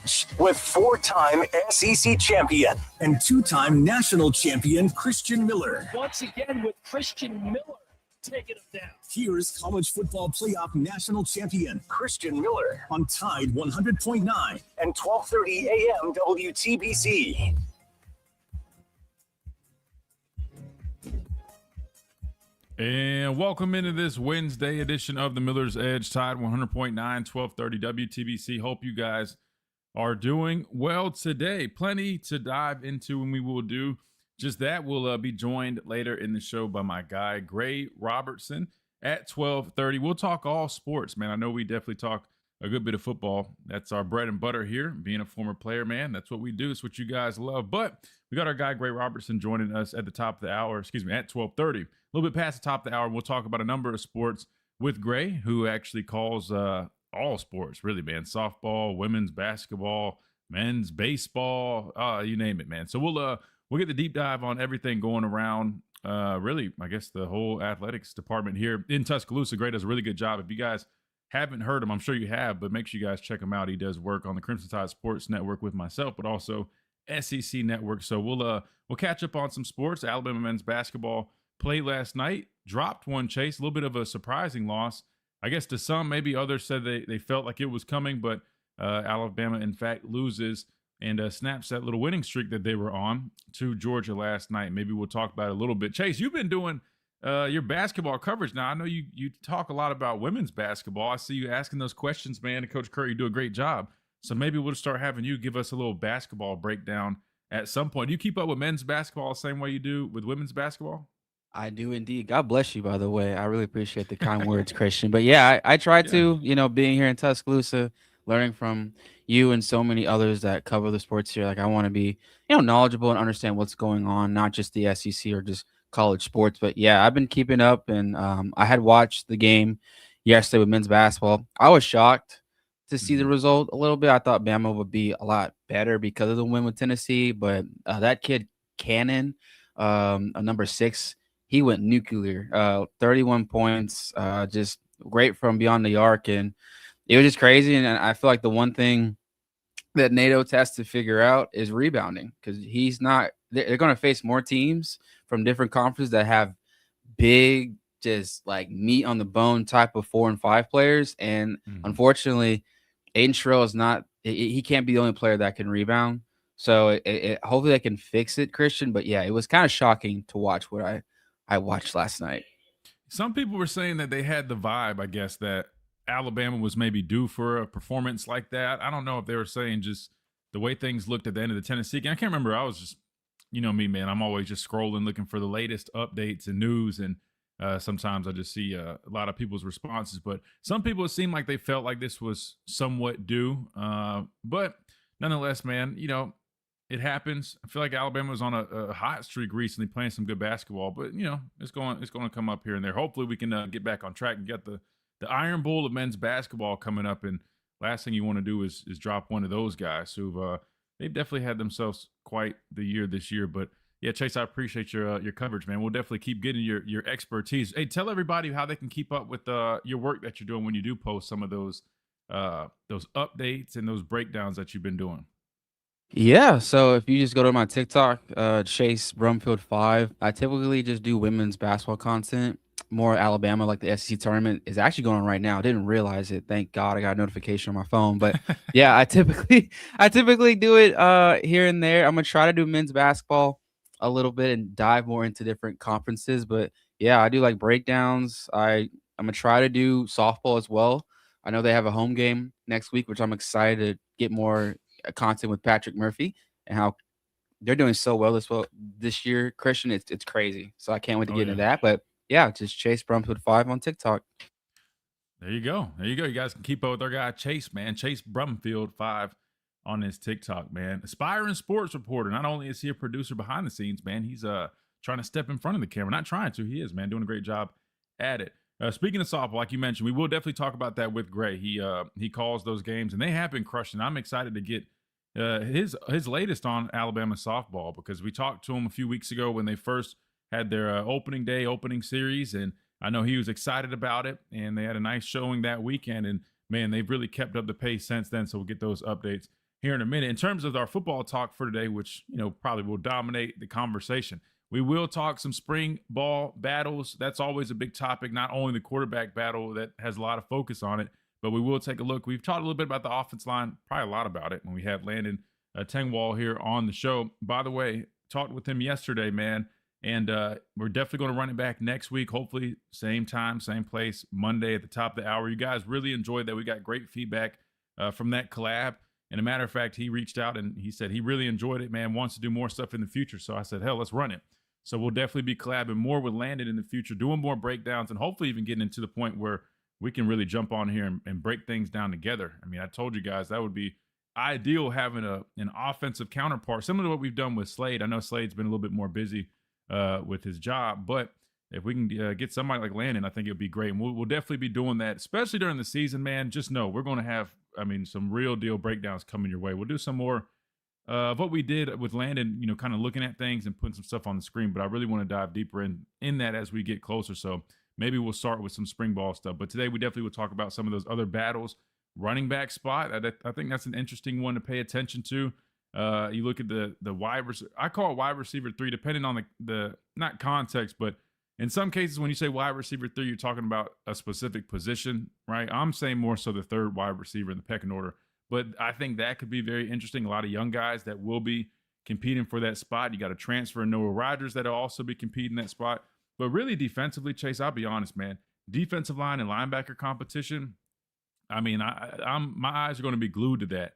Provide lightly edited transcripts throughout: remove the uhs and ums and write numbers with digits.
Edge with 4-time SEC champion and 2-time national champion Christian Miller. Once again with Christian Miller taking him down. Here's college football playoff national champion Christian Miller on Tide 100.9 and 12:30 a.m. WTBC. And welcome into this Wednesday edition of the Miller's Edge, Tide 100.9, 1230 WTBC. Hope you guys are doing well today. Plenty to dive into, and we will do just that. We'll be joined later in the show by my guy, Gray Robertson, at 12:30. We'll talk all sports, man. I know we definitely talk a good bit of football. That's our bread and butter here. Being a former player, man, that's what we do. It's what you guys love. But we got our guy, Gray Robertson, joining us at the top of the hour, at 12:30. A little bit past the top of the hour, we'll talk about a number of sports with Gray, who actually calls all sports, really, man. Softball, women's basketball, men's baseball, you name it, man. So we'll get the deep dive on everything going around, really, I guess, the whole athletics department here in Tuscaloosa. Gray does a really good job. If you guys haven't heard him, I'm sure you have, but make sure you guys check him out. He does work on the Crimson Tide Sports Network with myself, but also SEC Network. So we'll catch up on some sports. Alabama men's basketball played last night, dropped one, Chase, a little bit of a surprising loss. I guess to some, maybe others said they felt like it was coming, but Alabama, in fact, loses and snaps that little winning streak that they were on to Georgia last night. Maybe we'll talk about it a little bit. Chase, you've been doing your basketball coverage now. I know you talk a lot about women's basketball. I see you asking those questions, man, and Coach Curry, you do a great job. So maybe we'll start having you give us a little basketball breakdown at some point. Do you keep up with men's basketball the same way you do with women's basketball? I do indeed. God bless you, by the way. I really appreciate the kind words, Christian. But yeah, I try to, being here in Tuscaloosa, learning from you and so many others that cover the sports here. Like, I want to be, knowledgeable and understand what's going on, not just the SEC or just college sports. But yeah, I've been keeping up, and I had watched the game yesterday with men's basketball. I was shocked to see the result a little bit. I thought Bama would be a lot better because of the win with Tennessee, but that kid Cannon, number 6, he went nuclear. 31 points, just great from beyond the arc, and it was just crazy. And I feel like the one thing that NATO has to figure out is rebounding, because he's not. They're going to face more teams from different conferences that have big, just like meat on the bone type of 4 and 5 players, and unfortunately, Aiden Sherrill is not. He can't be the only player that can rebound. So hopefully they can fix it, Christian. But yeah, it was kind of shocking to watch what I watched last night. Some people were saying that they had the vibe, I guess, that Alabama was maybe due for a performance like that. I don't know if they were saying just the way things looked at the end of the Tennessee game. I can't remember. I was just, me, man. I'm always just scrolling, looking for the latest updates and news. And sometimes I just see a lot of people's responses. But some people, it seemed like they felt like this was somewhat due. But nonetheless, man, it happens. I feel like Alabama was on a hot streak recently, playing some good basketball, but it's going to come up here and there. Hopefully, we can get back on track and get the Iron Bowl of men's basketball coming up. And last thing you want to do is drop one of those guys who've they've definitely had themselves quite the year this year. But yeah, Chase, I appreciate your coverage, man. We'll definitely keep getting your expertise. Hey, tell everybody how they can keep up with your work that you're doing when you do post some of those updates and those breakdowns that you've been doing. Yeah, so if you just go to my TikTok, Chase Brumfield 5, I typically just do women's basketball content. More Alabama, like the SEC tournament is actually going on right now. I didn't realize it. Thank God I got a notification on my phone. But yeah, I typically do it here and there. I'm gonna try to do men's basketball a little bit and dive more into different conferences. But yeah, I do like breakdowns. I'm gonna try to do softball as well. I know they have a home game next week, which I'm excited to get more content with Patrick Murphy and how they're doing so well this year, Christian. It's crazy. So I can't wait to get into that. But yeah, just Chase Brumfield 5 on TikTok. There you go. You guys can keep up with our guy Chase, man. Chase Brumfield 5 on his TikTok, man. Aspiring sports reporter. Not only is he a producer behind the scenes, man, he's trying to step in front of the camera. Not trying to, he is, man, doing a great job at it. Speaking of softball, like you mentioned, we will definitely talk about that with Gray. He calls those games, and they have been crushing. I'm excited to get his latest on Alabama softball, because we talked to him a few weeks ago when they first had their opening series, and I know he was excited about it, and they had a nice showing that weekend, and man, they've really kept up the pace since then. So we'll get those updates here in a minute. In terms of our football talk for today, which, probably will dominate the conversation, we will talk some spring ball battles. That's always a big topic, not only the quarterback battle that has a lot of focus on it, but we will take a look. We've talked a little bit about the offense line, probably a lot about it when we had Landon Tengwall here on the show. By the way, talked with him yesterday, man, and we're definitely going to run it back next week. Hopefully, same time, same place, Monday at the top of the hour. You guys really enjoyed that. We got great feedback from that collab. And a matter of fact, he reached out and he said he really enjoyed it, man, wants to do more stuff in the future. So I said, hell, let's run it. So we'll definitely be collabing more with Landon in the future, doing more breakdowns, and hopefully even getting into the point where we can really jump on here and break things down together. I mean, I told you guys that would be ideal, having an offensive counterpart, similar to what we've done with Slade. I know Slade's been a little bit more busy with his job, but if we can get somebody like Landon, I think it would be great. And we'll definitely be doing that, especially during the season, man. Just know we're going to have, some real deal breakdowns coming your way. We'll do some more of what we did with Landon, kind of looking at things and putting some stuff on the screen. But I really want to dive deeper in that as we get closer. So maybe we'll start with some spring ball stuff. But today we definitely will talk about some of those other battles. Running back spot, I think that's an interesting one to pay attention to. You look at the wide receiver. I call it wide receiver 3, depending on the not context, but in some cases when you say wide receiver 3, you're talking about a specific position, right? I'm saying more so the third wide receiver in the pecking order. But I think that could be very interesting. A lot of young guys that will be competing for that spot. You got to transfer Noah Rodgers that'll also be competing that spot. But really defensively, Chase, I'll be honest, man. Defensive line and linebacker competition, my eyes are going to be glued to that.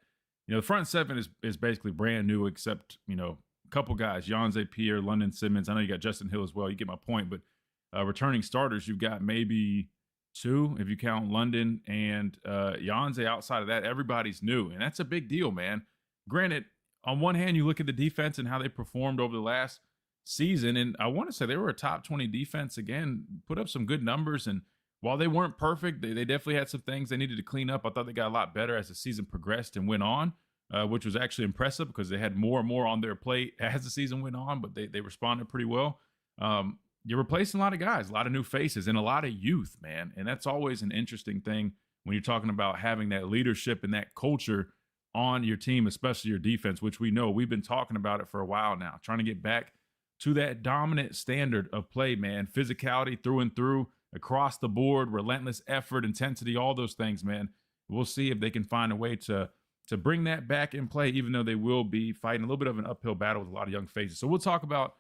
The front seven is basically brand new, except, a couple guys, Yonze Pierre, London Simmons. I know you got Justin Hill as well. You get my point. But returning starters, you've got maybe 2 if you count London and Yonze. Outside of that, everybody's new, and that's a big deal, man. Granted, on one hand, you look at the defense and how they performed over the last season, and I want to say they were a top 20 defense again, put up some good numbers, and while they weren't perfect, they definitely had some things they needed to clean up. I thought they got a lot better as the season progressed and went on, which was actually impressive because they had more and more on their plate as the season went on, but they responded pretty well. You're replacing a lot of guys, a lot of new faces, and a lot of youth, man. And that's always an interesting thing when you're talking about having that leadership and that culture on your team, especially your defense, which we know we've been talking about it for a while now, trying to get back to that dominant standard of play, man. Physicality through and through, across the board, relentless effort, intensity, all those things, man. We'll see if they can find a way to bring that back in play, even though they will be fighting a little bit of an uphill battle with a lot of young faces. So we'll talk about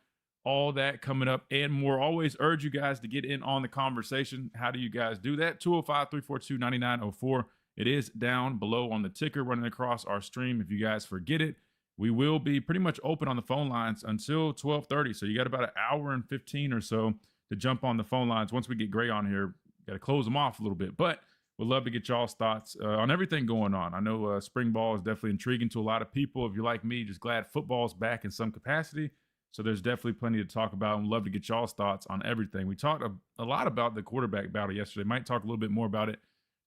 all that coming up and more. Always urge you guys to get in on the conversation. How do you guys do that? 205-342-9904. It is down below on the ticker running across our stream. If you guys forget it, we will be pretty much open on the phone lines until 12:30. So you got about an hour and 15 or so to jump on the phone lines. Once we get Gray on here, got to close them off a little bit. But we'd love to get y'all's thoughts on everything going on. I know spring ball is definitely intriguing to a lot of people. If you're like me, just glad football's back in some capacity. So there's definitely plenty to talk about, and love to get y'all's thoughts on everything. We talked a lot about the quarterback battle yesterday. Might talk a little bit more about it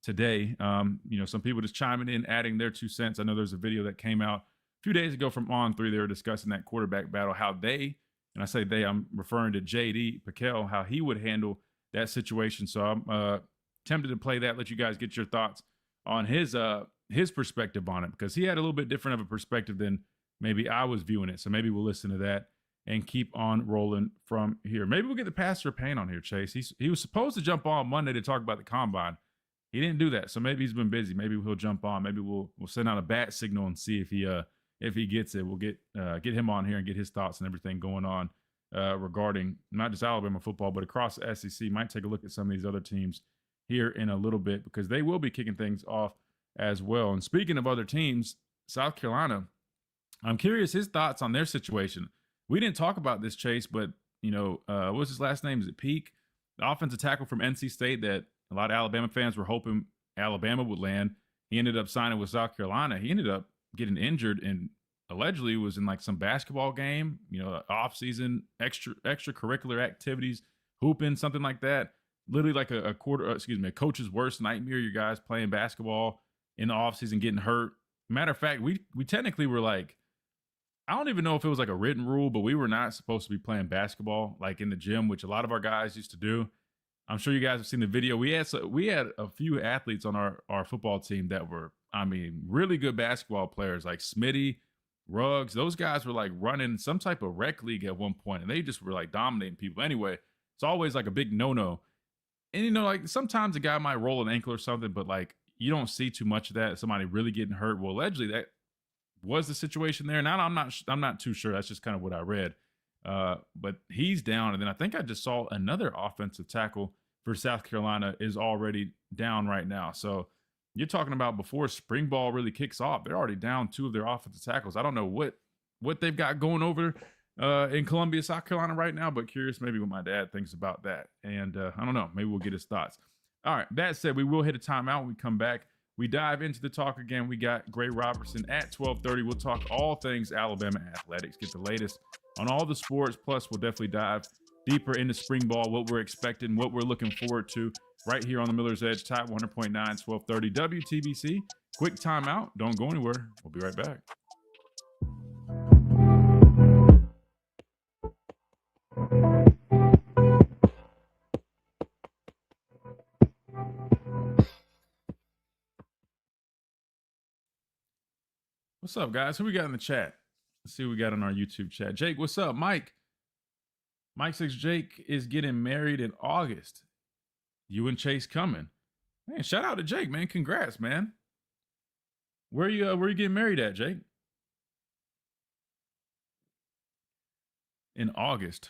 today. Some people just chiming in, adding their 2 cents. I know there's a video that came out a few days ago from On3. They were discussing that quarterback battle, how they, and I say they, I'm referring to JD Piquel, how he would handle that situation. So I'm tempted to play that, let you guys get your thoughts on his perspective on it, because he had a little bit different of a perspective than maybe I was viewing it. So maybe we'll listen to that and keep on rolling from here. Maybe we'll get the Pastor Payne on here, Chase. He was supposed to jump on Monday to talk about the combine. He didn't do that, so maybe he's been busy. Maybe he'll jump on. Maybe we'll send out a bat signal and see if he gets it. We'll get him on here and get his thoughts and everything going on regarding not just Alabama football, but across the SEC. Might take a look at some of these other teams here in a little bit, because they will be kicking things off as well. And speaking of other teams, South Carolina, I'm curious his thoughts on their situation. We didn't talk about this, Chase, but, what's his last name? Is it Peak? The offensive tackle from NC State that a lot of Alabama fans were hoping Alabama would land. He ended up signing with South Carolina. He ended up getting injured and allegedly was in like some basketball game, off-season, extracurricular activities, hooping, something like that. Literally like a coach's worst nightmare. You guys playing basketball in the offseason, getting hurt. Matter of fact, we technically were like, I don't even know if it was like a written rule, but we were not supposed to be playing basketball like in the gym, which a lot of our guys used to do. I'm sure you guys have seen the video. We had a few athletes on our football team that were, I mean, really good basketball players like Smitty, Ruggs. Those guys were like running some type of rec league at one point, and they just were like dominating people. Anyway, it's always like a big no-no. And, you know, like sometimes a guy might roll an ankle or something, but like you don't see too much of that. Somebody really getting hurt. Well, allegedly that was the situation there. Now I'm not too sure. That's just kind of what I read. But he's down. And then I think I just saw another offensive tackle for South Carolina is already down right now. So you're talking about before spring ball really kicks off, they're already down 2 of their offensive tackles. I don't know what they've got going over in Columbia, South Carolina right now, but curious maybe what my dad thinks about that. And I don't know, maybe we'll get his thoughts. All right, that said, we will hit a timeout when we come back. We dive into the talk again. We got Gray Robertson at 12:30. We'll talk all things Alabama athletics, get the latest on all the sports. Plus, we'll definitely dive deeper into spring ball, what we're expecting, what we're looking forward to right here on the Miller's Edge, Tide 100.9, 1230 WTBC. Quick timeout. Don't go anywhere. We'll be right back. What's up, guys? Who we got in the chat? Let's see what we got in our YouTube chat. Jake, what's up? Mike says Jake is getting married in August. You and Chase coming. Man, shout out to Jake, man. Congrats, man. Where you getting married at, Jake? In August.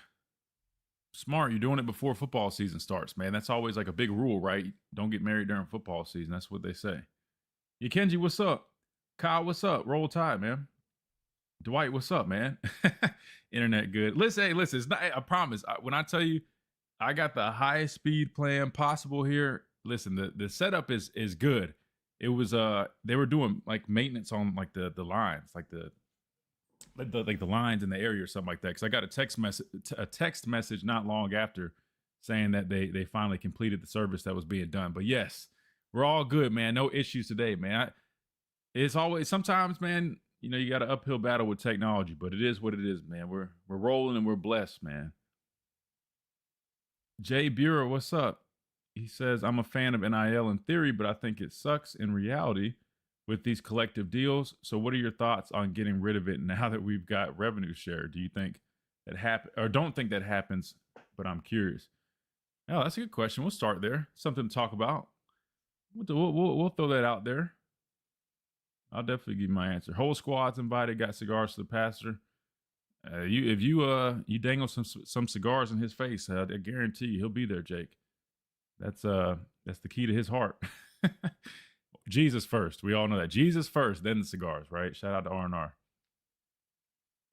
Smart. You're doing it before football season starts, man. That's always like a big rule, right? Don't get married during football season. That's what they say. Yeah, Kenji, what's up? Kyle, what's up? Roll Tide, man. Dwight, what's up, man? Internet good. Listen, it's not, I promise. When I tell you I got the highest speed plan possible here, listen, the setup is good. It was they were doing like maintenance on like the lines, like the lines in the area or something like that. Because I got a text message not long after saying that they finally completed the service that was being done. But yes, we're all good, man. No issues today, man. It's always sometimes, man, you know, you got an uphill battle with technology, but it is what it is, man. We're rolling and we're blessed, man. Jay Bureau, what's up? He says, I'm a fan of NIL in theory, but I think it sucks in reality with these collective deals. So what are your thoughts on getting rid of it now that we've got revenue share? Do you think that happen or don't think that happens? But I'm curious. Oh, that's a good question. We'll start there. Something to talk about. We'll throw that out there. I'll definitely give you my answer. Whole squad's invited. Got cigars to the pastor. If you dangle some cigars in his face, I guarantee you he'll be there, Jake. That's the key to his heart. Jesus first. We all know that. Jesus first, then the cigars, right? Shout out to R&R.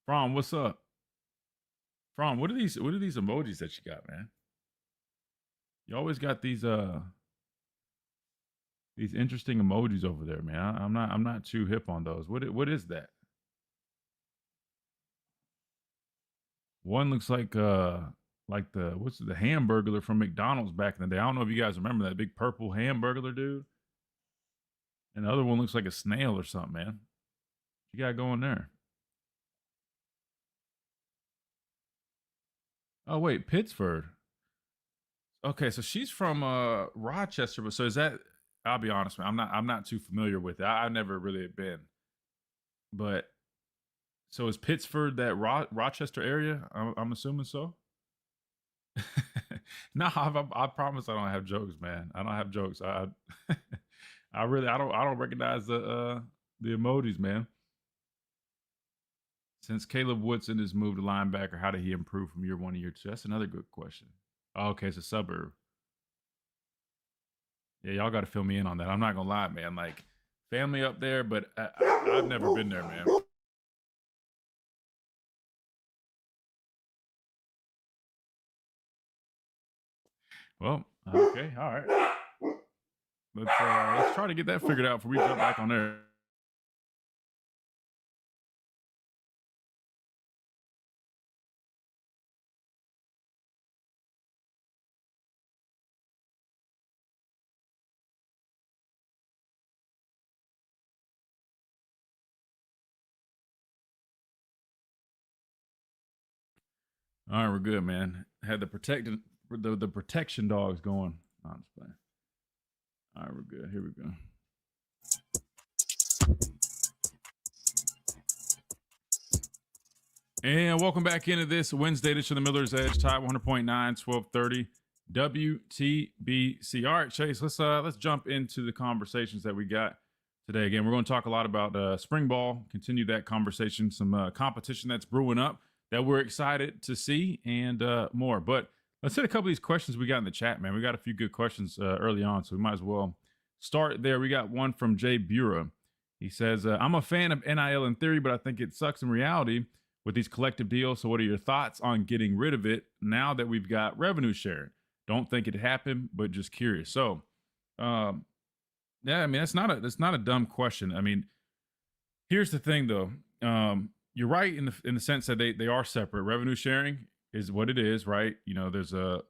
From, what's up? From, what are these emojis that you got, man? You always got these interesting emojis over there, man. I'm not too hip on those. What is that? One looks like the Hamburglar from McDonald's back in the day. I don't know if you guys remember that big purple Hamburglar dude. And the other one looks like a snail or something, man. What you got going there? Oh wait, Pittsford. Okay, so she's from Rochester, but so is that? I'll be honest, man. I'm not too familiar with it. I've never really been. But so is Pittsford that Rochester area? I'm assuming so. No, I promise I don't have jokes, man. I don't have jokes. I don't recognize the emojis, man. Since Caleb Woodson has moved to linebacker, how did he improve from year 1 to year 2? That's another good question. Oh, okay, it's a suburb. Yeah, y'all got to fill me in on that. I'm not gonna lie, man. Like family up there, but I've never been there, man. Well, okay, all right. Let's try to get that figured out before we jump back on there. All right, we're good, man. Had the protection dogs going. No, I'm just playing. All right, we're good. Here we go. And welcome back into this Wednesday edition of the Miller's Edge, Tide 100.9, 1230 WTBC. All right, Chase, let's jump into the conversations that we got today. Again, we're going to talk a lot about spring ball, continue that conversation, some competition that's brewing up that we're excited to see, and more. But let's hit a couple of these questions we got in the chat, man. We got a few good questions early on, so we might as well start there. We got one from Jay Bura. He says, I'm a fan of NIL in theory, but I think it sucks in reality with these collective deals. So what are your thoughts on getting rid of it now that we've got revenue sharing? Don't think it happened, but just curious. So, yeah, I mean, that's not a dumb question. I mean, here's the thing though. You're right in the sense that they are separate. Revenue sharing is what it is, right? You know, there's a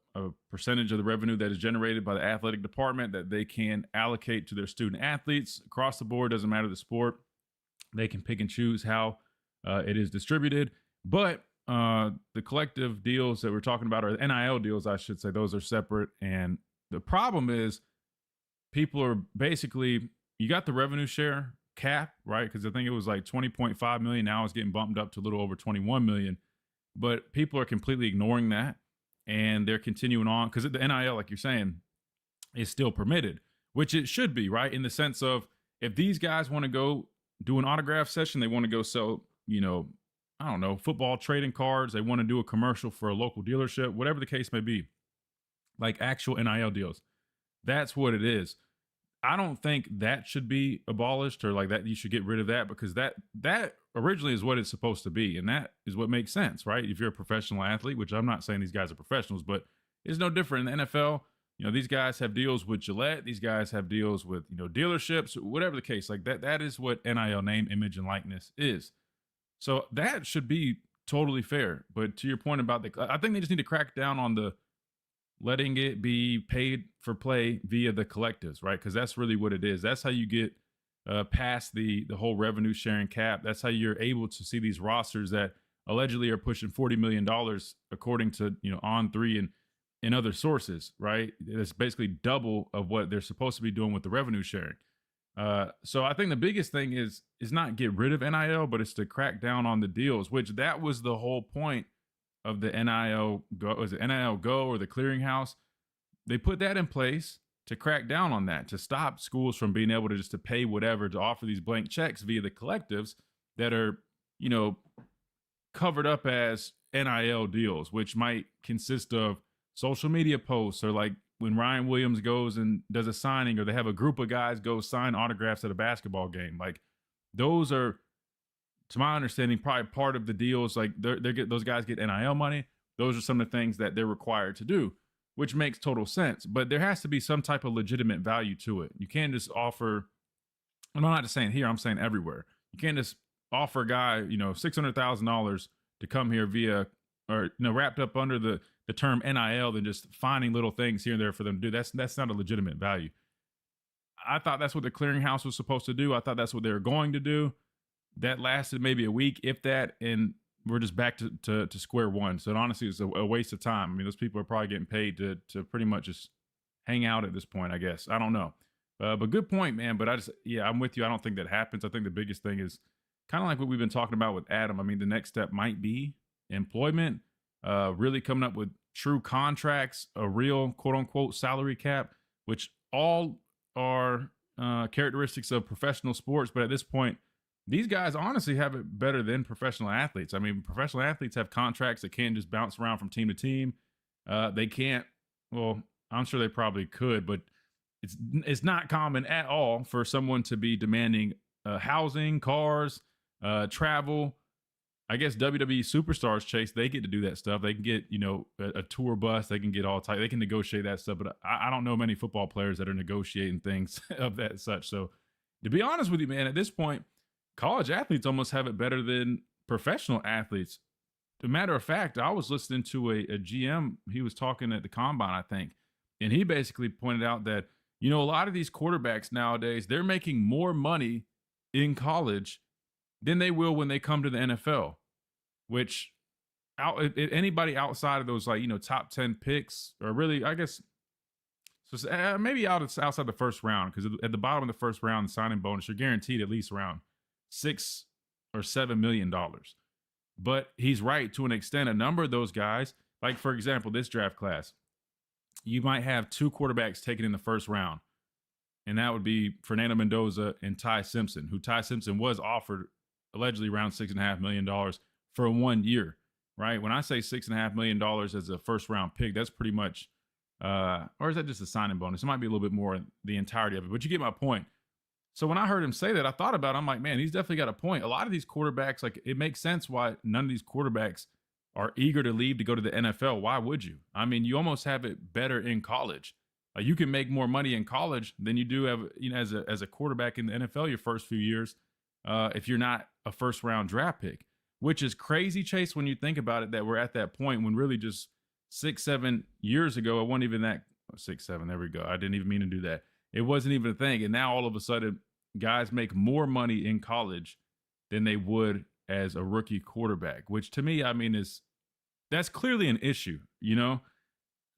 percentage of the revenue that is generated by the athletic department that they can allocate to their student athletes across the board. Doesn't matter the sport. They can pick and choose how it is distributed, but the collective deals that we're talking about, or the NIL deals, I should say, those are separate. And the problem is people are basically, you got the revenue share cap, right? Because I think it was like 20.5 million. Now it's getting bumped up to a little over 21 million. But people are completely ignoring that, and they're continuing on because the NIL, like you're saying, is still permitted, which it should be, right? In the sense of, if these guys want to go do an autograph session, they want to go sell, you know, I don't know, football trading cards, they want to do a commercial for a local dealership, whatever the case may be, like actual NIL deals. That's what it is. I don't think that should be abolished, or like that you should get rid of that, because that originally is what it's supposed to be. And that is what makes sense, right? If you're a professional athlete, which I'm not saying these guys are professionals, but it's no different in the NFL. You know, these guys have deals with Gillette. These guys have deals with, you know, dealerships, whatever the case, like that is what NIL, name, image, and likeness is. So that should be totally fair. But to your point about I think they just need to crack down on the letting it be paid for play via the collectives, right? Because that's really what it is. That's how you get past the whole revenue sharing cap. That's how you're able to see these rosters that allegedly are pushing $40 million, according to, you know, On3 and other sources, right? It's basically double of what they're supposed to be doing with the revenue sharing. So I think the biggest thing is not get rid of NIL, but it's to crack down on the deals, which that was the whole point of the NIL Go. Was it NIL Go or the clearinghouse? They put that in place to crack down on that, to stop schools from being able to just to pay whatever, to offer these blank checks via the collectives that are, you know, covered up as NIL deals, which might consist of social media posts, or like when Ryan Williams goes and does a signing, or they have a group of guys go sign autographs at a basketball game. Like, those are, to my understanding, probably part of the deals. Like, those guys get NIL money. Those are some of the things that they're required to do, which makes total sense. But there has to be some type of legitimate value to it. You can't just offer, I'm not just saying here, I'm saying everywhere. You can't just offer a guy, you know, $600,000 to come here via, or, you know, wrapped up under the term NIL, than just finding little things here and there for them to do. That's not a legitimate value. I thought that's what the clearinghouse was supposed to do. I thought that's what they were going to do. That lasted maybe a week, if that, and we're just back to square one. So honestly, it's a waste of time. I mean, those people are probably getting paid to pretty much just hang out at this point, I guess. I don't know. But good point, man. But I'm with you. I don't think that happens. I think the biggest thing is kind of like what we've been talking about with Adam. I mean, the next step might be employment, really coming up with true contracts, a real quote unquote salary cap, which all are characteristics of professional sports. But at this point, these guys honestly have it better than professional athletes. I mean, professional athletes have contracts that can't just bounce around from team to team. They can't, well, I'm sure they probably could, but it's not common at all for someone to be demanding housing, cars, travel. I guess WWE superstars, Chase, they get to do that stuff. They can get, you know, a tour bus. They can get all tight. They can negotiate that stuff. But I don't know many football players that are negotiating things of that such. So to be honest with you, man, at this point, college athletes almost have it better than professional athletes. As a matter of fact, I was listening to a GM. He was talking at the combine, I think. And he basically pointed out that, you know, a lot of these quarterbacks nowadays, they're making more money in college than they will when they come to the NFL. Which anybody outside of those, like, you know, top 10 picks, or really, I guess, So maybe outside the first round, because at the bottom of the first round, the signing bonus, you're guaranteed at least around $6 or $7 million. But he's right to an extent. A number of those guys, like for example, this draft class, you might have 2 quarterbacks taken in the first round, and that would be Fernando Mendoza and Ty Simpson, who Ty Simpson was offered allegedly around $6.5 million for 1 year, right? When I say $6.5 million as a first round pick, that's pretty much, or is that just a signing bonus? It might be a little bit more the entirety of it, but you get my point. So when I heard him say that, I thought about it. I'm like, man, he's definitely got a point. A lot of these quarterbacks, like, it makes sense why none of these quarterbacks are eager to leave to go to the NFL. Why would you? I mean, you almost have it better in college. You can make more money in college than you do as a quarterback in the NFL your first few years, if you're not a first round draft pick, which is crazy, Chase, when you think about it, that we're at that point when really just 6-7 years ago, it wasn't even that 6-7. There we go. I didn't even mean to do that. It wasn't even a thing. And now all of a sudden, guys make more money in college than they would as a rookie quarterback, which to me, I mean, that's clearly an issue, Now,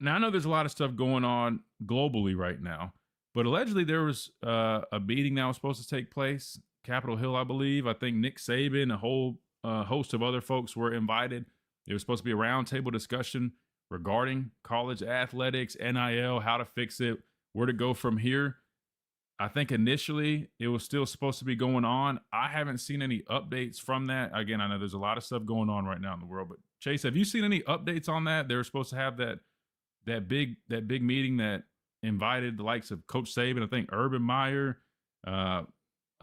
I know there's a lot of stuff going on globally right now, but allegedly there was a meeting that was supposed to take place, Capitol Hill, I believe. I think Nick Saban, a whole host of other folks were invited. There was supposed to be a roundtable discussion regarding college athletics, NIL, how to fix it, where to go from here. I think initially it was still supposed to be going on. I haven't seen any updates from that. Again, I know there's a lot of stuff going on right now in the world, but Chase, have you seen any updates on that? They were supposed to have that big meeting that invited the likes of Coach Saban, I think Urban Meyer, I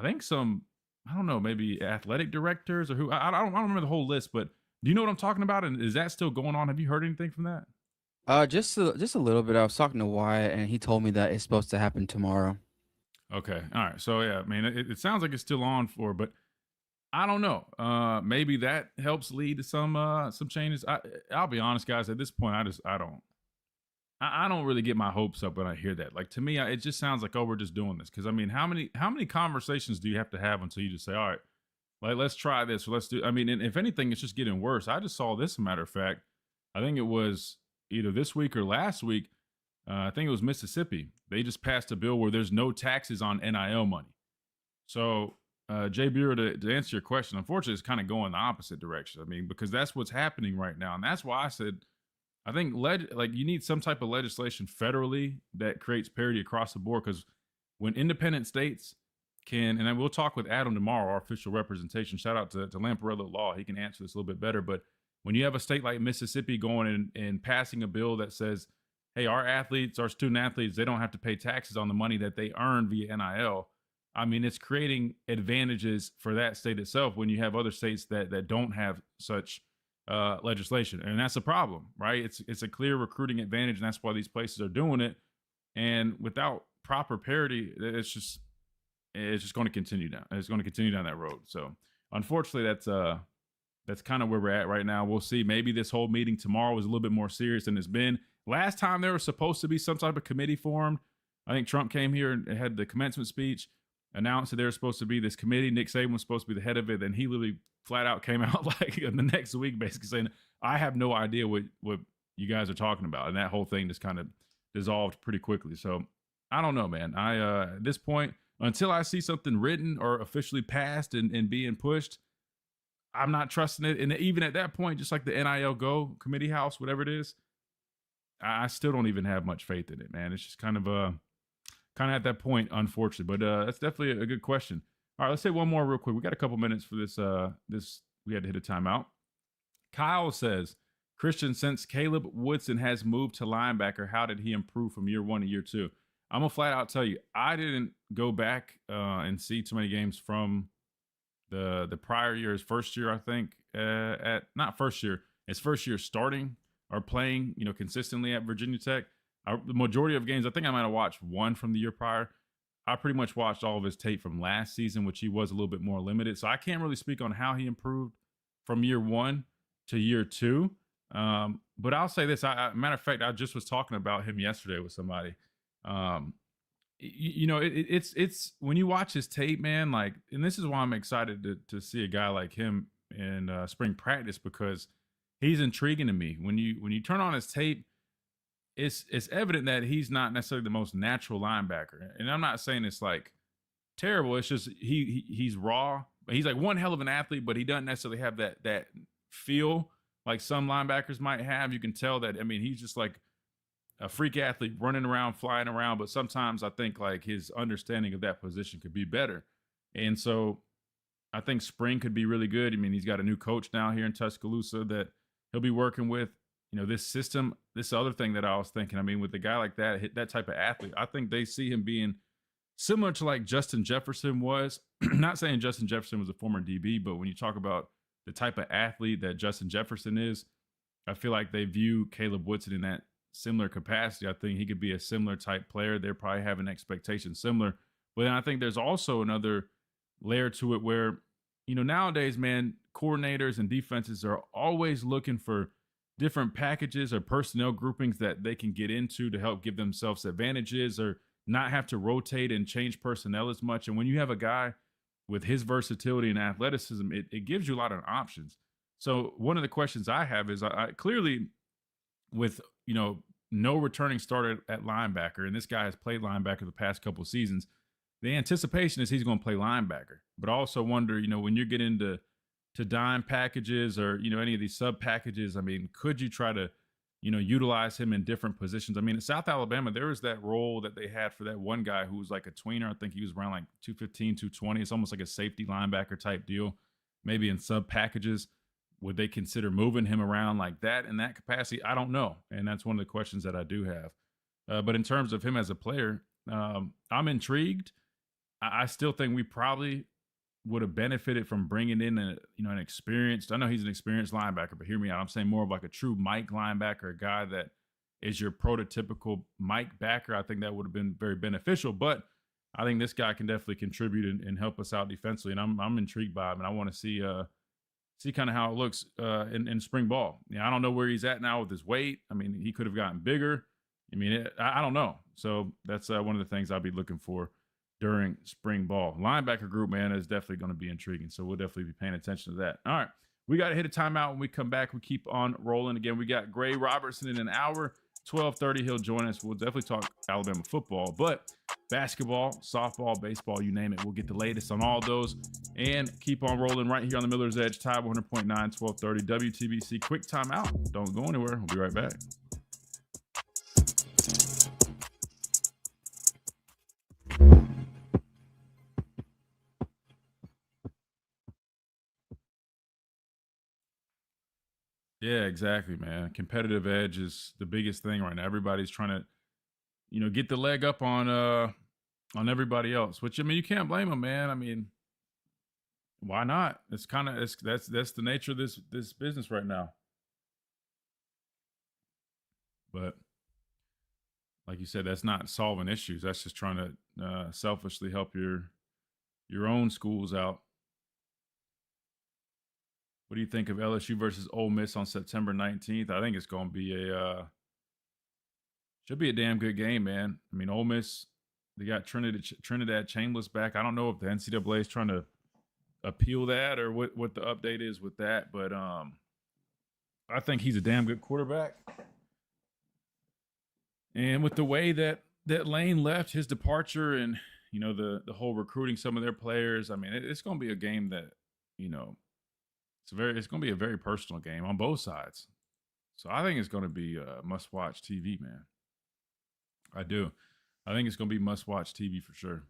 think some, I don't know, maybe athletic directors or who. I don't remember the whole list, but do you know what I'm talking about? And is that still going on? Have you heard anything from that? Just a little bit. I was talking to Wyatt, and he told me that it's supposed to happen tomorrow. Okay, all right. So yeah, I mean, it sounds like it's still on for, but I don't know. Maybe that helps lead to some changes. I'll be honest, guys. At this point, I don't really get my hopes up when I hear that. Like, to me, it just sounds like, oh, we're just doing this. Because I mean, how many conversations do you have to have until you just say, all right, like, let's try this, or let's do. I mean, and if anything, it's just getting worse. I just saw this. As a matter of fact, I think it was either this week or last week. I think it was Mississippi. They just passed a bill where there's no taxes on NIL money. So, Jay Bureau, to answer your question, unfortunately, it's kind of going the opposite direction. I mean, because that's what's happening right now, and that's why I said, I think you need some type of legislation federally that creates parity across the board. Because when independent states can, and we'll talk with Adam tomorrow, our official representation. Shout out to Lamparello Law; he can answer this a little bit better. But when you have a state like Mississippi going and passing a bill that says, hey, our athletes, our student athletes, they don't have to pay taxes on the money that they earn via NIL. I mean, it's creating advantages for that state itself when you have other states that don't have such legislation. And that's a problem, right? It's a clear recruiting advantage, and that's why these places are doing it. And without proper parity, it's just going to continue down. It's going to continue down that road. So unfortunately, that's kind of where we're at right now. We'll see. Maybe this whole meeting tomorrow is a little bit more serious than it's been. Last time there was supposed to be some type of committee formed. I think Trump came here and had the commencement speech, announced that there was supposed to be this committee. Nick Saban was supposed to be the head of it. And he literally flat out came out like the next week basically saying, I have no idea what you guys are talking about. And that whole thing just kind of dissolved pretty quickly. So I don't know, man. At this point, until I see something written or officially passed and being pushed, I'm not trusting it. And even at that point, just like the NIL Go committee house, whatever it is, I still don't even have much faith in it, man. It's just kind of at that point, unfortunately. But that's definitely a good question. All right, let's say one more real quick. We got a couple minutes for this. We had to hit a timeout. Kyle says, Christian, since Caleb Woodson has moved to linebacker, how did he improve from year 1 to year 2? I'm gonna flat out tell you, I didn't go back and see too many games from the prior year. His first year, I think, his first year starting or playing, consistently at Virginia Tech. The majority of games, I think I might have watched one from the year prior. I pretty much watched all of his tape from last season, which he was a little bit more limited. So I can't really speak on how he improved from year 1 to year 2. But I'll say this. Matter of fact, I just was talking about him yesterday with somebody. It's when you watch his tape, man, like, and this is why I'm excited to see a guy like him in spring practice, because he's intriguing to me. When you turn on his tape, it's evident that he's not necessarily the most natural linebacker. And I'm not saying it's like terrible. It's just he's raw. He's like one hell of an athlete, but he doesn't necessarily have that feel like some linebackers might have. You can tell that. I mean, he's just like a freak athlete running around, flying around. But sometimes I think like his understanding of that position could be better. And so I think spring could be really good. I mean, he's got a new coach now here in Tuscaloosa that he'll be working with. You know, this system, this other thing that I was thinking, I mean, with a guy like that type of athlete, I think they see him being similar to like Justin Jefferson was. Not saying Justin Jefferson was a former DB, but when you talk about the type of athlete that Justin Jefferson is, I feel like they view Caleb Woodson in that similar capacity. I think he could be a similar type player. They're probably having expectations similar. But then I think there's also another layer to it where, you know, nowadays, man, coordinators and defenses are always looking for different packages or personnel groupings that they can get into to help give themselves advantages or not have to rotate and change personnel as much. And when you have a guy with his versatility and athleticism, it gives you a lot of options. So one of the questions I have is I clearly with, you know, no returning starter at linebacker, and this guy has played linebacker the past couple of seasons, the anticipation is he's going to play linebacker. But I also wonder, you know, when you're getting into dime packages or, you know, any of these sub packages, I mean, could you try to, you know, utilize him in different positions? I mean, in South Alabama, there was that role that they had for that one guy who was like a tweener. I think he was around like 215, 220. It's almost like a safety linebacker type deal, maybe in sub packages. Would they consider moving him around like that in that capacity? I don't know. And that's one of the questions that I do have. But in terms of him as a player, I'm intrigued. I still think we probably would have benefited from bringing in an experienced, I know he's an experienced linebacker, but hear me out. I'm saying more of like a true Mike linebacker, a guy that is your prototypical Mike backer. I think that would have been very beneficial, but I think this guy can definitely contribute and help us out defensively. And I'm intrigued by him, and I want to see kind of how it looks in spring ball. I don't know where he's at now with his weight. I mean, he could have gotten bigger. I mean, I don't know. So that's one of the things I'll be looking for during spring ball. Linebacker group, man, is definitely going to be intriguing. So we'll definitely be paying attention to that. All right. We got to hit a timeout. When we come back, we keep on rolling. Again, we got Gray Robertson in an hour. 12:30, he'll join us. We'll definitely talk Alabama football, but basketball, softball, baseball, you name it. We'll get the latest on all those and keep on rolling right here on the Miller's Edge, Tide 100.9, 1230 WTBC. Quick timeout. Don't go anywhere. We'll be right back. Yeah, exactly, man. Competitive edge is the biggest thing right now. Everybody's trying to, you know, get the leg up on everybody else. Which, I mean, you can't blame them, man. I mean, why not? It's kind of that's the nature of this business right now. But like you said, that's not solving issues. That's just trying to selfishly help your own schools out. What do you think of LSU versus Ole Miss on September 19th? I think it's going to be should be a damn good game, man. I mean, Ole Miss, they got Trinidad Chambliss back. I don't know if the NCAA is trying to appeal that or what the update is with that, but I think he's a damn good quarterback. And with the way that Lane left, his departure, and you know the whole recruiting some of their players, I mean, it's going to be a game that, you know, it's going to be a very personal game on both sides. So I think it's going to be must-watch TV, man. I do. I think it's going to be must-watch TV for sure.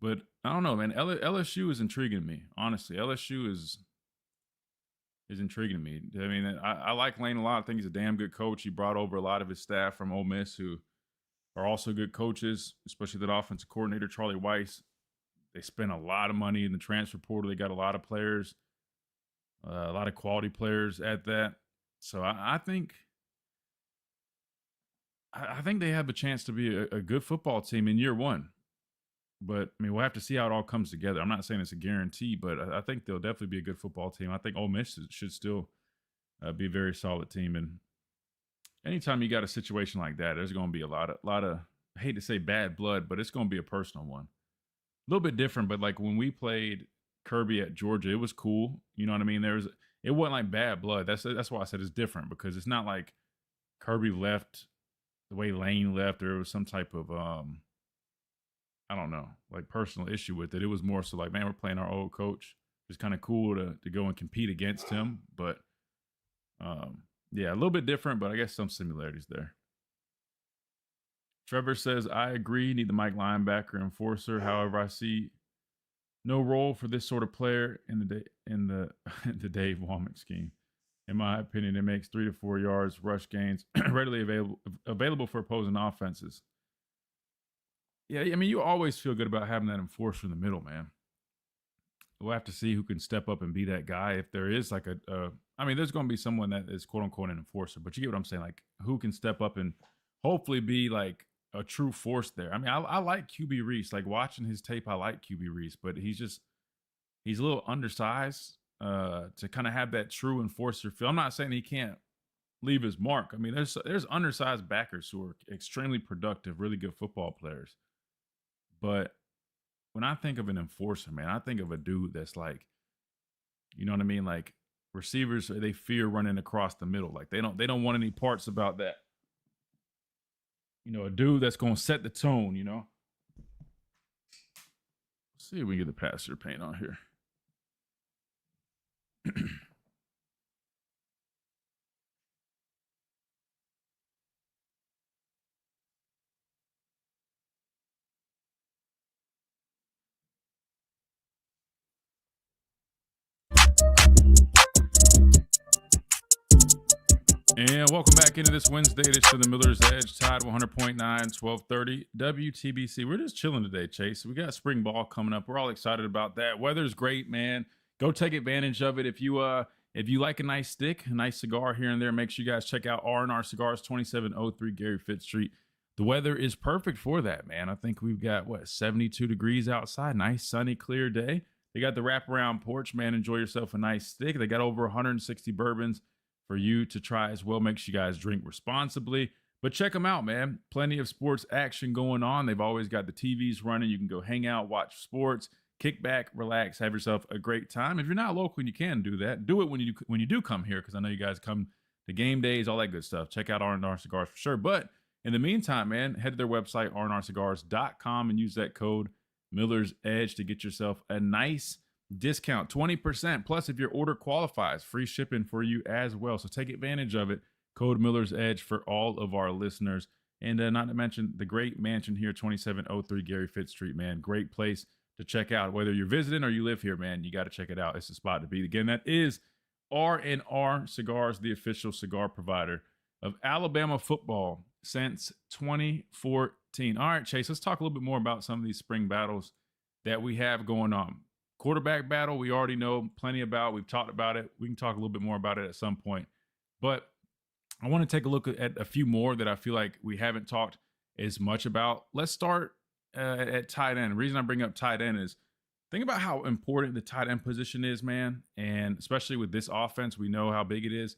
But I don't know, man. LSU is intriguing me. Honestly, LSU is intriguing me. I mean, I like Lane a lot. I think he's a damn good coach. He brought over a lot of his staff from Ole Miss who are also good coaches, especially that offensive coordinator, Charlie Weiss. They spent a lot of money in the transfer portal. They got a lot of players, a lot of quality players at that. So I think they have a chance to be a good football team in year one. But, I mean, we'll have to see how it all comes together. I'm not saying it's a guarantee, but I think they'll definitely be a good football team. I think Ole Miss should still be a very solid team. And anytime you got a situation like that, there's going to be a lot of, I hate to say bad blood, but it's going to be a personal one. A little bit different, but like when we played Kirby at Georgia, it was cool. You know what I mean? It wasn't like bad blood. That's why I said it's different, because it's not like Kirby left the way Lane left, there was some type of I don't know, like personal issue with it. It was more so like, man, we're playing our old coach. It's kind of cool to go and compete against him, but yeah, a little bit different, but I guess some similarities there. Trevor says, I agree, need the Mike linebacker enforcer. However, I see no role for this sort of player in the the Dave Womack scheme. In my opinion, it makes 3 to 4 yards rush gains readily available for opposing offenses. Yeah, I mean, you always feel good about having that enforcer in the middle, man. We'll have to see who can step up and be that guy. If there is like I mean, there's going to be someone that is quote unquote an enforcer, but you get what I'm saying? Like, who can step up and hopefully be like a true force there. I mean, I like QB Reese. Like, watching his tape, I like QB Reese, but he's a little undersized to kind of have that true enforcer feel. I'm not saying he can't leave his mark. I mean, there's undersized backers who are extremely productive, really good football players. But when I think of an enforcer, man, I think of a dude that's like, you know what I mean? Like, receivers, they fear running across the middle. Like, they don't want any parts about that. You know, a dude that's going to set the tone, you know? Let's see if we can get the passer paint on here. And welcome back into this Wednesday edition of the Miller's Edge, Tide 100.9, 1230 WTBC. We're just chilling today, Chase. We got spring ball coming up. We're all excited about that. Weather's great, man. Go take advantage of it. If you like a nice stick, a nice cigar here and there, make sure you guys check out R&R Cigars, 2703 Gary Fitz Street. The weather is perfect for that, man. I think we've got, 72 degrees outside. Nice, sunny, clear day. They got the wraparound porch, man. Enjoy yourself a nice stick. They got over 160 bourbons for you to try as well. Make sure you guys drink responsibly. But check them out, man. Plenty of sports action going on. They've always got the TVs running. You can go hang out, watch sports, kick back, relax, have yourself a great time. If you're not local and you can do that, do it when you do come here, because I know you guys come to game days, all that good stuff. Check out R&R Cigars for sure. But in the meantime, man, head to their website, rnrcigars.com, and use that code Miller's Edge to get yourself a nice discount, 20%. Plus, if your order qualifies, free shipping for you as well. So take advantage of it. Code Miller's Edge for all of our listeners. And not to mention the great mansion here, 2703 Gary Fitz Street, man. Great place to check out. Whether you're visiting or you live here, man, you got to check it out. It's the spot to be. Again, that is R&R Cigars, the official cigar provider of Alabama football since 2014. All right, Chase, let's talk a little bit more about some of these spring battles that we have going on. Quarterback battle, we already know plenty about. We've talked about it. We can talk a little bit more about it at some point. But I want to take a look at a few more that I feel like we haven't talked as much about. Let's start at tight end. The reason I bring up tight end is think about how important the tight end position is, man. And especially with this offense, we know how big it is.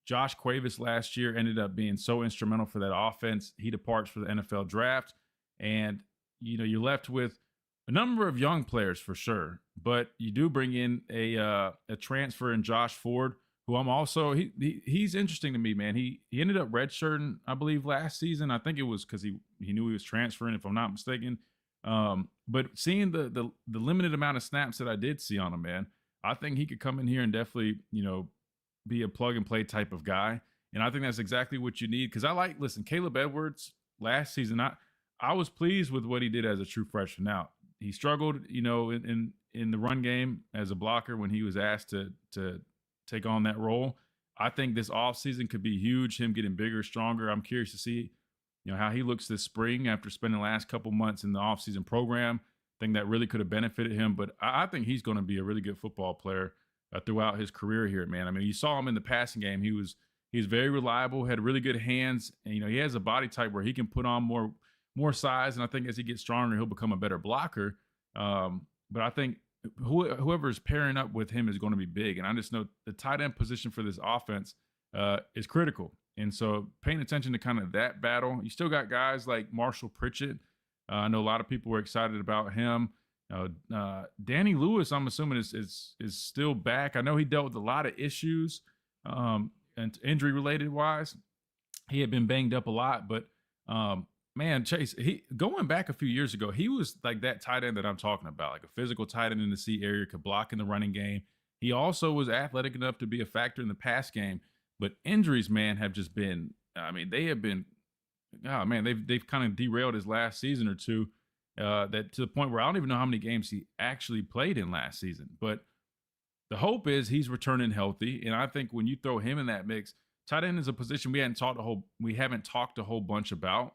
Josh Cuevas last year ended up being so instrumental for that offense. He departs for the NFL draft. And, you know, you're left with a number of young players for sure, but you do bring in a transfer in Josh Ford, who I'm also he's interesting to me, man. He ended up redshirting, I believe, last season. I think it was because he knew he was transferring, if I'm not mistaken. But seeing the limited amount of snaps that I did see on him, man, I think he could come in here and definitely, you know, be a plug and play type of guy. And I think that's exactly what you need. Because listen, Caleb Edwards last season, I was pleased with what he did as a true freshman. Now, he struggled, you know, in the run game as a blocker when he was asked to take on that role. I think this offseason could be huge, him getting bigger, stronger. I'm curious to see, you know, how he looks this spring after spending the last couple months in the offseason program. I think that really could have benefited him. But I think he's going to be a really good football player throughout his career here, man. I mean, you saw him in the passing game. He's very reliable, had really good hands, and, you know, he has a body type where he can put on more size, and I think as he gets stronger, he'll become a better blocker. But I think whoever's pairing up with him is going to be big. And I just know the tight end position for this offense is critical. And so paying attention to kind of that battle, you still got guys like Marshall Pritchett. I know a lot of people were excited about him. Danny Lewis, I'm assuming is still back. I know he dealt with a lot of issues and injury related wise. he had been banged up a lot, but man, Chase, he going back a few years ago, he was like that tight end that I'm talking about, like a physical tight end in the C area, could block in the running game. He also was athletic enough to be a factor in the pass game, but injuries, man, have just been. I mean, they have been. Oh man, they've kind of derailed his last season or two. That to the point where I don't even know how many games he actually played in last season. But the hope is he's returning healthy, and I think when you throw him in that mix, tight end is a position we haven't talked a whole bunch about,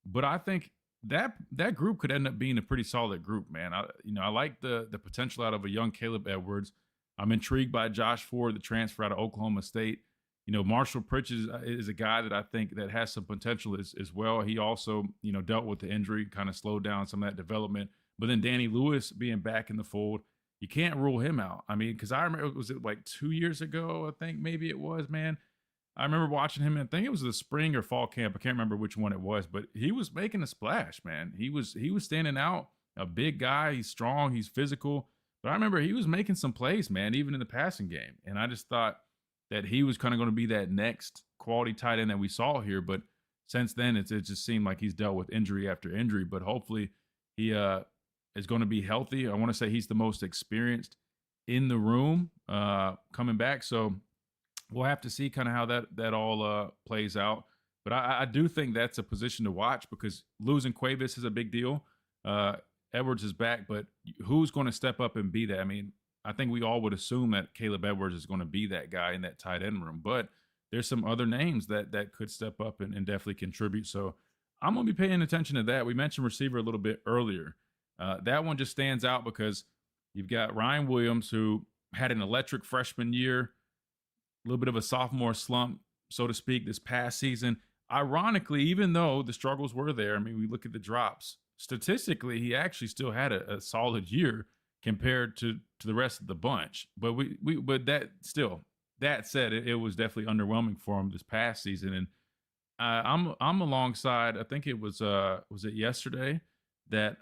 but I think that group could end up being a pretty solid group, man. I like the potential out of a young Caleb Edwards. I'm intrigued by Josh Ford, the transfer out of Oklahoma State. Marshall Pritchett is a guy that I think that has some potential as well. He also, dealt with the injury, kind of slowed down some of that development. But then Danny Lewis being back in the fold, you can't rule him out. I mean, because I remember, was it like 2 years ago? I think maybe it was, man. I remember watching him. I think it was the spring or fall camp. I can't remember which one it was, but he was making a splash, man. He was standing out. A big guy. He's strong. He's physical. But I remember he was making some plays, man, even in the passing game. And I just thought that he was kind of going to be that next quality tight end that we saw here. But since then, it just seemed like he's dealt with injury after injury. But hopefully he is going to be healthy. I want to say he's the most experienced in the room coming back. So we'll have to see kind of how that all plays out. But I do think that's a position to watch because losing Cuevas is a big deal. Edwards is back, but who's going to step up and be that? I mean, I think we all would assume that Caleb Edwards is going to be that guy in that tight end room, but there's some other names that could step up and definitely contribute. So I'm going to be paying attention to that. We mentioned receiver a little bit earlier. That one just stands out because you've got Ryan Williams, who had an electric freshman year, a little bit of a sophomore slump, so to speak, this past season. Ironically, even though the struggles were there, I mean, we look at the drops. Statistically, he actually still had a solid year compared to the rest of the bunch. But that said, it was definitely underwhelming for him this past season. And I'm alongside. I think it was it yesterday that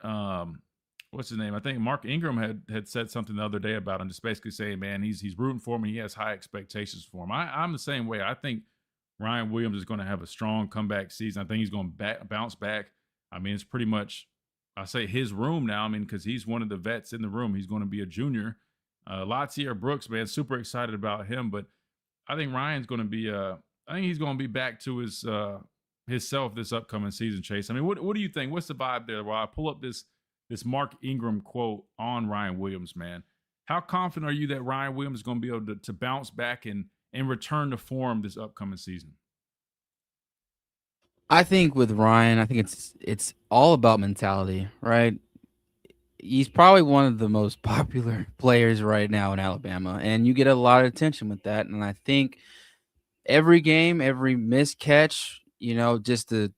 what's his name? I think Mark Ingram had said something the other day about him, just basically saying, man, he's rooting for him. And he has high expectations for him. I'm the same way. I think Ryan Williams is going to have a strong comeback season. I think he's going to bounce back. I mean, it's pretty much, I say his room now. I mean, because he's one of the vets in the room. He's going to be a junior. Latsier Brooks, man, super excited about him. But I think Ryan's going to be, I think he's going to be back to his self this upcoming season, Chase. I mean, what do you think? What's the vibe there? While I pull up this Mark Ingram quote on Ryan Williams, man, how confident are you that Ryan Williams is going to be able to bounce back and return to form this upcoming season? I think with Ryan, I think it's all about mentality, right? He's probably one of the most popular players right now in Alabama, and you get a lot of attention with that. And I think every game, every missed catch, just the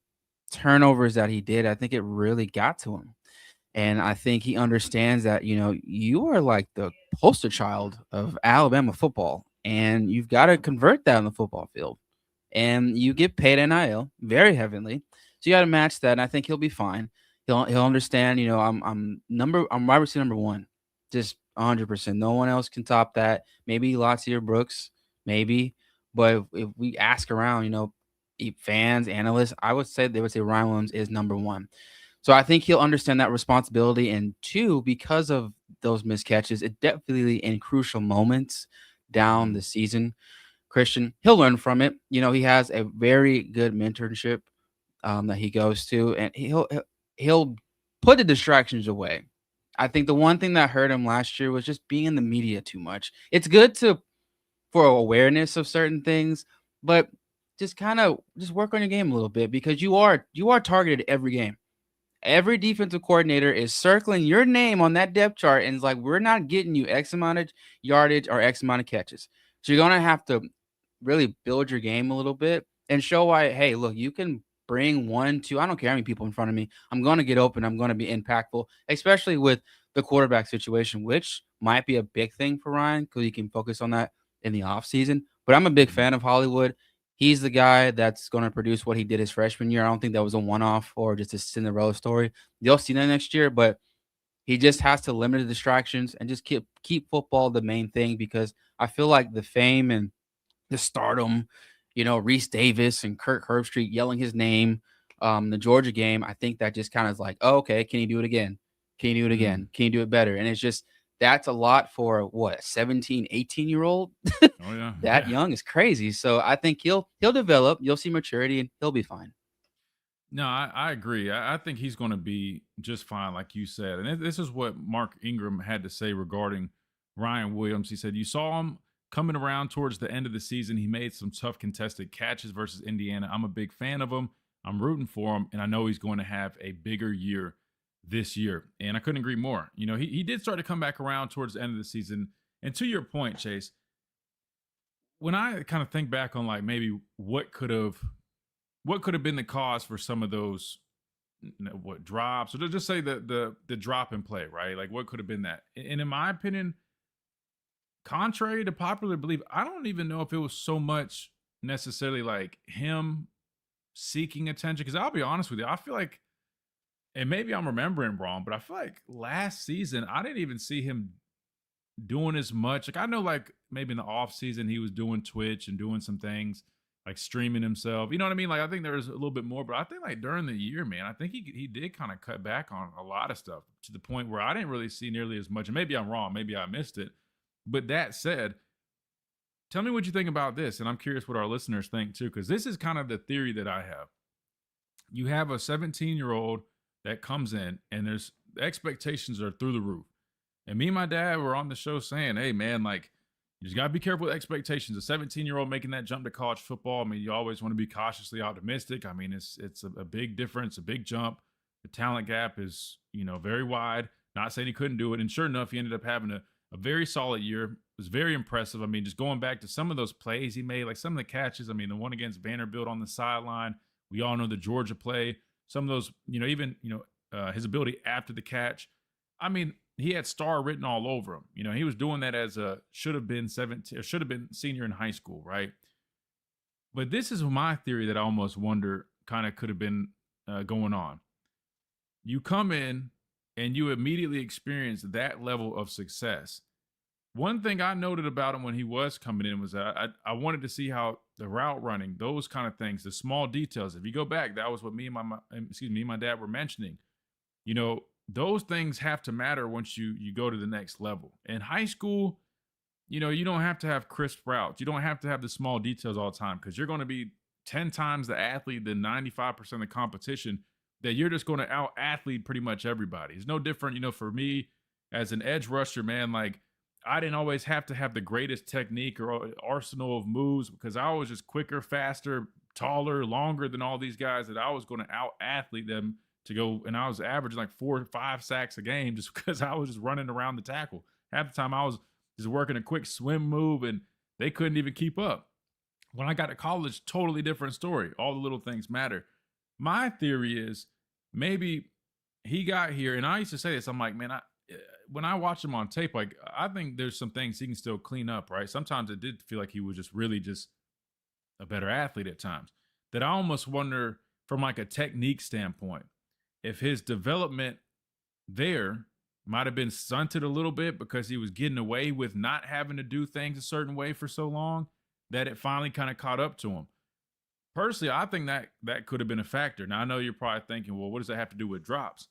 turnovers that he did, I think it really got to him. And I think he understands that, you are like the poster child of Alabama football, and you've got to convert that on the football field. And you get paid NIL very heavily, so you got to match that. And I think he'll be fine. He'll understand. I'm wide receiver number one, just 100%. No one else can top that. Maybe Latsier Brooks, maybe, but if we ask around, fans, analysts, they would say Ryan Williams is number one. So I think he'll understand that responsibility. And two, because of those miscatches, it definitely in crucial moments down the season, Christian, he'll learn from it. He has a very good mentorship that he goes to, and he'll put the distractions away. I think the one thing that hurt him last year was just being in the media too much. It's good for awareness of certain things, but just work on your game a little bit, because you are targeted every game. Every defensive coordinator is circling your name on that depth chart and is like, we're not getting you X amount of yardage or X amount of catches. So you're going to have to really build your game a little bit and show why, hey, look, you can bring 1, 2, I don't care how many people in front of me. I'm going to get open. I'm going to be impactful, especially with the quarterback situation, which might be a big thing for Ryan because he can focus on that in the offseason. But I'm a big fan of Hollywood. He's the guy that's going to produce what he did his freshman year. I don't think that was a one-off or just a Cinderella story. You'll see that next year, but he just has to limit the distractions and just keep football the main thing, because I feel like the fame and the stardom Reese Davis and Kirk Herbstreit yelling his name, the Georgia game, I think that just kind of is like, oh, okay, can you do it again? Can you do it again? Can you do it better? And it's just, that's a lot for what, a 17, 18-year-old? Oh yeah. That young is crazy. So I think he'll develop. You'll see maturity, and he'll be fine. No, I agree. I think he's going to be just fine, like you said. And this is what Mark Ingram had to say regarding Ryan Williams. He said, you saw him coming around towards the end of the season. He made some tough contested catches versus Indiana. I'm a big fan of him. I'm rooting for him, and I know he's going to have a bigger year this year. And I couldn't agree more. He did start to come back around towards the end of the season. And to your point, Chase, when I kind of think back on like maybe what could have been the cause for some of those drops, or just say the drop in play, right? Like what could have been that? And in my opinion, contrary to popular belief, I don't even know if it was so much necessarily like him seeking attention. Because I'll be honest with you, I feel like, and maybe I'm remembering wrong, but I feel like last season I didn't even see him doing as much. Like I know, like maybe in the off season he was doing Twitch and doing some things, like streaming himself. You know what I mean? Like I think there was a little bit more, but I think like during the year, man, I think he did kind of cut back on a lot of stuff to the point where I didn't really see nearly as much. And maybe I'm wrong, maybe I missed it. But that said, tell me what you think about this, and I'm curious what our listeners think too, because this is kind of the theory that I have. You have a 17-year-old that comes in, and the expectations are through the roof. And me and my dad were on the show saying, hey, man, like, you just got to be careful with expectations. A 17-year-old making that jump to college football, I mean, you always want to be cautiously optimistic. I mean, it's a big difference, a big jump. The talent gap is, very wide. Not saying he couldn't do it. And sure enough, he ended up having a very solid year. It was very impressive. I mean, just going back to some of those plays he made, like some of the catches, I mean, the one against Vanderbilt on the sideline, we all know the Georgia play. Some of those, even, his ability after the catch. I mean, he had star written all over him. He was doing that as a should have been 17 or should have been senior in high school, right? But this is my theory that I almost wonder kind of could have been going on. You come in and you immediately experience that level of success. One thing I noted about him when he was coming in was that I wanted to see how the route running, those kind of things, the small details. If you go back, that was what me and my dad were mentioning. Those things have to matter once you go to the next level. In high school, you don't have to have crisp routes. You don't have to have the small details all the time because you're going to be 10 times the athlete than 95% of the competition, that you're just going to out-athlete pretty much everybody. It's no different, for me as an edge rusher, man, like I didn't always have to have the greatest technique or arsenal of moves because I was just quicker, faster, taller, longer than all these guys, that I was going to out-athlete them to go, and I was averaging like 4 or 5 sacks a game just because I was just running around the tackle. Half the time I was just working a quick swim move and they couldn't even keep up. When I got to college, totally different story. All the little things matter. My theory is maybe he got here, and I used to say this, I'm like, man, when I watch him on tape, like I think there's some things he can still clean up, right? Sometimes it did feel like he was just really just a better athlete at times. That I almost wonder from like a technique standpoint, if his development there might have been stunted a little bit because he was getting away with not having to do things a certain way for so long, that it finally kind of caught up to him. Personally, I think that could have been a factor. Now, I know you're probably thinking, well, what does that have to do with drops?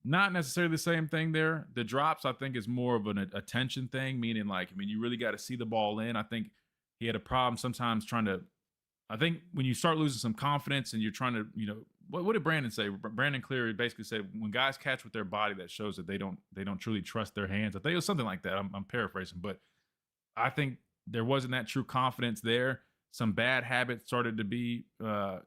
Not necessarily the same thing there. The drops, I think, is more of an attention thing, meaning you really got to see the ball in. I think he had a problem sometimes I think when you start losing some confidence and you're trying to, what did Brandon say? Brandon Cleary basically said when guys catch with their body, that shows that they don't truly trust their hands. I think it was something like that. I'm paraphrasing, but I think there wasn't that true confidence there. Some bad habits started to be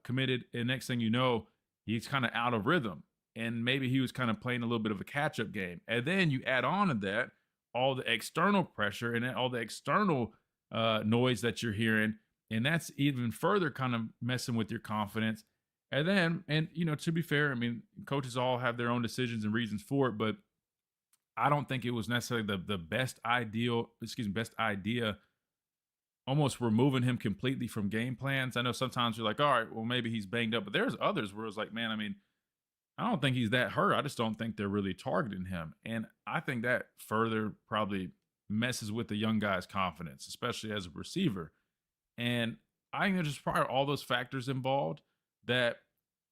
committed, and next thing you know, he's kind of out of rhythm. And maybe he was kind of playing a little bit of a catch-up game. And then you add on to that all the external pressure and all the external noise that you're hearing, and that's even further kind of messing with your confidence. And then, to be fair, coaches all have their own decisions and reasons for it, but I don't think it was necessarily the best idea, almost removing him completely from game plans. I know sometimes you're like, all right, well, maybe he's banged up, but there's others where it's like, man, I don't think he's that hurt. I just don't think they're really targeting him. And I think that further probably messes with the young guy's confidence, especially as a receiver. And I think there's just probably all those factors involved that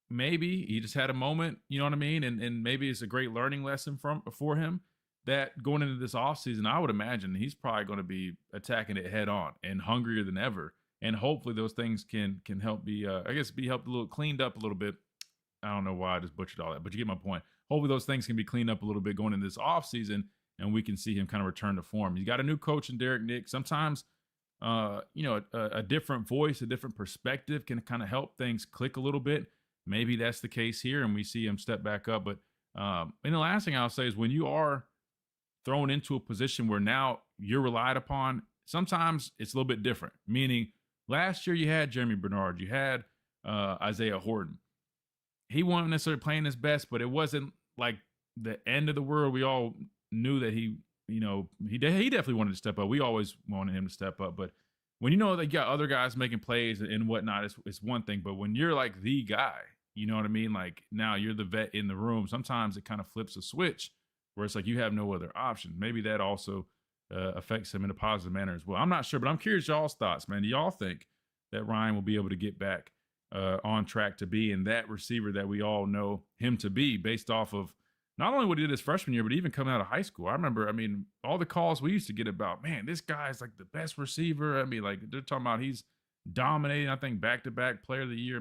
maybe he just had a moment, you know what I mean? And maybe it's a great learning lesson for him that going into this offseason, I would imagine he's probably going to be attacking it head on and hungrier than ever. And hopefully those things can help be be helped a little cleaned up a little bit. I don't know why I just butchered all that, but you get my point. Hopefully those things can be cleaned up a little bit going into this offseason and we can see him kind of return to form. He's got a new coach in Derek Nick. Sometimes a different voice, a different perspective can kind of help things click a little bit. Maybe that's the case here and we see him step back up. But and the last thing I'll say is when you are thrown into a position where now you're relied upon, sometimes it's a little bit different. Meaning last year you had Jeremy Bernard, you had Isaiah Horton. He wasn't necessarily playing his best, but it wasn't like the end of the world. We all knew that he definitely wanted to step up. We always wanted him to step up. But when you know that you got other guys making plays and whatnot, it's one thing. But when you're like the guy, you know what I mean? Like now you're the vet in the room. Sometimes it kind of flips a switch where it's like you have no other option. Maybe that also affects him in a positive manner as well. I'm not sure, but I'm curious y'all's thoughts, man. Do y'all think that Ryan will be able to get back on track to be in that receiver that we all know him to be based off of not only what he did his freshman year, but even coming out of high school? I remember, all the calls we used to get about, man, this guy's like the best receiver. Like they're talking about he's dominating, I think, back-to-back player of the year.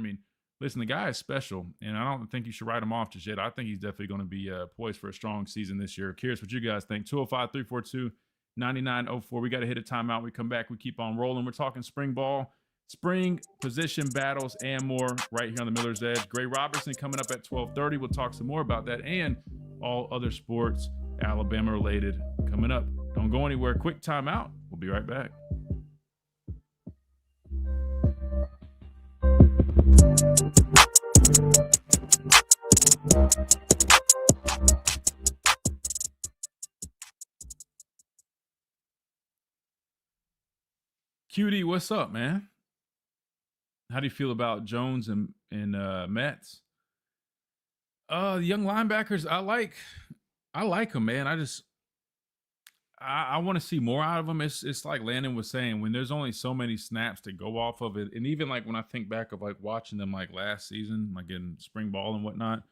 Listen, the guy is special, and I don't think you should write him off just yet. I think he's definitely going to be poised for a strong season this year. Curious what you guys think. 205-342-9904. We got to hit a timeout. We come back. We keep on rolling. We're talking spring ball, spring position battles, and more right here on the Miller's Edge. Gray Robertson coming up at 12:30. We'll talk some more about that and all other sports, Alabama related, coming up. Don't go anywhere. Quick timeout. We'll be right back. QD, what's up, man? How do you feel about Jones and Metz? The young linebackers, I like them, man. I want to see more out of them. It's like Landon was saying, when there's only so many snaps to go off of it, and even like when I think back of like watching them like last season, like in spring ball and whatnot.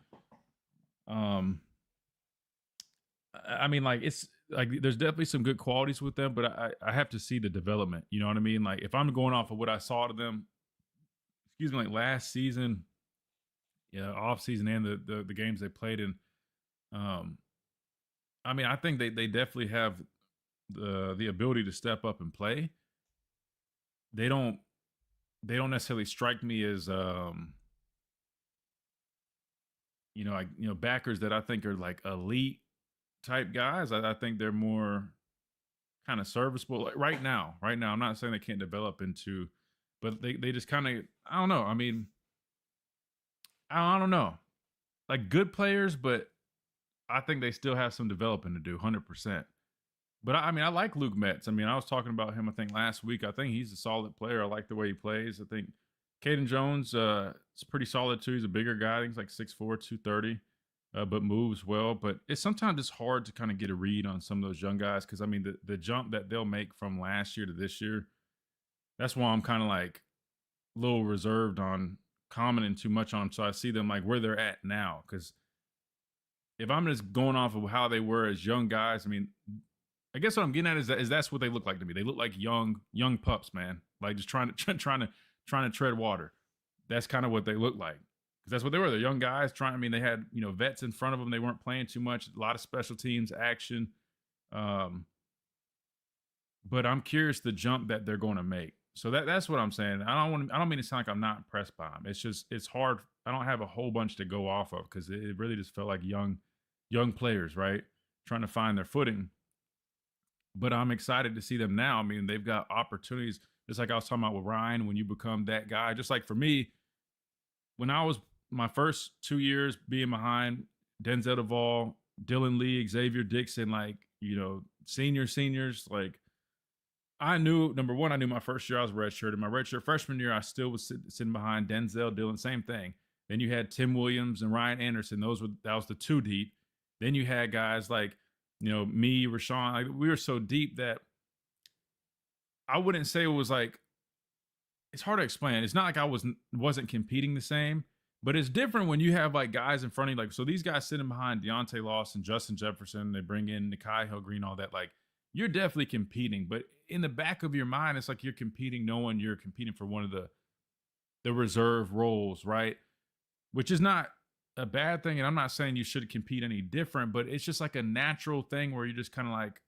It's like there's definitely some good qualities with them, but I have to see the development. You know what I mean? Like if I'm going off of what I saw to them, like last season, off season and the games they played in. I think they definitely have the ability to step up and play. They don't necessarily strike me as backers that I think are like elite type guys. I think they're more kind of serviceable. Like right now, I'm not saying they can't develop into, but they just kind of, I don't know. I don't know. Like good players, but I think they still have some developing to do, 100%. But I like Luke Metz. I was talking about him, I think, last week. I think he's a solid player. I like the way he plays. I think Caden Jones is pretty solid too. He's a bigger guy. I think he's like 6'4", 230, but moves well. But sometimes it's hard to kind of get a read on some of those young guys because, the jump that they'll make from last year to this year, that's why I'm kind of like a little reserved on commenting too much on. So I see them like where they're at now. Because if I'm just going off of how they were as young guys, I guess what I'm getting at is that's what they look like to me. They look like young pups, man. Like just trying to tread water. That's kind of what they look like. Because that's what they were. They're young guys trying. They had vets in front of them. They weren't playing too much. A lot of special teams action. But I'm curious the jump that they're going to make. So that's what I'm saying. I don't mean to sound like I'm not impressed by them. It's just it's hard. I don't have a whole bunch to go off of because it really just felt like young players, right? Trying to find their footing. But I'm excited to see them now. They've got opportunities. Just like I was talking about with Ryan, when you become that guy. Just like for me, when I was my first 2 years being behind Denzel Duvall, Dylan Lee, Xavier Dixon, seniors, like I knew, number one, I knew my first year I was redshirt. In my redshirt freshman year, I still was sitting behind Denzel, Dylan, same thing. Then you had Tim Williams and Ryan Anderson. That was the two deep. Then you had guys like, me, Rashawn. We were so deep that I wouldn't say it was like it's hard to explain. It's not like I wasn't competing the same, but it's different when you have like guys in front of you. Like, so these guys sitting behind Deontay Lawson, Justin Jefferson, they bring in Nikai Hill-Green, all that. Like, you're definitely competing, but in the back of your mind, it's like you're competing knowing you're competing for one of the reserve roles, right? Which is not a bad thing. And I'm not saying you should compete any different, but it's just like a natural thing where you're just kind of like,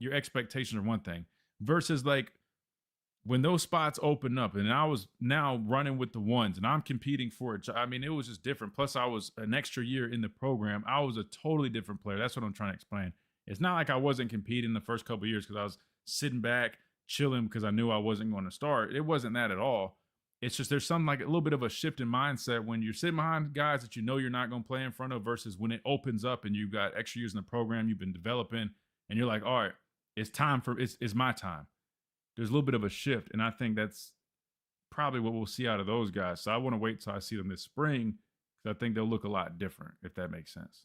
your expectations are one thing versus like when those spots open up and I was now running with the ones and I'm competing for it. I mean, it was just different. Plus I was an extra year in the program. I was a totally different player. That's what I'm trying to explain. It's not like I wasn't competing the first couple of years because I was sitting back, chilling because I knew I wasn't going to start. It wasn't that at all. It's just there's some like a little bit of a shift in mindset when you're sitting behind guys that you know you're not going to play in front of versus when it opens up and you've got extra years in the program you've been developing and you're like, all right, it's time for it's my time. There's a little bit of a shift, and I think that's probably what we'll see out of those guys. So I want to wait till I see them this spring because I think they'll look a lot different, if that makes sense.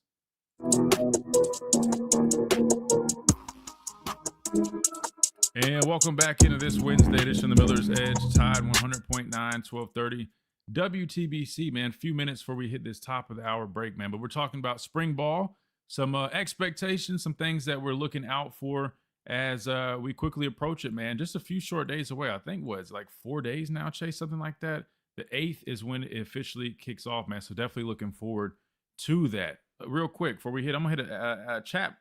And welcome back into this Wednesday edition of the Miller's Edge, Tide 100.9, 1230 WTBC, man. A few minutes before we hit this top of the hour break, man. But we're talking about spring ball, some expectations, some things that we're looking out for as we quickly approach it, man. Just a few short days away. I think it's like 4 days now, Chase, something like that. The 8th is when it officially kicks off, man. So definitely looking forward to that. Real quick, before we hit, I'm going to hit a chat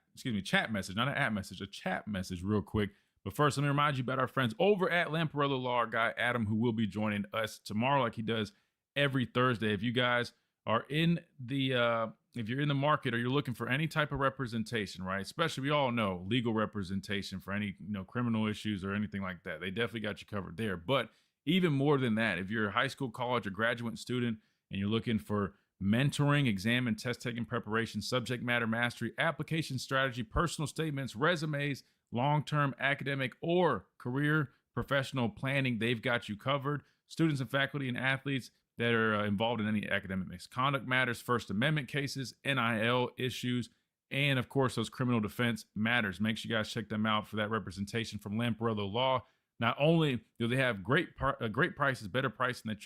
message, not an app message, a chat message real quick. But first, let me remind you about our friends over at Lamparello Law, our guy Adam, who will be joining us tomorrow like he does every Thursday. If you guys are in the if you're in the market or you're looking for any type of representation, right? Especially we all know legal representation for any criminal issues or anything like that. They definitely got you covered there. But even more than that, if you're a high school, college, or graduate student and you're looking for mentoring, exam and test taking preparation, subject matter mastery, application strategy, personal statements, resumes, long-term academic or career professional planning, they've got you covered. Students and faculty and athletes that are involved in any academic misconduct matters, First Amendment cases, NIL issues, and of course, those criminal defense matters. Make sure you guys check them out for that representation from Lamparello Law. Not only do they have great prices, better pricing than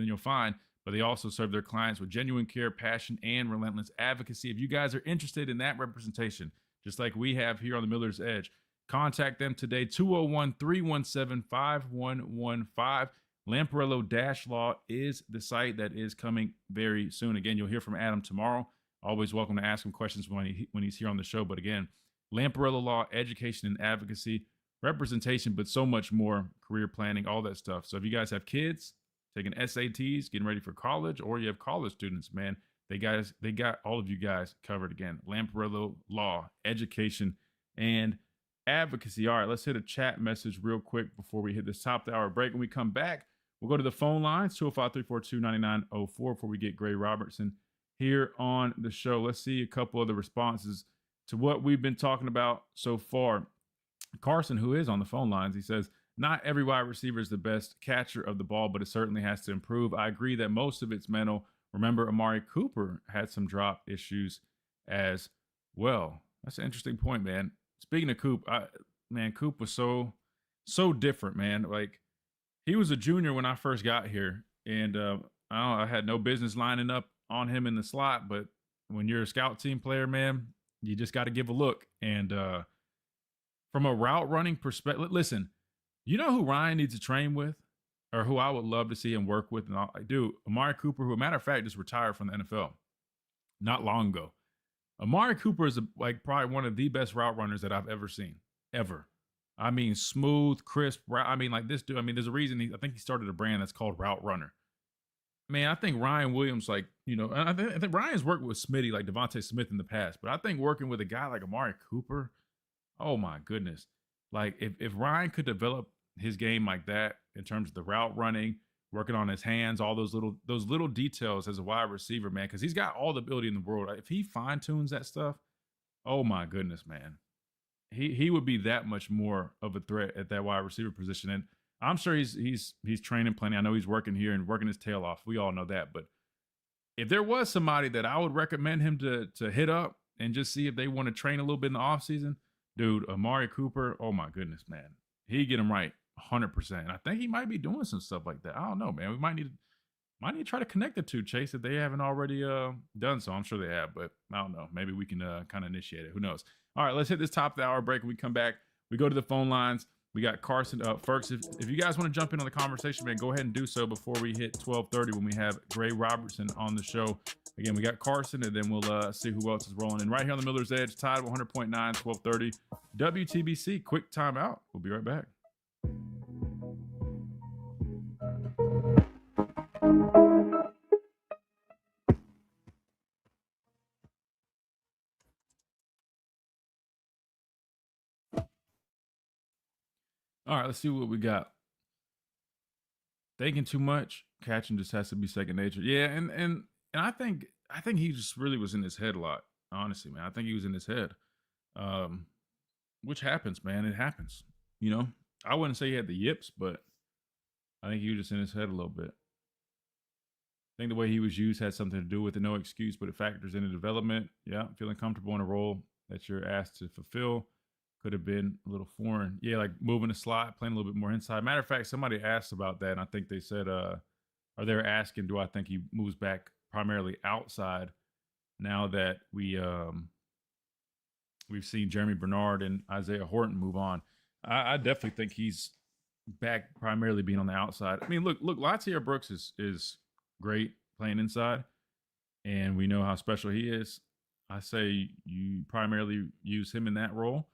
you'll find, but they also serve their clients with genuine care, passion, and relentless advocacy. If you guys are interested in that representation, just like we have here on the Miller's Edge, contact them today, 201-317-5115. Lamparello-Law is the site that is coming very soon. Again, you'll hear from Adam tomorrow. Always welcome to ask him questions when he's here on the show. But again, Lamparello Law, education and advocacy, representation, but so much more, career planning, all that stuff. So if you guys have kids taking SATs, getting ready for college, or you have college students, man, they got all of you guys covered. Again, Lamparello Law, education and advocacy. All right, let's hit a chat message real quick before we hit this top of the hour break. When we come back, we'll go to the phone lines, 205-342-9904, before we get Gray Robertson here on the show. Let's see a couple of the responses to what we've been talking about so far. Carson, who is on the phone lines, he says, not every wide receiver is the best catcher of the ball, but it certainly has to improve. I agree that most of it's mental. Remember, Amari Cooper had some drop issues as well. That's an interesting point, man. Speaking of Coop, Coop was so different, man. Like, he was a junior when I first got here, and I had no business lining up on him in the slot. But when you're a scout team player, man, you just got to give a look. And from a route running perspective, listen, you know who Ryan needs to train with, or who I would love to see him work with, and I do. Amari Cooper, who, a matter of fact, just retired from the NFL not long ago. Amari Cooper is probably one of the best route runners that I've ever seen, ever. I mean, smooth, crisp. I mean, like this dude. I mean, there's a reason I think he started a brand that's called Route Runner. Man, I think Ryan Williams, I think Ryan's worked with Smitty, like Devontae Smith in the past, but I think working with a guy like Amari Cooper, oh my goodness. Like if Ryan could develop his game like that in terms of the route running, working on his hands, all those little details as a wide receiver, man, because he's got all the ability in the world. If he fine tunes that stuff, oh my goodness, man, he would be that much more of a threat at that wide receiver position. And I'm sure he's training plenty. I know he's working here and working his tail off. We all know that. But if there was somebody that I would recommend him to hit up and just see if they want to train a little bit in the offseason, dude, Amari Cooper, oh my goodness, man, he get him right 100%. I think he might be doing some stuff like that. I don't know, man. We might need to try to connect the two, Chase, if they haven't already done so. I'm sure they have, but I don't know. Maybe we can kind of initiate it. Who knows? All right, let's hit this top of the hour break. When we come back, we go to the phone lines. We got Carson Ferks. If you guys want to jump in on the conversation, man, go ahead and do so before we hit 12:30 when we have Gray Robertson on the show. Again, we got Carson, and then we'll see who else is rolling in right here on the Miller's Edge. Tide 100.9, 12:30 WTBC. Quick timeout. We'll be right back. All right, let's see what we got. Thinking too much, catching just has to be second nature. Yeah, and I think he just really was in his head a lot. Honestly, man, I think he was in his head, which happens, man. It happens. You know, I wouldn't say he had the yips, but I think he was just in his head a little bit. I think the way he was used had something to do with it. No excuse, but it factors into development. Yeah, feeling comfortable in a role that you're asked to fulfill. Could have been a little foreign. Yeah, like moving the slot, playing a little bit more inside. Matter of fact, somebody asked about that, and I think they said, or they were asking, do I think he moves back primarily outside now that we've seen Jeremy Bernard and Isaiah Horton move on? I definitely think he's back primarily being on the outside. I mean, look, Latair Brooks is great playing inside, and we know how special he is. I say you primarily use him in that role.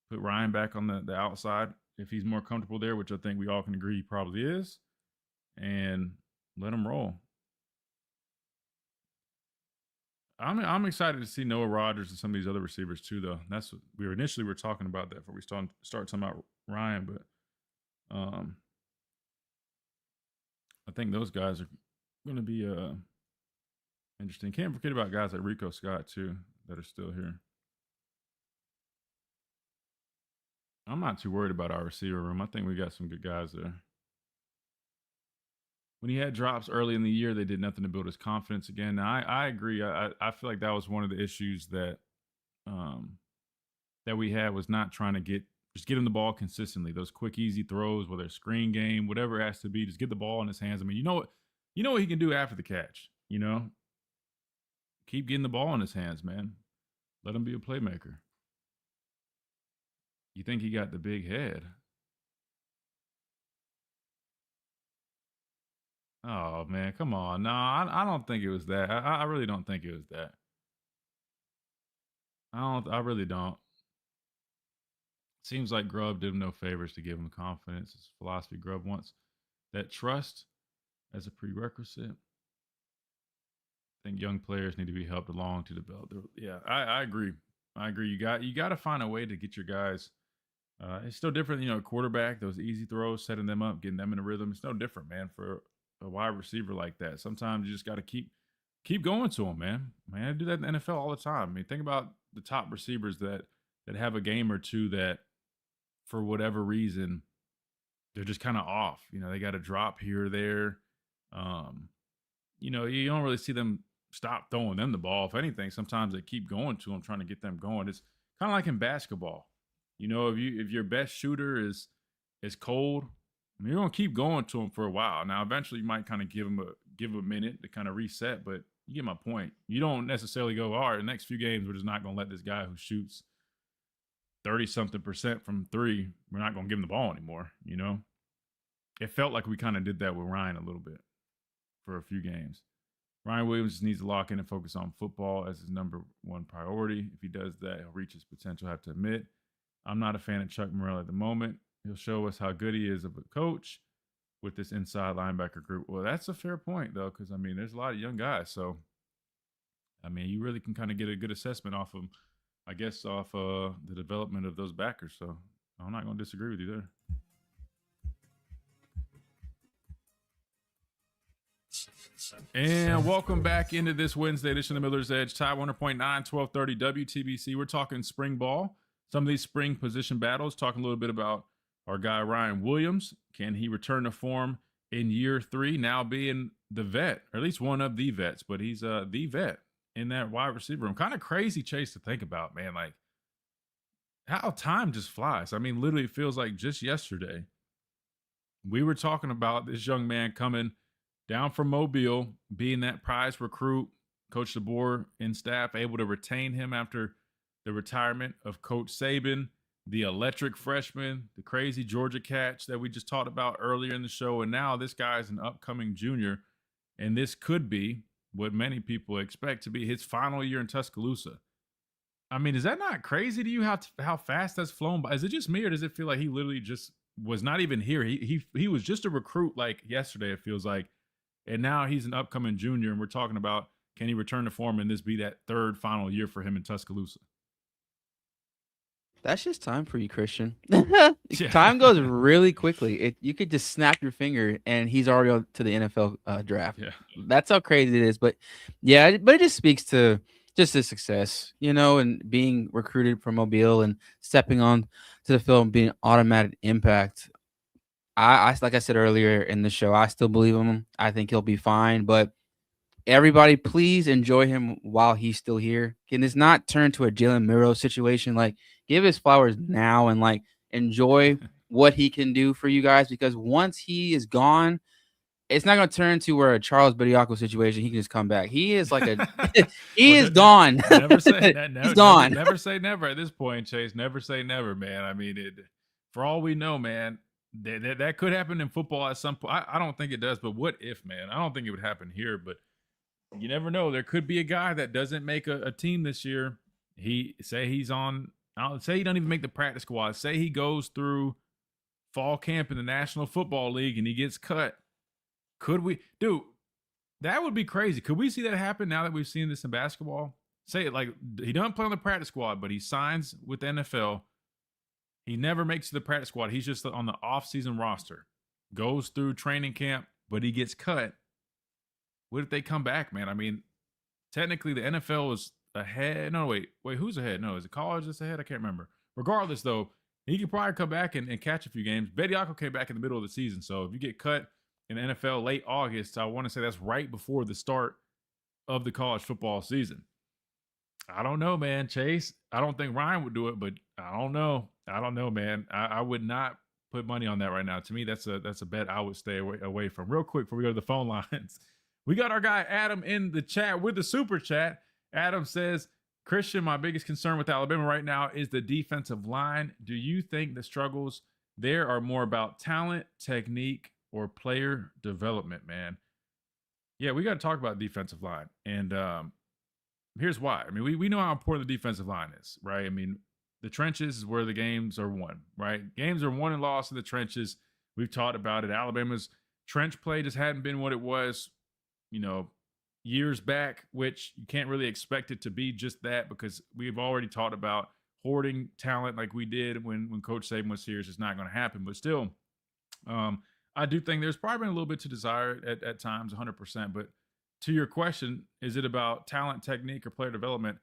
Put Ryan back on the outside if he's more comfortable there, which I think we all can agree he probably is, and let him roll. I'm excited to see Noah Rodgers and some of these other receivers too, though. That's what we were talking about that before we start talking about Ryan, but I think those guys are going to be interesting. Can't forget about guys like Rico Scott too that are still here. I'm not too worried about our receiver room. I think we got some good guys there. When he had drops early in the year, they did nothing to build his confidence again. Now, I agree. I feel like that was one of the issues that we had, was not trying to get him the ball consistently. Those quick, easy throws, whether it's screen game, whatever it has to be, just get the ball in his hands. I mean, you know what he can do after the catch. You know, keep getting the ball in his hands, man. Let him be a playmaker. You think he got the big head? Oh man, come on! No, I don't think it was that. I really don't think it was that. I really don't. Seems like Grubb did him no favors to give him confidence. His philosophy, Grubb wants that trust as a prerequisite. I think young players need to be helped along to develop. Yeah, I agree. I agree. You got to find a way to get your guys. It's still different, quarterback, those easy throws, setting them up, getting them in a rhythm. It's no different, man, for a wide receiver like that. Sometimes you just got to keep going to them, man. I do that in the NFL all the time. I mean, think about the top receivers that have a game or two that, for whatever reason, they're just kind of off. They got a drop here or there. You don't really see them stop throwing them the ball. If anything, sometimes they keep going to them, trying to get them going. It's kind of like in basketball. If your best shooter is cold, you're gonna keep going to him for a while. Now, eventually, you might kind of give him a minute to kind of reset. But you get my point. You don't necessarily go, all right, the next few games, we're just not gonna let this guy who shoots 30-something% from three, we're not gonna give him the ball anymore. It felt like we kind of did that with Ryan a little bit for a few games. Ryan Williams just needs to lock in and focus on football as his number one priority. If he does that, he'll reach his potential, I have to admit. I'm not a fan of Chuck Morrell at the moment. He'll show us how good he is of a coach with this inside linebacker group. Well, that's a fair point, though, because, there's a lot of young guys. So, you really can kind of get a good assessment off of, the development of those backers. So, I'm not going to disagree with you there. And welcome back into this Wednesday edition of Miller's Edge. Tide 100.9, 1230 WTBC. We're talking spring ball. Some of these spring position battles, talking a little bit about our guy Ryan Williams. Can he return to form in year 3, now being the vet, or at least one of the vets, but he's the vet in that wide receiver room. Kind of crazy, Chase, to think about, man. Like, how time just flies. I mean, literally, it feels like just yesterday we were talking about this young man coming down from Mobile, being that prize recruit. Coach DeBoer and staff able to retain him after the retirement of Coach Saban, the electric freshman, the crazy Georgia catch that we just talked about earlier in the show. And now this guy's an upcoming junior, and this could be what many people expect to be his final year in Tuscaloosa. I mean, is that not crazy to you how fast that's flown by? Is it just me, or does it feel like he literally just was not even here? He was just a recruit like yesterday, it feels like. And now he's an upcoming junior, and we're talking about, can he return to form and this be that third final year for him in Tuscaloosa? That's just time for you, Christian. Yeah. Time goes really quickly. You could just snap your finger and he's already on to the NFL draft. Yeah. That's how crazy it is. But yeah, but it just speaks to just his success, and being recruited from Mobile and stepping on to the field and being automatic impact. I like I said earlier in the show, I still believe him. I think he'll be fine, but everybody, please enjoy him while he's still here. Can this not turn to a Jalen Miro situation? Like, give his flowers now and like enjoy what he can do for you guys, because once he is gone, it's not going to turn to where a Charles Bediako situation. He can just come back. He is like he is gone. Never say he's gone. Never say never at this point, Chase. Never say never, man. I mean, for all we know, man, that could happen in football at some point. I don't think it does, but what if, man? I don't think it would happen here, but you never know. There could be a guy that doesn't make a team this year. Say he doesn't even make the practice squad. Say he goes through fall camp in the National Football League and he gets cut. Dude, that would be crazy. Could we see that happen now that we've seen this in basketball? Say it like he doesn't play on the practice squad, but he signs with the NFL. He never makes the practice squad. He's just on the off-season roster. Goes through training camp, but he gets cut. What if they come back, man? I mean, technically the NFL is ahead. No, wait, who's ahead? No, is it college that's ahead? I can't remember. Regardless, though, he could probably come back and catch a few games. Bediako came back in the middle of the season, so if you get cut in the NFL late August, I want to say that's right before the start of the college football season. I don't know, man. Chase, I don't think Ryan would do it, but I don't know. I don't know, man. I would not put money on that right now. To me, that's a bet I would stay away from. Real quick before we go to the phone lines, we got our guy Adam in the chat with the super chat. Adam says, Christian, my biggest concern with Alabama right now is the defensive line. Do you think the struggles there are more about talent, technique, or player development, man? Yeah, we got to talk about defensive line. And here's why. I mean, we know how important the defensive line is, right? I mean, the trenches is where the games are won, right? Games are won and lost in the trenches. We've talked about it. Alabama's trench play just hadn't been what it was, years back, which you can't really expect it to be just that, because we've already talked about hoarding talent like we did when Coach Saban was here. It's just not going to happen. But still, I do think there's probably been a little bit to desire at times, 100%. But to your question, is it about talent, technique, or player development?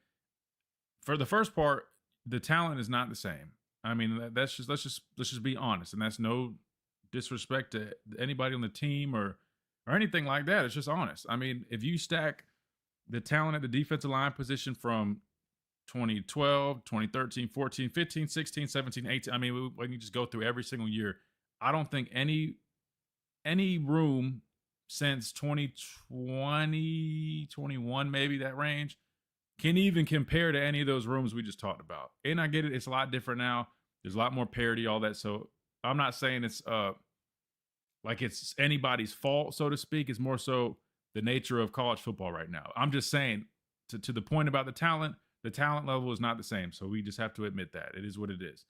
For the first part, the talent is not the same. I mean, let's just be honest, and that's no disrespect to anybody on the team or anything like that. It's just honest. I mean, if you stack the talent at the defensive line position from 2012, 2013, 14, 15, 16, 17, 18, I mean, we can just go through every single year. I don't think any room since 2020, 21, maybe that range, can even compare to any of those rooms we just talked about. And I get it. It's a lot different now. There's a lot more parity, all that. So I'm not saying it's like it's anybody's fault, so to speak. It's more so the nature of college football right now. I'm just saying, to the point about the talent level is not the same. So we just have to admit that. It is what it is.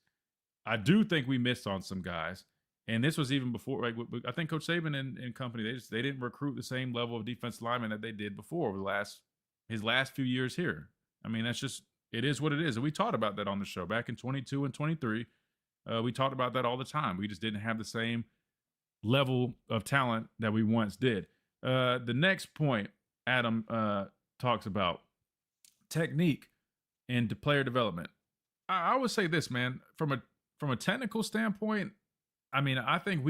I do think we missed on some guys. And this was even before, like, I think Coach Saban and company, they didn't recruit the same level of defensive linemen that they did before over his last few years here. I mean, it is what it is. And we talked about that on the show back in 22 and 23. We talked about that all the time. We just didn't have the same level of talent that we once did. The next point Adam talks about, technique and player development. I would say this, man, from a technical standpoint, I mean, I think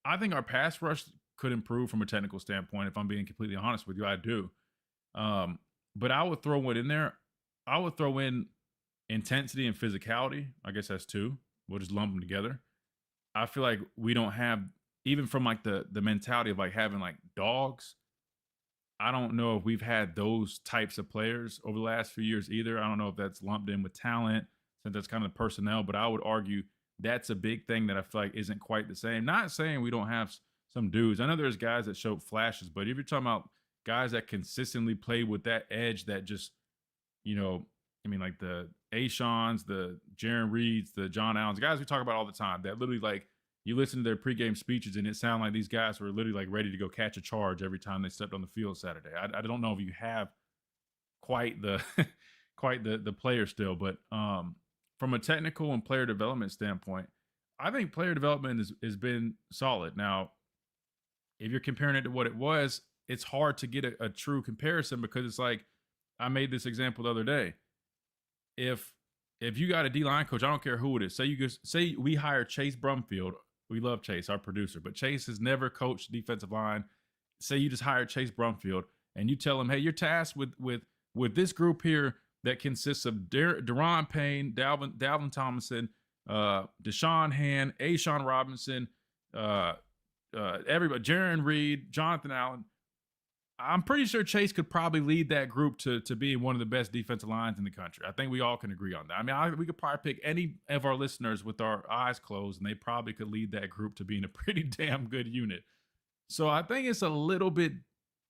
our pass rush could improve from a technical standpoint. If I'm being completely honest with you, I do. But I would throw one in there. I would throw in intensity and physicality. I guess that's two. We'll just lump them together. I feel like we don't have, even from like the mentality of like having like dogs. I don't know if we've had those types of players over the last few years either. I don't know if that's lumped in with talent, since that's kind of personnel, but I would argue that's a big thing that I feel like isn't quite the same. Not saying we don't have some dudes. I know there's guys that show flashes, but if you're talking about guys that consistently play with that edge that just, I mean, like the Ashons, the Jaron Reeds, the John Allens, guys we talk about all the time that literally like you listen to their pregame speeches and it sounded like these guys were literally like ready to go catch a charge every time they stepped on the field Saturday. I don't know if you have quite the quite the player still, but from a technical and player development standpoint, I think player development has been solid. Now, if you're comparing it to what it was, it's hard to get a true comparison because it's like I made this example the other day. If you got a D-line coach, I don't care who it is. Say we hire Chase Brumfield. We love Chase, our producer, but Chase has never coached defensive line. Say you just hired Chase Brumfield and you tell him, hey, you're tasked with this group here that consists of Deron Payne, Dalvin Tomlinson, Deshaun Hand, Ashawn Robinson, everybody, Jaron Reed, Jonathan Allen. I'm pretty sure Chase could probably lead that group to be one of the best defensive lines in the country. I think we all can agree on that. I mean, we could probably pick any of our listeners with our eyes closed, and they probably could lead that group to being a pretty damn good unit. So I think it's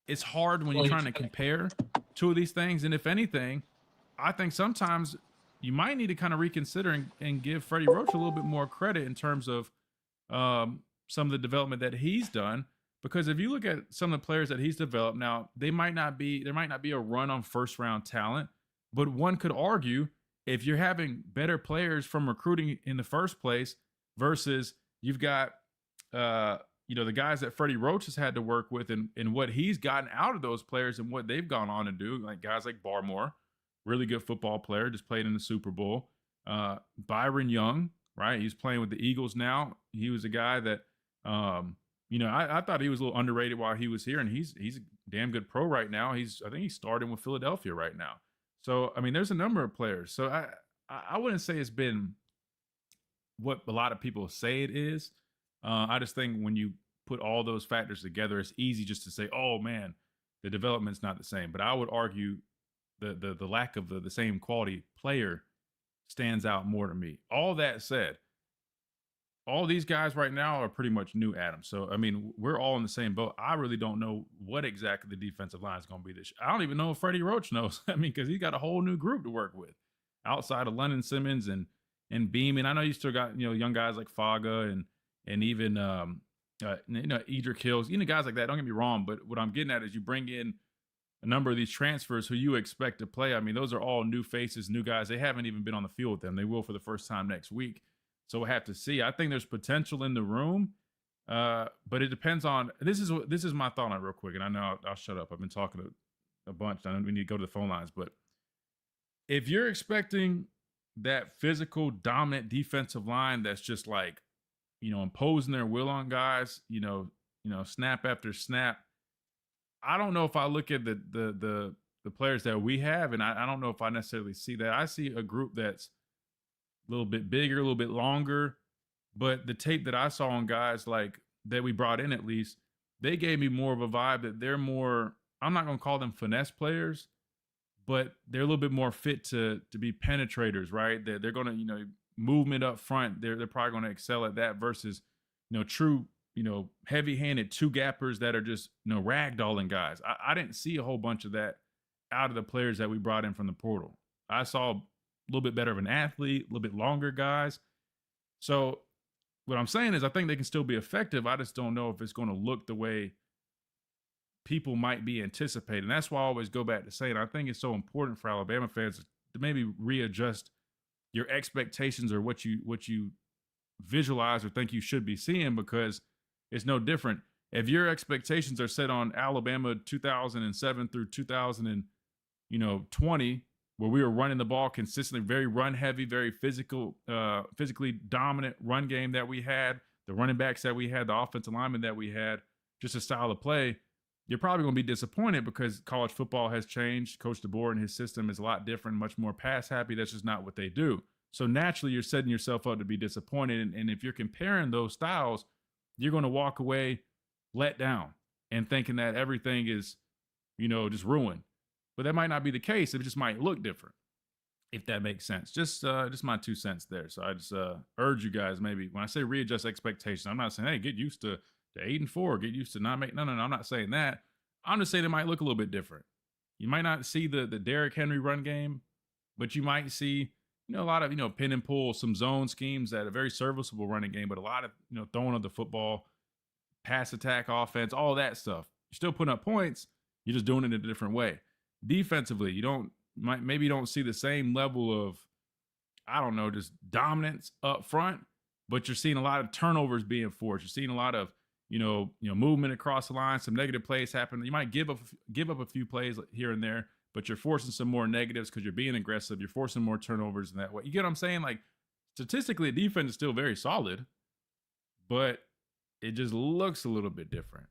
it's hard when you're trying to compare two of these things. And if anything, I think sometimes you might need to kind of reconsider and give Freddie Roach a little bit more credit in terms of some of the development that he's done. Because if you look at some of the players that he's developed, now there might not be a run on first round talent, but one could argue if you're having better players from recruiting in the first place versus you've got the guys that Freddie Roach has had to work with and what he's gotten out of those players and what they've gone on to do, like guys like Barmore, really good football player, just played in the Super Bowl. Byron Young, right? He's playing with the Eagles now. He was a guy that I thought he was a little underrated while he was here, and he's a damn good pro right now. I think he's starting with Philadelphia right now. So, I mean, there's a number of players. So I wouldn't say it's been what a lot of people say it is. I just think when you put all those factors together, it's easy just to say, oh man, the development's not the same. But I would argue the lack of the same quality player stands out more to me. All that said, all these guys right now are pretty much new Adams. So, I mean, we're all in the same boat. I really don't know what exactly the defensive line is going to be this year. I don't even know if Freddie Roach knows. I mean, because he's got a whole new group to work with outside of London Simmons and Beeman. I know you still got, young guys like Faga and even, Edric Hills, guys like that. Don't get me wrong. But what I'm getting at is you bring in a number of these transfers who you expect to play. I mean, those are all new faces, new guys. They haven't even been on the field with them. They will for the first time next week. So we'll have to see. I think there's potential in the room, but it depends on. This is my thought on it real quick, and I know I'll shut up. I've been talking a bunch. I know we need to go to the phone lines, but if you're expecting that physical, dominant defensive line that's just like, imposing their will on guys, snap after snap, I don't know if I look at the players that we have, and I don't know if I necessarily see that. I see a group that's a little bit bigger, a little bit longer, but the tape that I saw on guys like that we brought in, at least, they gave me more of a vibe that they're more, I'm not going to call them finesse players, but they're a little bit more fit to be penetrators, right? They're going to, movement up front. They're probably going to excel at that versus, true, heavy-handed two-gappers that are just, ragdolling guys. I didn't see a whole bunch of that out of the players that we brought in from the portal. I saw a little bit better of an athlete, a little bit longer guys. So what I'm saying is I think they can still be effective. I just don't know if it's going to look the way people might be anticipating. That's why I always go back to saying I think it's so important for Alabama fans to maybe readjust your expectations or what you visualize or think you should be seeing, because it's no different. If your expectations are set on Alabama 2007 through 2020, where we were running the ball consistently, very run heavy, very physically dominant run game that we had, the running backs that we had, the offensive linemen that we had, just a style of play, you're probably going to be disappointed because college football has changed. Coach DeBoer and his system is a lot different, much more pass happy. That's just not what they do. So naturally, you're setting yourself up to be disappointed. And if you're comparing those styles, you're going to walk away let down and thinking that everything is, just ruined. But that might not be the case. It just might look different, if that makes sense. Just my 2 cents there. So I just urge you guys, maybe when I say readjust expectations, I'm not saying, hey, get used to 8-4, get used to not make. No, I'm not saying that. I'm just saying it might look a little bit different. You might not see the Derrick Henry run game, but you might see, a lot of, pin and pull, some zone schemes that are very serviceable running game, but a lot of, throwing of the football, pass attack offense, all that stuff. You're still putting up points. You're just doing it in a different way. Defensively, maybe you don't see the same level of, just dominance up front, but you're seeing a lot of turnovers being forced. You're seeing a lot of, movement across the line, some negative plays happen. You might give up a few plays here and there, but you're forcing some more negatives because you're being aggressive. You're forcing more turnovers in that way. You get what I'm saying? Like, statistically, the defense is still very solid, but it just looks a little bit different.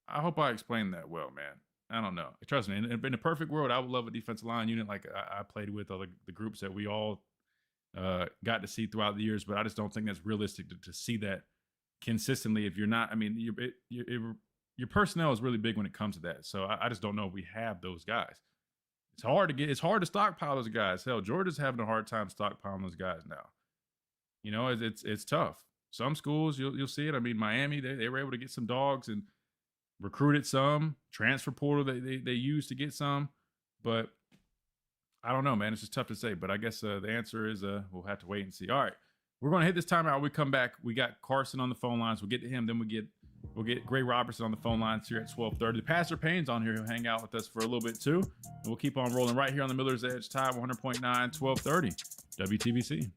I hope I explained that well, man. I don't know. Trust me, in a perfect world, I would love a defensive line unit like I played with, all the groups that we all got to see throughout the years, but I just don't think that's realistic to see that consistently. If you're not, your personnel is really big when it comes to that. So I just don't know if we have those guys. It's hard to stockpile those guys. Hell, Georgia's having a hard time stockpiling those guys now. It's tough. Some schools you'll see it. Miami, they were able to get some dogs and recruited some. Transfer portal they used to get some, but I don't know, man. It's just tough to say. But I guess the answer is we'll have to wait and see. All right. We're going to hit this timeout. When we come back, we got Carson on the phone lines. We'll get to him. Then we'll get Gray Robertson on the phone lines here at 12:30. Pastor Payne's on here. He'll hang out with us for a little bit too. And we'll keep on rolling right here on the Miller's Edge Tide 100.9, 1230 WTBC.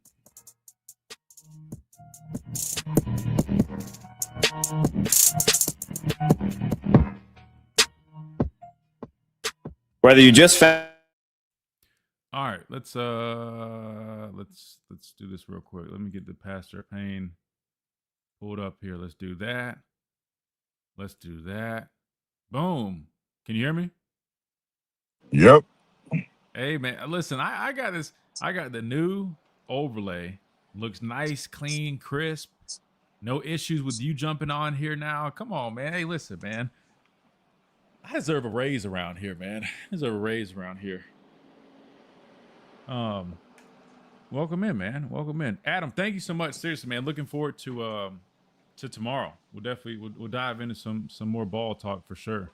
Whether you just found. All right, let's do this real quick. Let me get the Pastor Payne pulled up here. Let's do that. Boom. Can you hear me? Yep. Hey man, listen, I got this. I got the new overlay. Looks nice, clean, crisp. No issues with you jumping on here now. Come on, man. Hey, listen, man. I deserve a raise around here, man. Welcome in, man. Welcome in. Adam, thank you so much. Seriously, man. Looking forward to tomorrow. We'll definitely we'll dive into some more ball talk for sure.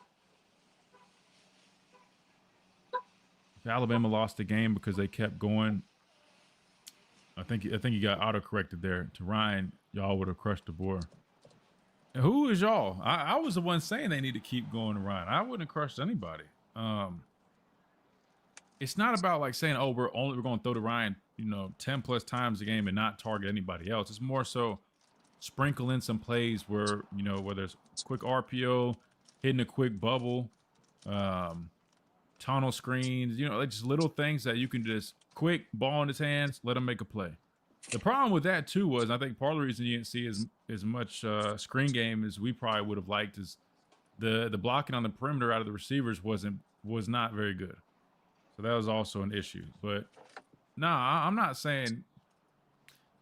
If Alabama lost the game because they kept going, I think you got auto-corrected there. To Ryan, y'all would have crushed the board. And who is y'all? I was the one saying they need to keep going to Ryan. I wouldn't have crushed anybody. It's not about like saying, oh, we're going to throw to Ryan, 10 plus times a game and not target anybody else. It's more so sprinkle in some plays where, whether it's quick RPO, hitting a quick bubble, tunnel screens, like just little things that you can just quick ball in his hands, let him make a play. The problem with that too was I think part of the reason you didn't see as much screen game as we probably would have liked is the blocking on the perimeter out of the receivers was not very good. So that was also an issue. But I'm not saying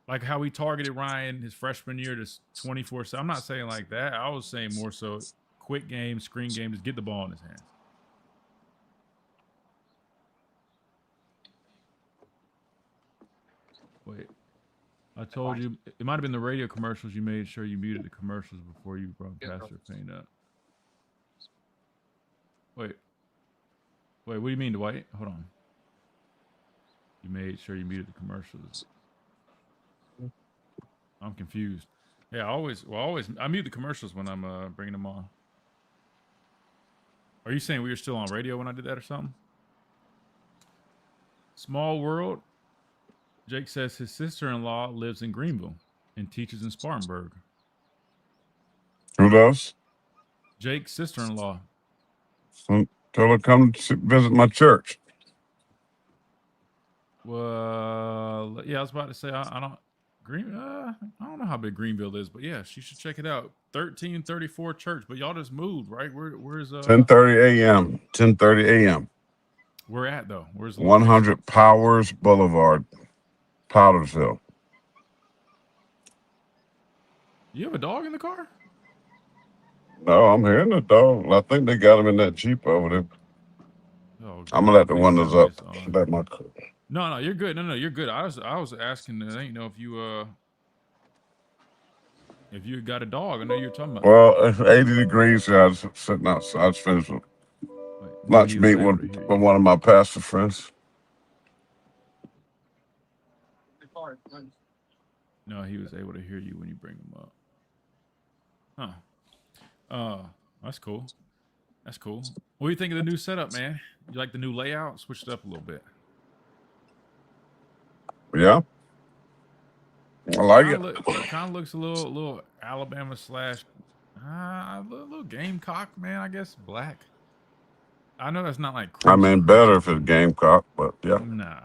like how we targeted Ryan his freshman year, just 24/7. I'm not saying like that. I was saying more so quick game, screen game, just get the ball in his hands. Wait, I told you it might have been the radio commercials. You made sure you muted the commercials before you brought Pastor Payne up. Wait, what do you mean, Dwight? Hold on. You made sure you muted the commercials. I'm confused. Yeah, I mute the commercials when I'm bringing them on. Are you saying we were still on radio when I did that or something? Small world. Jake says his sister-in-law lives in Greenville and teaches in Spartanburg. Who does? Jake's sister-in-law. So tell her come visit my church. Well, yeah, I was about to say I don't. I don't know how big Greenville is, but yeah, she should check it out. 1334 Church, but y'all just moved, right? Where's 10:30 a.m. 10:30 a.m. Where at though? Where's the location? 100 Powers Boulevard, Powdersville. You have a dog in the car? No, I'm hearing the dog. I think they got him in that Jeep over there. Oh, I'm gonna let the please windows tell me up. it's on. Let my No, you're good. No, you're good. I was asking. I didn't know if you got a dog. I know you were talking about. Well, it's 80 degrees here. I was sitting outside. I just finished a lunch meet with one of my pastor friends. No, he was able to hear you when you bring him up. Huh. That's cool. That's cool. What do you think of the new setup, man? You like the new layout? Switched it up a little bit. Yeah. I like it. Kind of looks a little Alabama slash a little Gamecock, man. I guess black. I know that's not like crimson. I mean, better if it's Gamecock, but yeah. Nah.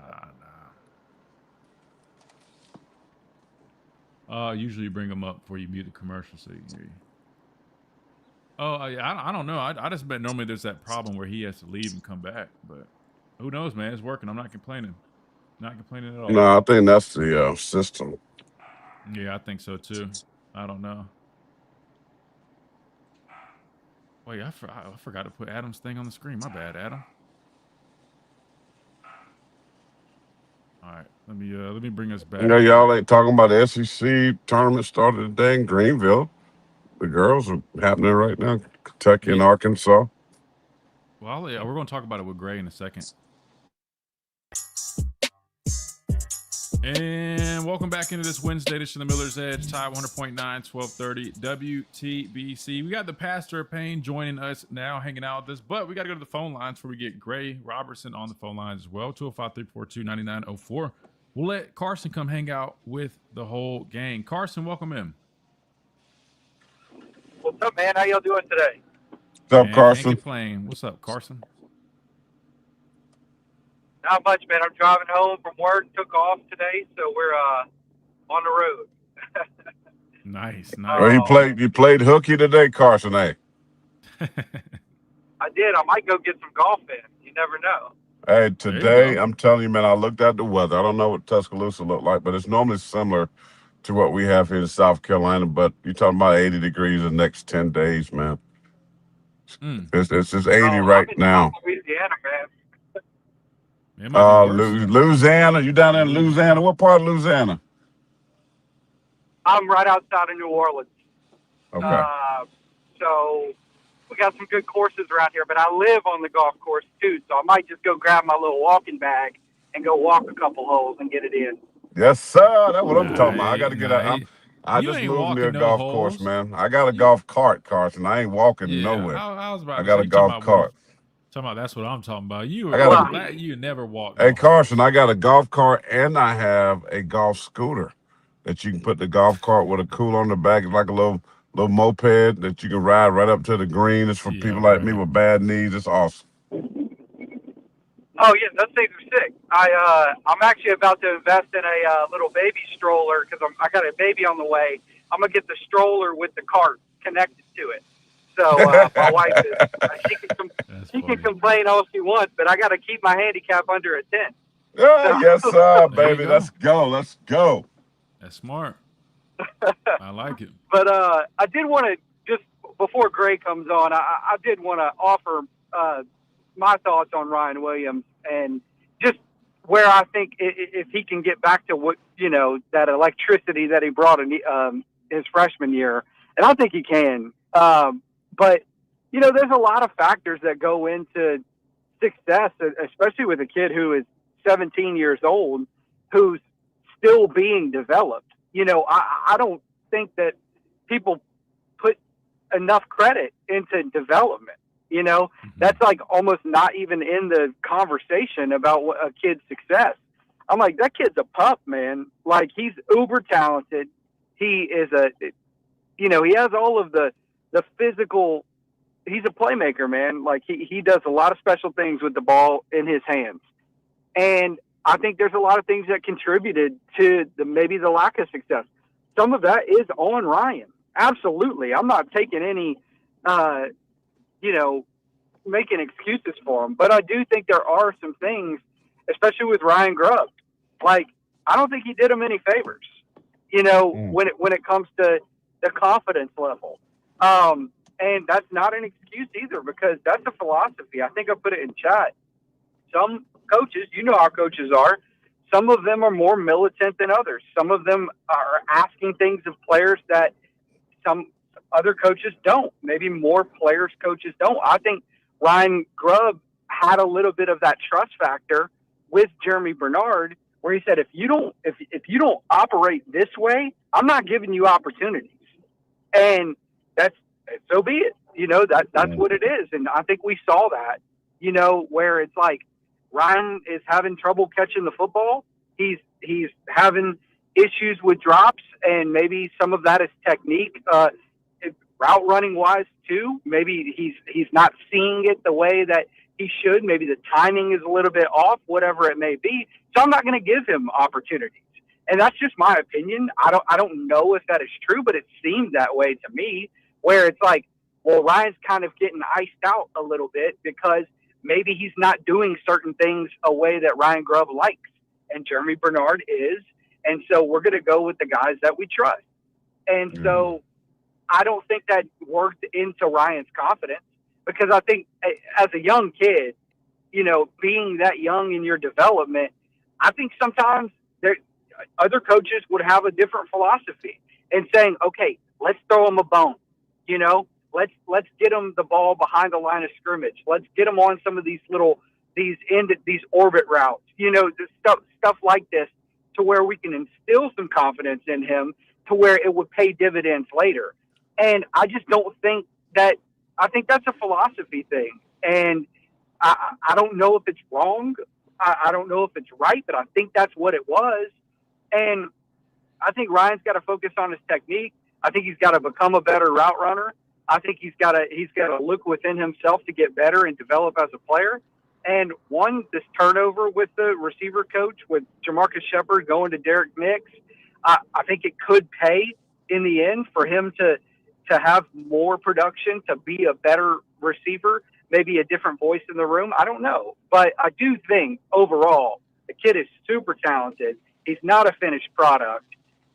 Usually you bring them up before you mute the commercial so you can hear you. Oh, yeah, I don't know. I just bet normally there's that problem where he has to leave and come back, but who knows, man? It's working. I'm not complaining. Not complaining at all. No, I think that's the system. Yeah, I think so too. I don't know. Wait, I forgot to put Adam's thing on the screen. My bad, Adam. All right, let me bring us back. You know, y'all ain't talking about the SEC tournament started today in Greenville. The girls are happening right now. Kentucky and Arkansas. Well, yeah, we're going to talk about it with Gray in a second. And welcome back into this Wednesday edition of the Miller's Edge, Tide 100.9, 1230 WTBC. We got the Pastor of Pain joining us now, hanging out with us, but we got to go to the phone lines before we get Gray Robertson on the phone lines as well, 205-342-9904. We'll let Carson come hang out with the whole gang. Carson, welcome in. What's up, man? How y'all doing today? What's up, Carson? Can't complain. What's up, Carson? Not much, man. I'm driving home from work. Took off today, so we're on the road. Nice. Well, you played hooky today, Carson, eh? I did. I might go get some golf in. You never know. Hey, today, I'm telling you, man, I looked at the weather. I don't know what Tuscaloosa looked like, but it's normally similar to what we have here in South Carolina. But you're talking about 80 degrees the next 10 days, man. It's just 80 right now. Louisiana, man. Louisiana. You down there in Louisiana? What part of Louisiana? I'm right outside of New Orleans. Okay. So we got some good courses around here, but I live on the golf course too, so I might just go grab my little walking bag and go walk a couple holes and get it in. Yes, sir. That's what I'm talking about. I got to get out. I just moved me a golf course, man. I got a golf cart, Carson. I ain't walking nowhere. I got a golf cart. Talking about that's what I'm talking about. You never walk. Hey, Carson, I got a golf cart and I have a golf scooter that you can put the golf cart with a cooler on the back. It's like a little moped that you can ride right up to the green. It's for people like me with bad knees. It's awesome. Oh yeah, those things are sick. I'm actually about to invest in a little baby stroller because I got a baby on the way. I'm gonna get the stroller with the cart connected to it. So my wife she can complain all she wants, but I got to keep my handicap under a 10. Yes, sir, baby. Let's go. That's smart. I like it. But I did want to, just before Gray comes on, I did want to offer my thoughts on Ryan Williams and just where I think if he can get back to what, that electricity that he brought in his freshman year, and I think he can. But, there's a lot of factors that go into success, especially with a kid who is 17 years old, who's still being developed. I don't think that people put enough credit into development. That's like almost not even in the conversation about a kid's success. I'm like, that kid's a pup, man. Like, he's uber talented. He is he has all of the physical. He's a playmaker, man. Like he does a lot of special things with the ball in his hands. And I think there's a lot of things that contributed to maybe the lack of success. Some of that is on Ryan. Absolutely. I'm not taking any, making excuses for him. But I do think there are some things, especially with Ryan Grubb. Like, I don't think he did him any favors, when it comes to the confidence level. And that's not an excuse either, because that's a philosophy. I think I put it in chat. Some coaches, how coaches are, some of them are more militant than others. Some of them are asking things of players that some other coaches don't. Maybe more players coaches don't. I think Ryan Grubb had a little bit of that trust factor with Jeremy Bernard, where he said, if you don't operate this way, I'm not giving you opportunities. And so be it. That's what it is. And I think we saw that, where it's like Ryan is having trouble catching the football. He's having issues with drops, and maybe some of that is technique, route running wise too. Maybe he's not seeing it the way that he should. Maybe the timing is a little bit off, whatever it may be. So I'm not going to give him opportunities. And that's just my opinion. I don't know if that is true, but it seemed that way to me, where it's like, well, Ryan's kind of getting iced out a little bit because maybe he's not doing certain things a way that Ryan Grubb likes, and Jeremy Bernard is. And so we're going to go with the guys that we trust. And so I don't think that worked into Ryan's confidence, because I think as a young kid, being that young in your development, I think sometimes other coaches would have a different philosophy and saying, okay, let's throw him a bone, let's get him the ball behind the line of scrimmage. Let's get him on some of these these orbit routes, stuff like this, to where we can instill some confidence in him to where it would pay dividends later. And I just don't think that. I think that's a philosophy thing. And I don't know if it's wrong. I don't know if it's right, but I think that's what it was. And I think Ryan's got to focus on his technique. I think he's got to become a better route runner. I think he's got to look within himself to get better and develop as a player. And this turnover with the receiver coach, with Jamarcus Shepard going to Derek Nix, I think it could pay in the end for him to have more production, to be a better receiver, maybe a different voice in the room. I don't know. But I do think overall the kid is super talented. He's not a finished product.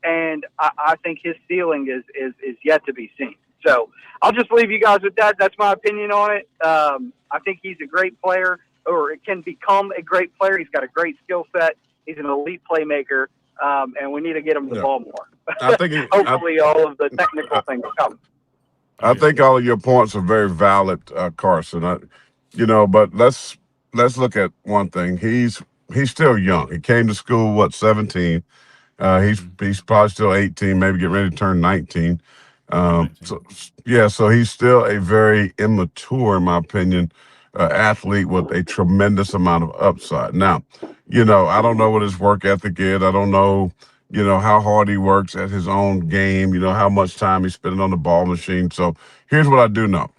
And I think his ceiling is yet to be seen. So I'll just leave you guys with that. That's my opinion on it. I think he's a great player, or it can become a great player. He's got a great skill set. He's an elite playmaker, and we need to get him the ball more. I think Hopefully all of the technical things come. I think all of your points are very valid, Carson. But let's look at one thing. He's still young. He came to school 17. He's probably still 18, maybe get ready to turn 19. So he's still a very immature, in my opinion, athlete with a tremendous amount of upside. Now, I don't know what his work ethic is. I don't know, how hard he works at his own game, how much time he's spending on the ball machine. So here's what I do know.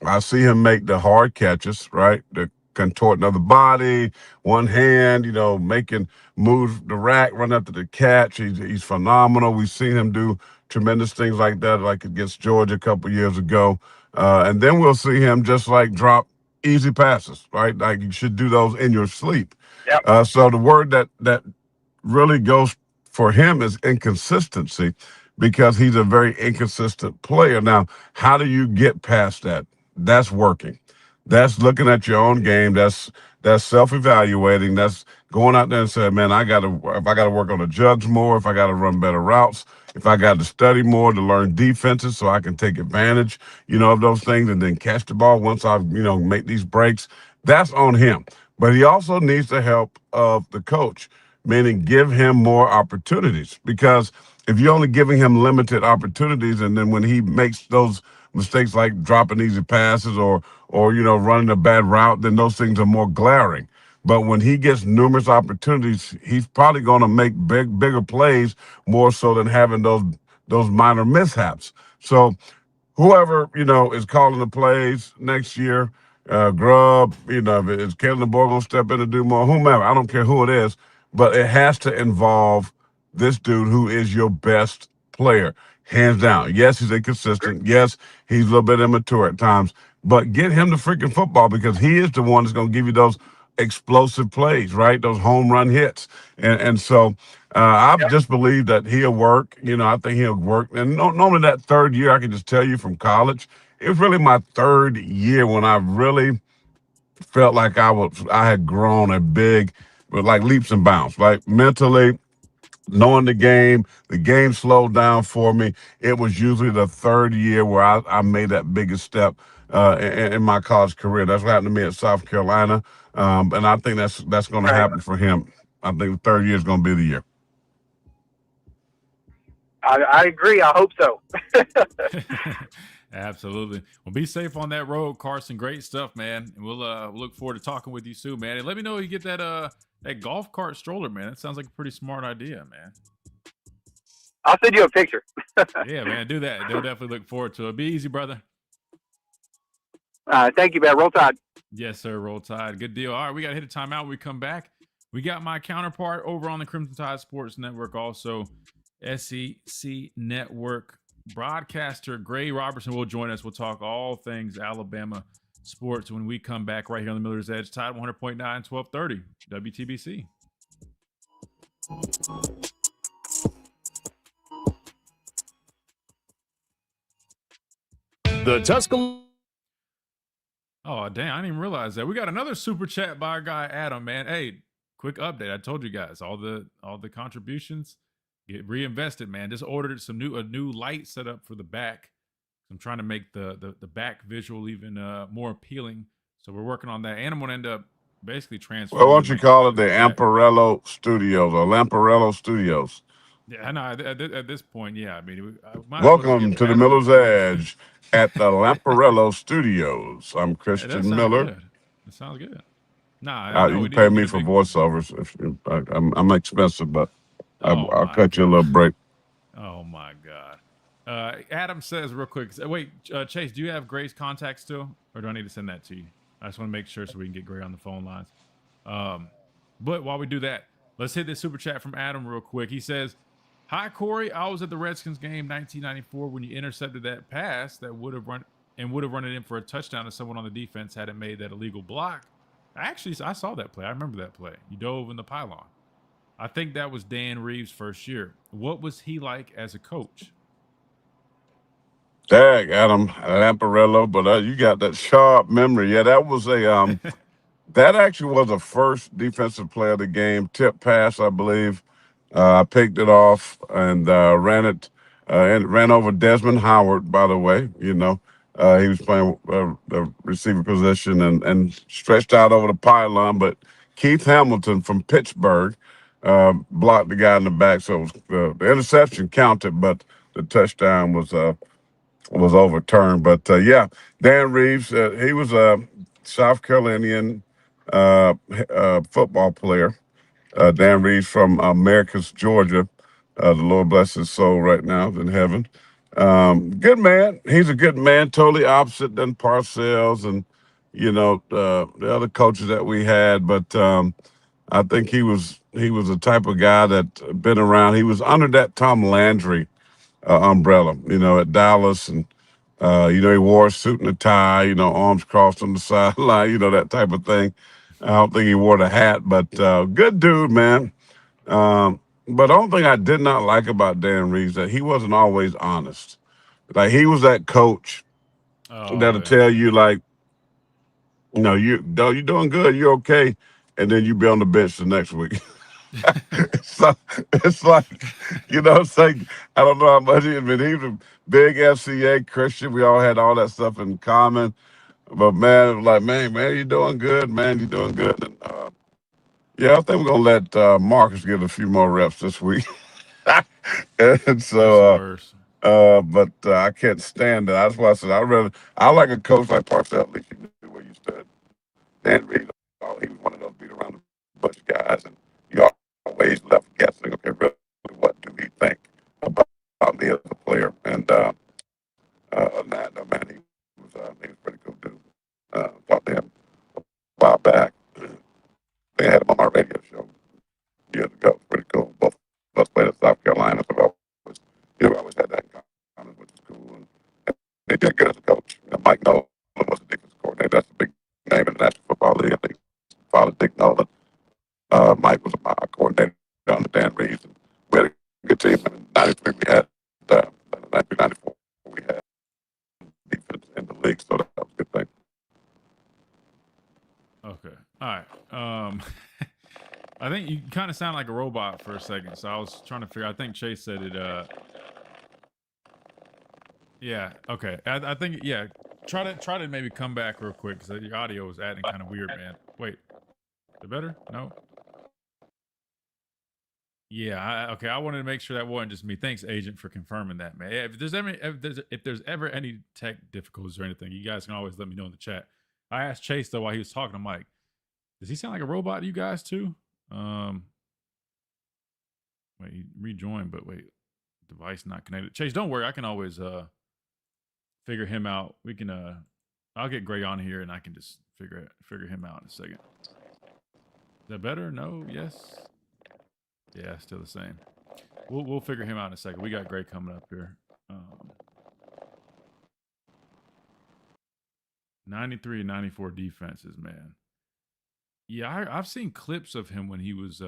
I see him make the hard catches, right? The contorting of the body, one hand, making move the rack, run after the catch. He's phenomenal. We've seen him do tremendous things like that, like against Georgia a couple years ago. And then we'll see him just drop easy passes, right? Like you should do those in your sleep. Yep. So the word that really goes for him is inconsistency, because he's a very inconsistent player. Now, how do you get past that? That's working. That's looking at your own game. That's self-evaluating. That's going out there and saying, man, if I gotta work on the jugs more, if I gotta run better routes, if I got to study more to learn defenses so I can take advantage, of those things, and then catch the ball once I, make these breaks, that's on him. But he also needs the help of the coach, meaning give him more opportunities, because if you're only giving him limited opportunities, and then when he makes those mistakes like dropping easy passes or running a bad route, then those things are more glaring. But when he gets numerous opportunities, he's probably going to make bigger plays, more so than having those minor mishaps. So whoever, is calling the plays next year, Grubb, is Kellen DeBoer going to step in and do more? Whomever, I don't care who it is. but it has to involve this dude who is your best player, hands down. Yes, he's inconsistent. Yes, he's a little bit immature at times, but get him the freaking football because he is the one that's going to give you those explosive plays, right? Those home run hits. And so I just believe that he'll work. I think he'll work. And normally that third year, I can just tell you from college, it was really my third year when I really felt like I had grown a big, but like leaps and bounds, like mentally, knowing the game slowed down for me. It was usually the third year where I made that biggest step in my college career. That's what happened to me at South Carolina, and I think that's going to happen for him. I think the third year is going to be the year. I agree. I hope so. Absolutely. Well, be safe on that road, Carson. Great stuff, man. And we'll look forward to talking with you soon, man. And let me know if you get that golf cart stroller, man. That sounds like a pretty smart idea, man. I'll send you a picture. Yeah, man. Do that. They'll definitely look forward to it. Be easy, brother. Thank you, man. Roll Tide. Yes, sir. Roll Tide. Good deal. All right, we got to hit a timeout when we come back. We got my counterpart over on the Crimson Tide Sports Network, also SEC Network broadcaster Gray Robertson will join us. We'll talk all things Alabama sports when we come back right here on the Miller's Edge. Tide 100.9, 1230 WTBC. The Tuscaloosa. Oh, damn. I didn't even realize that. We got another super chat by our guy, Adam, man. Hey, quick update. I told you guys all the contributions get reinvested, man. Just ordered a new light setup for the back. I'm trying to make the back visual even more appealing. So we're working on that. And I'm going to end up basically transferring. Well, why don't you call it the Amparello Studios or Lamparello Studios? Yeah, I know. At this point, yeah. I mean, welcome to the Miller's Edge at the Lamparello Studios. I'm Christian Miller. Good. That sounds good. Nah, you pay me for voiceovers. I'm expensive, but I'll cut you a little break. Oh my God. Adam says real quick. Wait, Chase, do you have Gray's contact still, or do I need to send that to you? I just want to make sure so we can get Gray on the phone lines. But while we do that, let's hit this super chat from Adam real quick. He says, "Hi Corey, I was at the Redskins game 1994 when you intercepted that pass that would have run it in for a touchdown if someone on the defense hadn't made that illegal block. Actually, I saw that play. I remember that play. You dove in the pylon. I think that was Dan Reeves' first year. What was he like as a coach?" Dag, Adam Lamparello, but you got that sharp memory. Yeah, that was that actually was a first defensive play of the game, tip pass, I believe. I picked it off and ran it and ran over Desmond Howard, by the way. He was playing the receiver position and stretched out over the pylon, but Keith Hamilton from Pittsburgh blocked the guy in the back. So the interception counted, but the touchdown was overturned. But yeah, Dan Reeves, he was a South Carolinian football player. Dan Reeves from Americus, Georgia. The Lord bless his soul right now in heaven. Good man. He's a good man. Totally opposite than Parcells and the other coaches that we had. But I think he was the type of guy that been around. He was under that Tom Landry umbrella, at Dallas, and he wore a suit and a tie, arms crossed on the sideline, that type of thing. I don't think he wore the hat, but good dude, man. But the only thing I did not like about Dan Reeves that he wasn't always honest. Like he was that coach that'll tell you like, you're doing good, you're okay, and then you be on the bench the next week. So it's like, it's like I don't know how much he was a big FCA Christian. We all had all that stuff in common. But man, it was like, man, you're doing good, man, you're doing good. And yeah, I think we're gonna let Marcus get a few more reps this week. And so but I can't stand that. That's why I said I like a coach like Parcells. At least you knew where you stood. Dan Reed, he was one of those beat around a bunch of guys, and you always left guessing, okay, really, what do he think about me as a player? And man, he was a pretty cool dude. Talked to him a while back. They had him on our radio show. get good as a coach. Mike Nolan was the defense coordinator. That's a big name in the National Football League. I think father Dick Nolan. Mike was my coordinator on the Dan Reeves. We had a good team. In '93 we had 1994 we had defense in the league, so that was a good thing. Okay. All right. I think you kind of sound like a robot for a second, so I was trying to figure. I think Chase said it. Yeah. Okay. I think yeah. Try to maybe come back real quick because your audio is acting kind of weird, man. Wait. Is it better? No. Yeah. Okay. I wanted to make sure that wasn't just me. Thanks, agent, for confirming that, man. Yeah, if there's ever any tech difficulties or anything, you guys can always let me know in the chat. I asked Chase though while he was talking. I'm like, does he sound like a robot to you guys too? Wait, he rejoined, but wait, device not connected. Chase, don't worry, I can always figure him out. We can I'll get Gray on here and I can just figure him out in a second. Is that better? No? Yes? Yeah, still the same. We'll figure him out in a second. We got Gray coming up here. 93 and 94 defenses, man. Yeah, I've seen clips of him when he was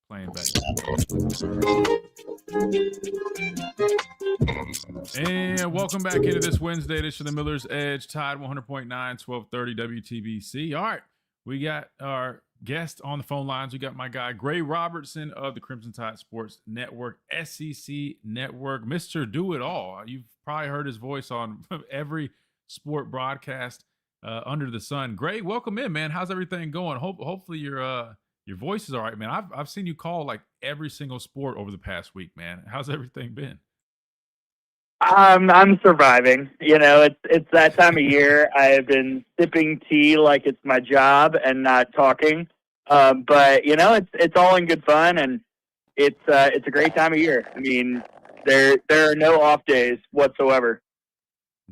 playing back. And welcome back into this Wednesday edition of the Miller's Edge, Tide 100.9, 1230 WTBC. All right, we got our guest on the phone lines. We got my guy, Gray Robertson of the Crimson Tide Sports Network, SEC Network, Mr. Do-It-All. You've probably heard his voice on every sport broadcast under the sun. Gray, welcome in, man. How's everything going? Hopefully your voice is all right, man. I've seen you call like every single sport over the past week, man. How's everything been? I'm surviving. You know, it's that time of year. I have been sipping tea like it's my job and not talking. But you know, it's all in good fun, and it's a great time of year. I mean, there are no off days whatsoever.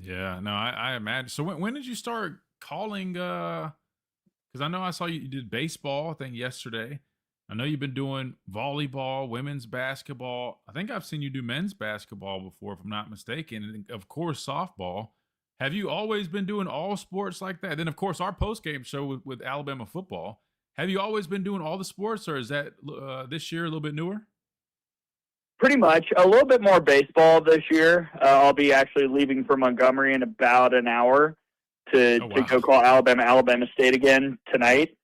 Yeah, no, I imagine. So when did you start calling? Because I know I saw you did baseball, I think yesterday. I know you've been doing volleyball, women's basketball. I think I've seen you do men's basketball before, if I'm not mistaken. And of course, softball. Have you always been doing all sports like that? Then, of course, our post-game show with Alabama football. Have you always been doing all the sports, or is that this year a little bit newer? Pretty much. A little bit more baseball this year. I'll be actually leaving for Montgomery in about an hour to go call Alabama State again tonight.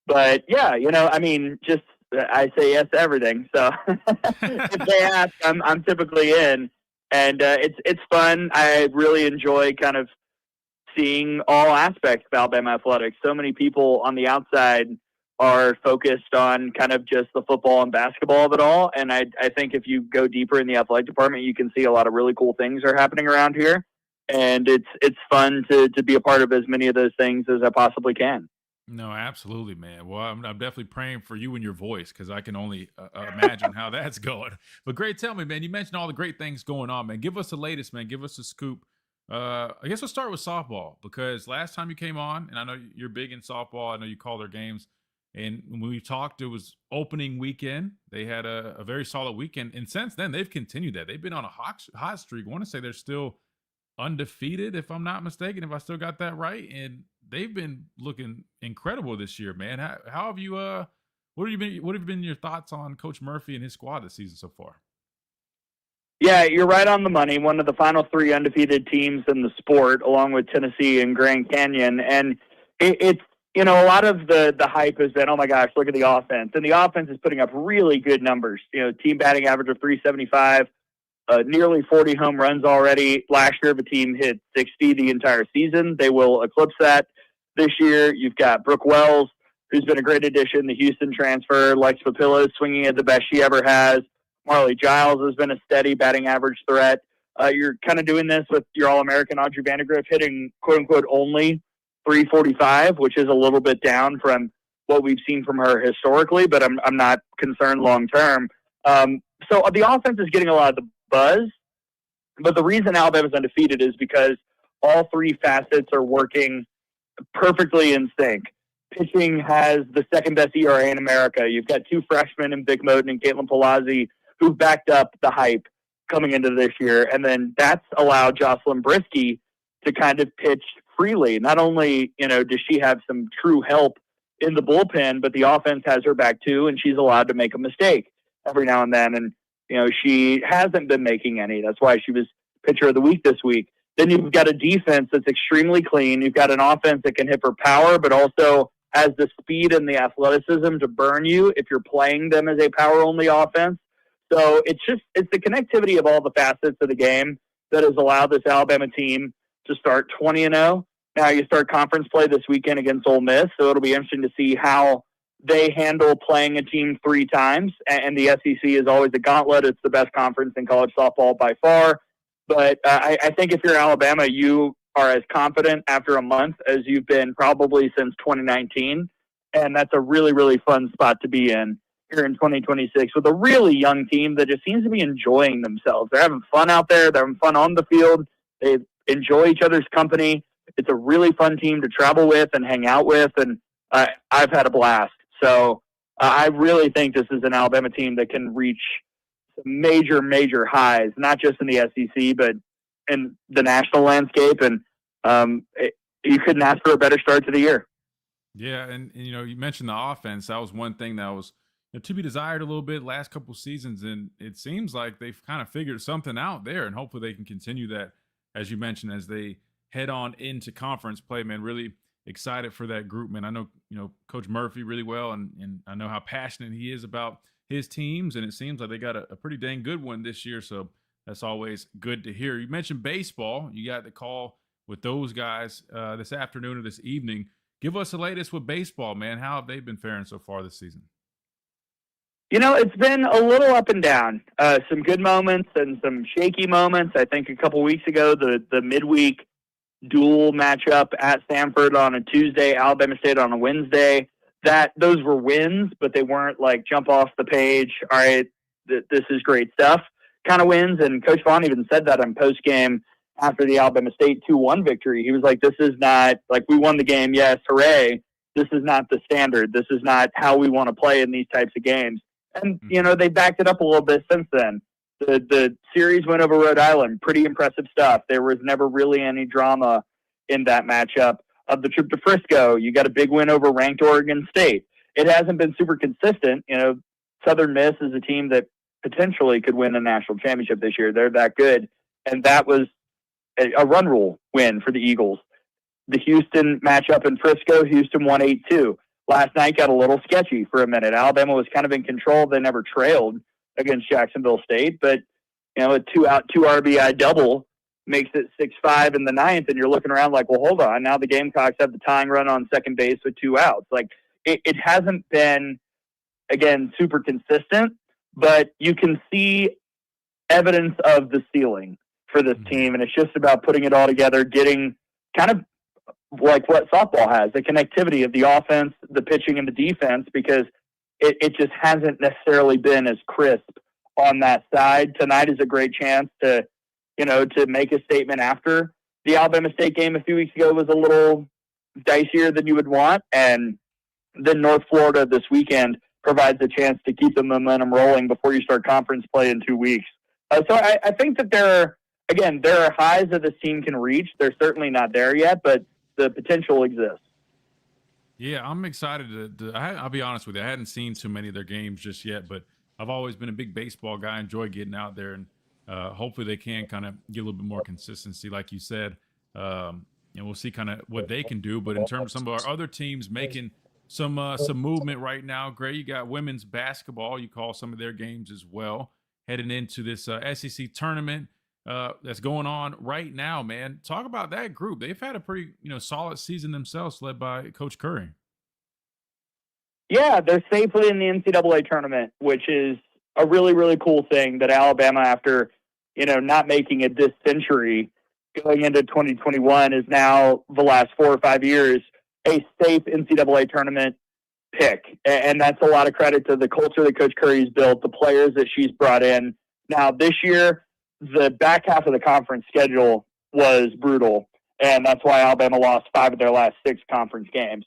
But, yeah, you know, I mean, just I say yes to everything. So if they ask, I'm typically in. And it's fun. I really enjoy kind of seeing all aspects of Alabama athletics. So many people on the outside are focused on kind of just the football and basketball of it all. And I think if you go deeper in the athletic department, you can see a lot of really cool things are happening around here. And it's fun to be a part of as many of those things as I possibly can. No, absolutely, man. Well, I'm definitely praying for you and your voice because I can only imagine how that's going. But great, tell me, man, you mentioned all the great things going on, man. Give us the latest, man. Give us a scoop. I guess we'll start with softball because last time you came on, and I know you're big in softball. I know you call their games. And when we talked, it was opening weekend. They had a very solid weekend. And since then, they've continued that. They've been on a hot streak. I want to say they're still undefeated, if I'm not mistaken, if I still got that right. And they've been looking incredible this year, man. How have you what have been your thoughts on Coach Murphy and his squad this season so far? Yeah, you're right on the money. One of the final three undefeated teams in the sport, along with Tennessee and Grand Canyon. And it's, you know, a lot of the hype has been, oh my gosh, look at the offense. And the offense is putting up really good numbers. You know, team batting average of 375, nearly 40 home runs already. Last year, the team hit 60 the entire season. They will eclipse that this year. You've got Brooke Wells, who's been a great addition, the Houston transfer. Lex Papilla is swinging at the best she ever has. Marley Giles has been a steady batting average threat. You're kind of doing this with your All-American Audrey Vandegrift hitting, quote-unquote, only 345, which is a little bit down from what we've seen from her historically, but I'm not concerned long-term. So the offense is getting a lot of the buzz, but the reason Alabama's undefeated is because all three facets are working perfectly in sync. Pitching has the second best ERA in America. You've got two freshmen in Vic Moten and Caitlin Palazzi who've backed up the hype. coming into this year. And then that's allowed Jocelyn Brisky to kind of pitch freely. Not only, does she have some true help in the bullpen, but the offense has her back too, and she's allowed to make a mistake every now and then. And, she hasn't been making any. That's why she was pitcher of the week this week. Then you've got a defense that's extremely clean. You've got an offense that can hit for power, but also has the speed and the athleticism to burn you if you're playing them as a power-only offense. So it's the connectivity of all the facets of the game that has allowed this Alabama team to start 20-0. Now you start conference play this weekend against Ole Miss, so it'll be interesting to see how they handle playing a team 3 times. And the SEC is always a gauntlet. It's the best conference in college softball by far. But I think if you're Alabama, you are as confident after a month as you've been probably since 2019. And that's a really, really fun spot to be in here in 2026 with a really young team that just seems to be enjoying themselves. They're having fun out there. They're having fun on the field. They enjoy each other's company. It's a really fun team to travel with and hang out with. And I've had a blast. So I really think this is an Alabama team that can reach some major, major highs, not just in the SEC, but in the national landscape. And you couldn't ask for a better start to the year. Yeah, and you mentioned the offense. That was one thing that was to be desired a little bit last couple seasons, and it seems like they've kind of figured something out there, and hopefully they can continue that, as you mentioned, as they head on into conference play. Man, really excited for that group, man. I know Coach Murphy really well, and I know how passionate he is about his teams, and it seems like they got a pretty dang good one this year, so that's always good to hear. You mentioned baseball. You got the call with those guys this afternoon or this evening. Give us the latest with baseball, man. How have they been faring so far this season? It's been a little up and down. Some good moments and some shaky moments. I think a couple weeks ago, the midweek dual matchup at Stanford on a Tuesday, Alabama State on a Wednesday, those were wins, but they weren't like jump off the page, all right, this is great stuff kind of wins. And Coach Vaughn even said that on postgame after the Alabama State 2-1 victory. He was like, this is not, like, we won the game, yes, hooray. This is not the standard. This is not how we want to play in these types of games. And, they backed it up a little bit since then. The series went over Rhode Island. Pretty impressive stuff. There was never really any drama in that matchup. Of the trip to Frisco, you got a big win over ranked Oregon State. It hasn't been super consistent. Southern Miss is a team that potentially could win a national championship this year. They're that good. And that was a run rule win for the Eagles. The Houston matchup in Frisco, Houston won 8-2. Last night got a little sketchy for a minute. Alabama was kind of in control. They never trailed against Jacksonville State, but a 2-out, 2 RBI double makes it 6-5 in the ninth, and you're looking around like, well, hold on. Now the Gamecocks have the tying run on second base with 2 outs. Like, it hasn't been, again, super consistent, but you can see evidence of the ceiling for this team, and it's just about putting it all together, getting kind of like what softball has, the connectivity of the offense, the pitching, and the defense, because it just hasn't necessarily been as crisp on that side. Tonight is a great chance to make a statement after the Alabama State game a few weeks ago was a little dicier than you would want. And then North Florida this weekend provides a chance to keep the momentum rolling before you start conference play in 2 weeks. So I think that there are highs that this team can reach. They're certainly not there yet, but the potential exists. Yeah, I'm excited I'll be honest with you. I hadn't seen too many of their games just yet, but I've always been a big baseball guy. I enjoy getting out there, and hopefully they can kind of get a little bit more consistency, like you said. And we'll see kind of what they can do. But in terms of some of our other teams making some movement right now, Gray, you got women's basketball. You call some of their games as well, heading into this SEC tournament that's going on right now, man. Talk about that group. They've had a pretty solid season themselves, led by Coach Curry. Yeah, they're safely in the NCAA tournament, which is a really, really cool thing that Alabama, after not making it this century, going into 2021, is now the last 4 or 5 years a safe NCAA tournament pick. And that's a lot of credit to the culture that Coach Curry's built, the players that she's brought in. Now, this year, the back half of the conference schedule was brutal, and that's why Alabama lost 5 of their last 6 conference games.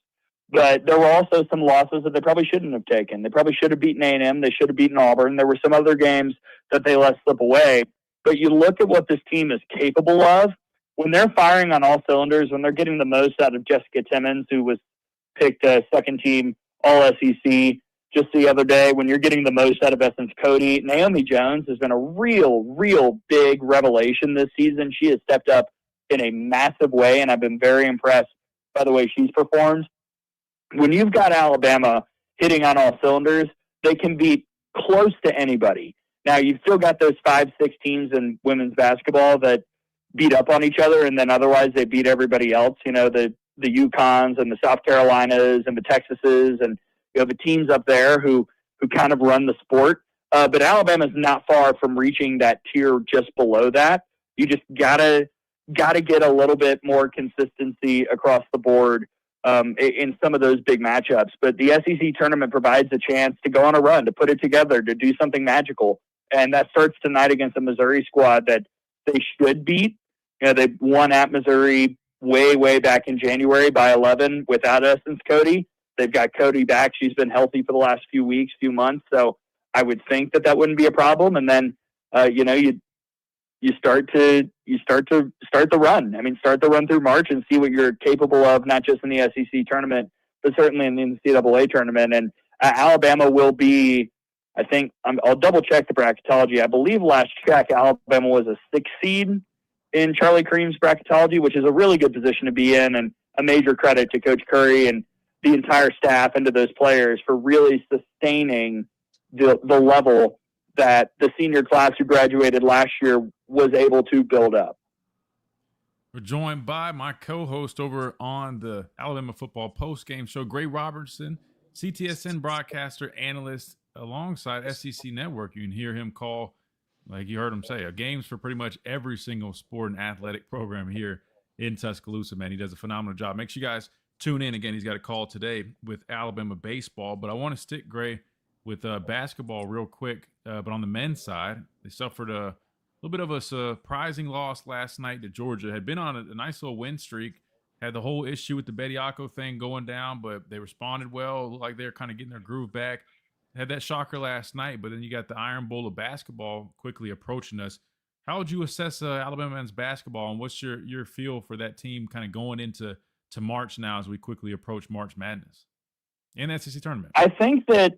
But there were also some losses that they probably shouldn't have taken. They probably should have beaten A&M. They should have beaten Auburn. There were some other games that they let slip away. but you look at what this team is capable of when they're firing on all cylinders, when they're getting the most out of Jessica Timmons, who was picked second team All-SEC just the other day, when you're getting the most out of Essence Cody. Naomi Jones has been a real big revelation this season. She has stepped up in a massive way, and I've been very impressed by the way she's performed. When you've got Alabama hitting on all cylinders, they can beat close to anybody. Now, you've still got those 5-6 teams in women's basketball that beat up on each other, and then otherwise they beat everybody else, the UConns and the South Carolinas and the Texases, and you have the teams up there who kind of run the sport. But Alabama's not far from reaching that tier just below that. You just gotta get a little bit more consistency across the board in some of those big matchups. But the SEC tournament provides a chance to go on a run, to put it together, to do something magical. And that starts tonight against a Missouri squad that they should beat. They won at Missouri way back in January by 11 without Essence Cody. They've got Cody back. She's been healthy for the last few weeks, few months. So I would think that wouldn't be a problem. And then, you start the run. I mean, start the run through March and see what you're capable of, not just in the SEC tournament, but certainly in the NCAA tournament. And Alabama will be, I think, I'll double check the bracketology. I believe last check, Alabama was a 6 seed in Charlie Cream's bracketology, which is a really good position to be in, and a major credit to Coach Curry and the entire staff and to those players for really sustaining the level that the senior class who graduated last year was able to build up. We're joined by my co-host over on the Alabama Football Postgame Show, Gray Robertson, CTSN broadcaster, analyst, alongside SEC Network. You can hear him call, like you heard him say, games for pretty much every single sport and athletic program here in Tuscaloosa, man. He does a phenomenal job. Make sure you guys tune in. Again, he's got a call today with Alabama baseball, but I want to stick, Gray, with basketball real quick. But on the men's side, they suffered a little bit of a surprising loss last night to Georgia. Had been on a nice little win streak, had the whole issue with the Bediako thing going down, but they responded well. Looked like they're kind of getting their groove back. Had that shocker last night, but then you got the Iron Bowl of basketball quickly approaching us. How would you assess Alabama men's basketball, and what's your feel for that team kind of going into March now as we quickly approach March Madness and the SEC tournament? I think that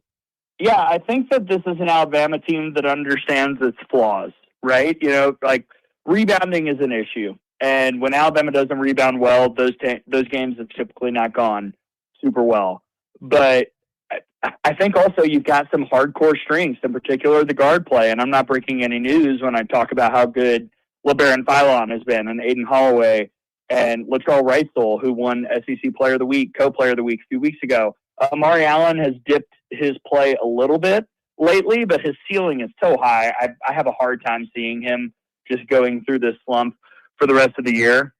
this is an Alabama team that understands its flaws, right? Like rebounding is an issue. And when Alabama doesn't rebound well, those games have typically not gone super well. But I think also you've got some hardcore strengths, in particular the guard play. And I'm not breaking any news when I talk about how good LeBaron Philon has been, and Aiden Holloway, and Latrell Wrightsell, who won SEC Player of the Week, Co-Player of the Week a few weeks ago. Amari Allen has dipped his play a little bit lately, but his ceiling is so high. I have a hard time seeing him just going through this slump for the rest of the year.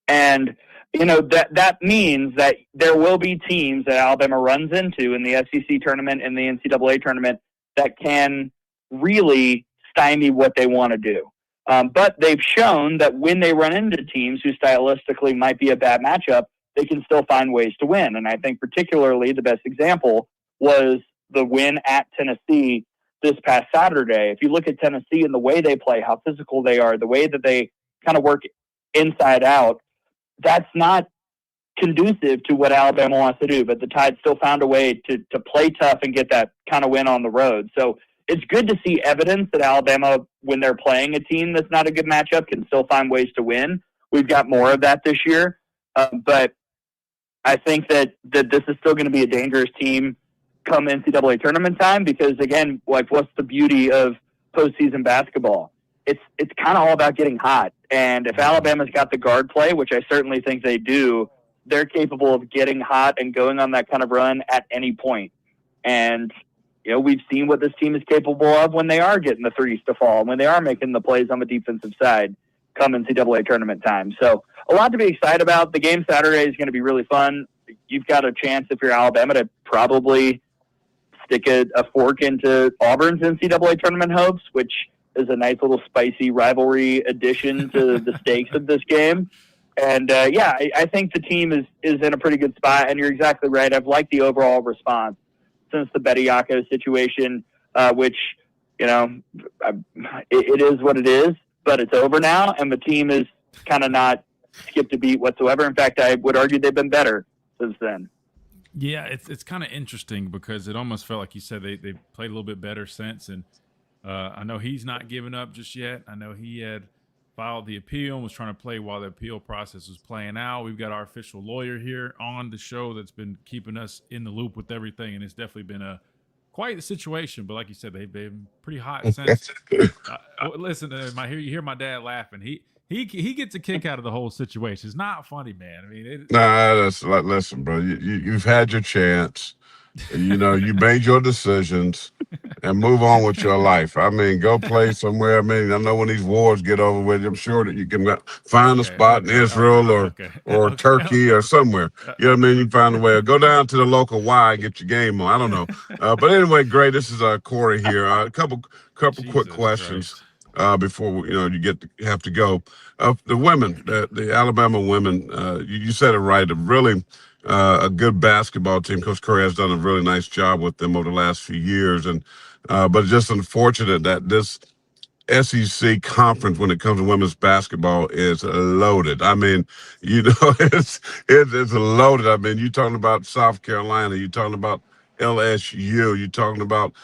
And, that means that there will be teams that Alabama runs into in the SEC tournament and the NCAA tournament that can really stymie what they want to do. But they've shown that when they run into teams who stylistically might be a bad matchup, they can still find ways to win. And I think particularly the best example was the win at Tennessee this past Saturday. If you look at Tennessee and the way they play, how physical they are, the way that they kind of work inside out, that's not conducive to what Alabama wants to do. But the Tide still found a way to play tough and get that kind of win on the road. So it's good to see evidence that Alabama, when they're playing a team that's not a good matchup, can still find ways to win. We've got more of that this year. But I think that this is still going to be a dangerous team come NCAA tournament time, because, again, like, what's the beauty of postseason basketball? It's kind of all about getting hot. And if Alabama's got the guard play, which I certainly think they do, they're capable of getting hot and going on that kind of run at any point. And, we've seen what this team is capable of when they are getting the threes to fall, when they are making the plays on the defensive side come NCAA tournament time. So a lot to be excited about. The game Saturday is going to be really fun. You've got a chance, if you're Alabama, to probably stick a fork into Auburn's NCAA tournament hopes, which is a nice little spicy rivalry addition to the stakes of this game. And, I think the team is in a pretty good spot, and you're exactly right. I've liked the overall response since the Bediako situation, which you know, it is what it is, but it's over now, and the team is kind of not skipped a beat whatsoever. In fact, I would argue they've been better since then. Yeah, it's kind of interesting because it almost felt like you said they played a little bit better since, and I know he's not giving up just yet. I know he had filed the appeal and was trying to play while the appeal process was playing out. We've got our official lawyer here on the show that's been keeping us in the loop with everything, and it's definitely been quite the situation. But like you said, they've been pretty hot since. Listen, you hear my dad laughing. He gets a kick out of the whole situation. It's not funny, man. I mean, listen, bro. You've had your chance. You know, you made your decisions, and move on with your life. I mean, go play somewhere. I mean, I know when these wars get over with, I'm sure that you can find a spot in Israel or Turkey or somewhere. You know what I mean? You find a way. Or go down to the local Y and get your game on. I don't know. But anyway, great. This is Corey here. A couple quick questions before you have to go. The women, the Alabama women. You said it right. Really. A good basketball team. Coach Curry has done a really nice job with them over the last few years, and but it's just unfortunate that this SEC conference, when it comes to women's basketball, is loaded. I mean, it's loaded. I mean, you're talking about South Carolina, you're talking about LSU, you're talking about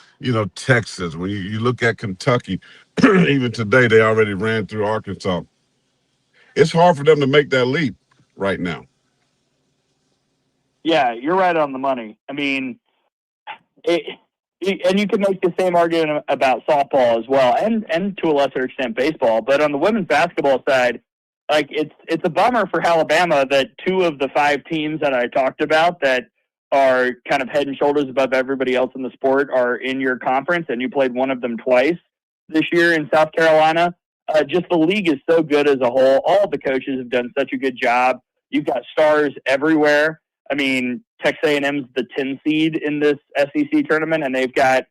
Texas. When you look at Kentucky, even today they already ran through Arkansas. It's hard for them to make that leap right now. Yeah, you're right on the money. I mean, and you can make the same argument about softball as well, and to a lesser extent baseball. But on the women's basketball side, like it's a bummer for Alabama that 2 of the 5 teams that I talked about that are kind of head and shoulders above everybody else in the sport are in your conference, and you played one of them twice this year in South Carolina. Just the league is so good as a whole. All the coaches have done such a good job. You've got stars everywhere. I mean, Texas A&M's the 10 seed in this SEC tournament, and they've got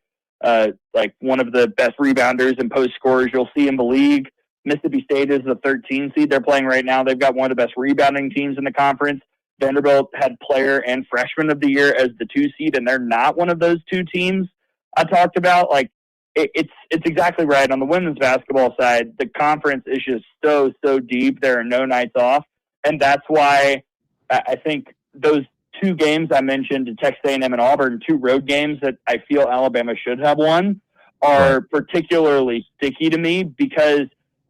like one of the best rebounders and post scorers you'll see in the league. Mississippi State is the 13 seed they're playing right now. They've got one of the best rebounding teams in the conference. Vanderbilt had player and freshman of the year as the 2 seed, and they're not one of those 2 teams I talked about. Like, it's exactly right. On the women's basketball side, the conference is just so deep. There are no nights off, and that's why I think those 2 games I mentioned, Texas A&M and Auburn, 2 road games that I feel Alabama should have won, are particularly sticky to me because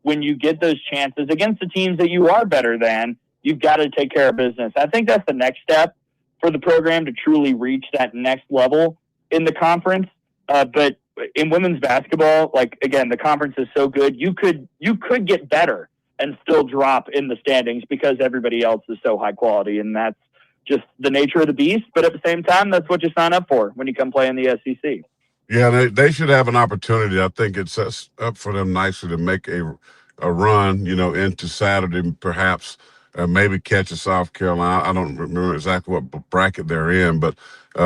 when you get those chances against the teams that you are better than, you've got to take care of business. I think that's the next step for the program to truly reach that next level in the conference. But in women's basketball, like, again, the conference is so good, you could get better and still drop in the standings because everybody else is so high quality, and that's just the nature of the beast. But at the same time, that's what you sign up for when you come play in the SEC. Yeah, they should have an opportunity. I think it sets up for them nicely to make a run, into Saturday, perhaps, maybe catch a South Carolina. I don't remember exactly what bracket they're in, but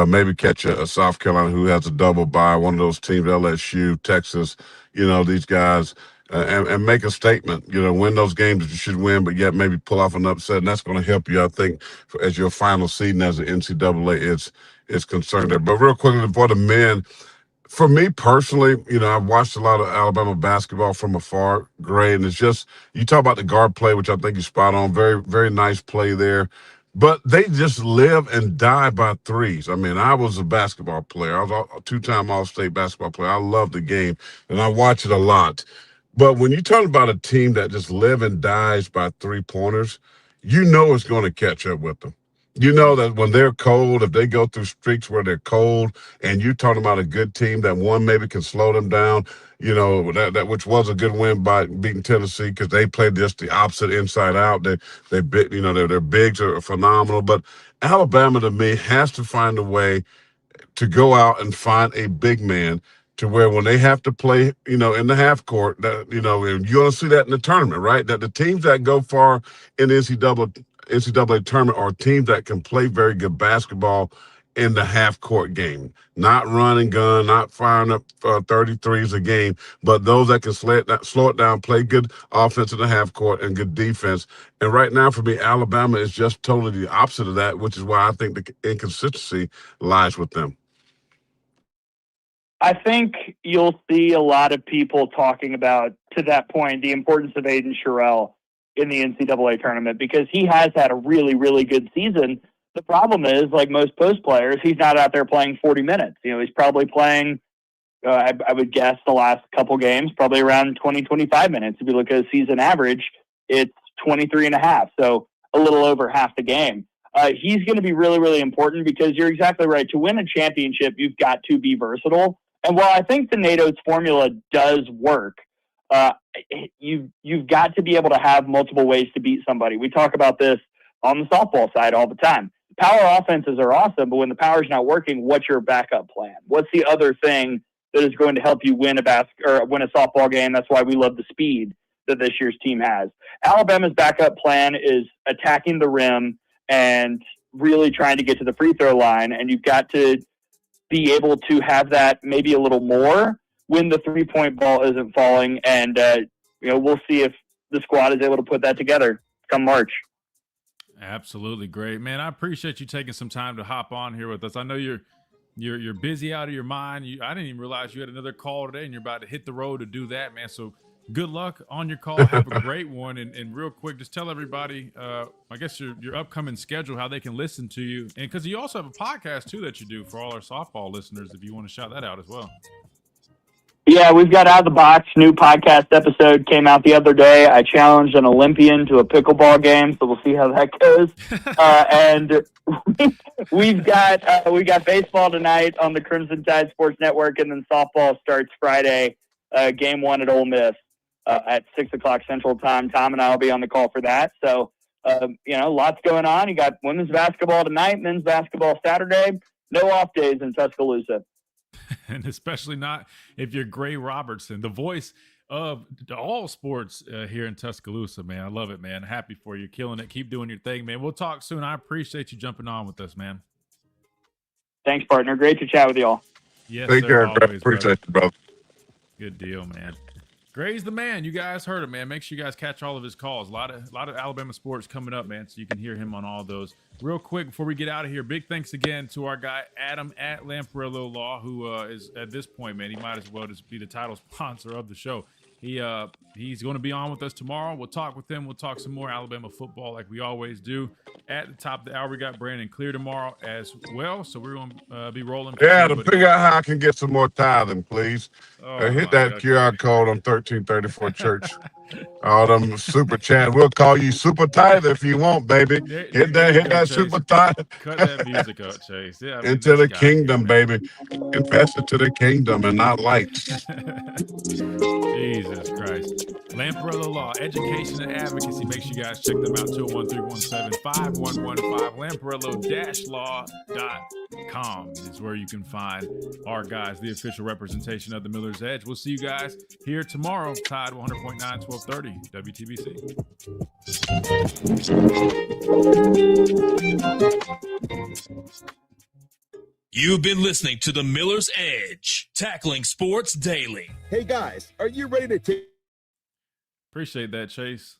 maybe catch a South Carolina who has a double bye, one of those teams, LSU, Texas, these guys, and make a statement, win those games that you should win, but yet maybe pull off an upset, and that's going to help you, I think, as your final seed as the NCAA is concerned there. But real quickly, for the men, for me personally, I've watched a lot of Alabama basketball from afar, Gray, and it's just, you talk about the guard play, which I think you're spot on. Very, very nice play there. But they just live and die by threes. I mean, I was a basketball player. I was a 2-time All-State basketball player. I love the game, and I watch it a lot. But when you talk about a team that just live and dies by 3-pointers, it's going to catch up with them. You know that when they're cold, if they go through streaks where they're cold, and you're talking about a good team that one maybe can slow them down, that which was a good win by beating Tennessee because they played just the opposite inside out. Their bigs are phenomenal, but Alabama to me has to find a way to go out and find a big man to where when they have to play, in the half court, that and you're going to see that in the tournament, right? That the teams that go far in the NCAA tournament are teams that can play very good basketball in the half court game, not run and gun, not firing up 33s a game, but those that can slow it down, play good offense in the half court and good defense. And right now for me, Alabama is just totally the opposite of that, which is why I think the inconsistency lies with them. I think you'll see a lot of people talking about, to that point, the importance of Aiden Sherrill in the NCAA tournament because he has had a really, really good season. The problem is, like most post players, he's not out there playing 40 minutes. He's probably playing, I would guess, the last couple games, probably around 20, 25 minutes. If you look at a season average, it's 23 and a half, so a little over half the game. He's going to be really, really important because you're exactly right. To win a championship, you've got to be versatile. And while I think the NATO's formula does work, you've got to be able to have multiple ways to beat somebody. We talk about this on the softball side all the time. Power offenses are awesome, but when the power's not working, what's your backup plan? What's the other thing that is going to help you win win a softball game? That's why we love the speed that this year's team has. Alabama's backup plan is attacking the rim and really trying to get to the free throw line, and you've got to be able to have that maybe a little more when the 3-point ball isn't falling. And, we'll see if the squad is able to put that together come March. Absolutely great, man. I appreciate you taking some time to hop on here with us. I know you're busy out of your mind. I didn't even realize you had another call today and you're about to hit the road to do that, man. So good luck on your call. Have a great one. And real quick, just tell everybody, I guess your upcoming schedule, how they can listen to you. And because you also have a podcast too that you do for all our softball listeners, if you want to shout that out as well. Yeah, we've got Out of the Box, new podcast episode came out the other day. I challenged an Olympian to a pickleball game, so we'll see how that goes. And we've got baseball tonight on the Crimson Tide Sports Network, and then softball starts Friday, game 1 at Ole Miss at 6 o'clock Central Time. Tom and I will be on the call for that. So, lots going on. You got women's basketball tonight, men's basketball Saturday. No off days in Tuscaloosa. And especially not if you're Gray Robertson, the voice of all sports here in Tuscaloosa, man. I love it, man. Happy for you. Killing it. Keep doing your thing, man. We'll talk soon. I appreciate you jumping on with us, man. Thanks, partner. Great to chat with you all. Yes, Take sir. care, Always, appreciate you, brother. Good deal, man. Gray's the man. You guys heard it, man. Make sure you guys catch all of his calls. A lot of Alabama sports coming up, man, so you can hear him on all those. Real quick, before we get out of here, big thanks again to our guy, Adam at Lamparello Law, who is, at this point, man, he might as well just be the title sponsor of the show. He's going to be on with us tomorrow. We'll talk with him. We'll talk some more Alabama football like we always do. At the top of the hour, we got Brandon Clear tomorrow as well, so we're going to be rolling. Yeah, to figure out how I can get some more tithing, please. Hit that QR code on 1334 Church. All them super chat. We'll call you Super Tithe if you want, baby. Hit that super tithe. Cut that music up, Chase. Yeah, into the kingdom, baby. Invest into the kingdom and not lights. Jesus Christ. Lamparello Law, education and advocacy. Make sure you guys check them out. 213-175-1115. Lamparello-law.com is where you can find our guys, the official representation of the Miller's Edge. We'll see you guys here tomorrow. Tide 100.9, 1230 WTBC. You've been listening to the Miller's Edge, tackling sports daily. Hey guys, are you ready to take? Appreciate that, Chase.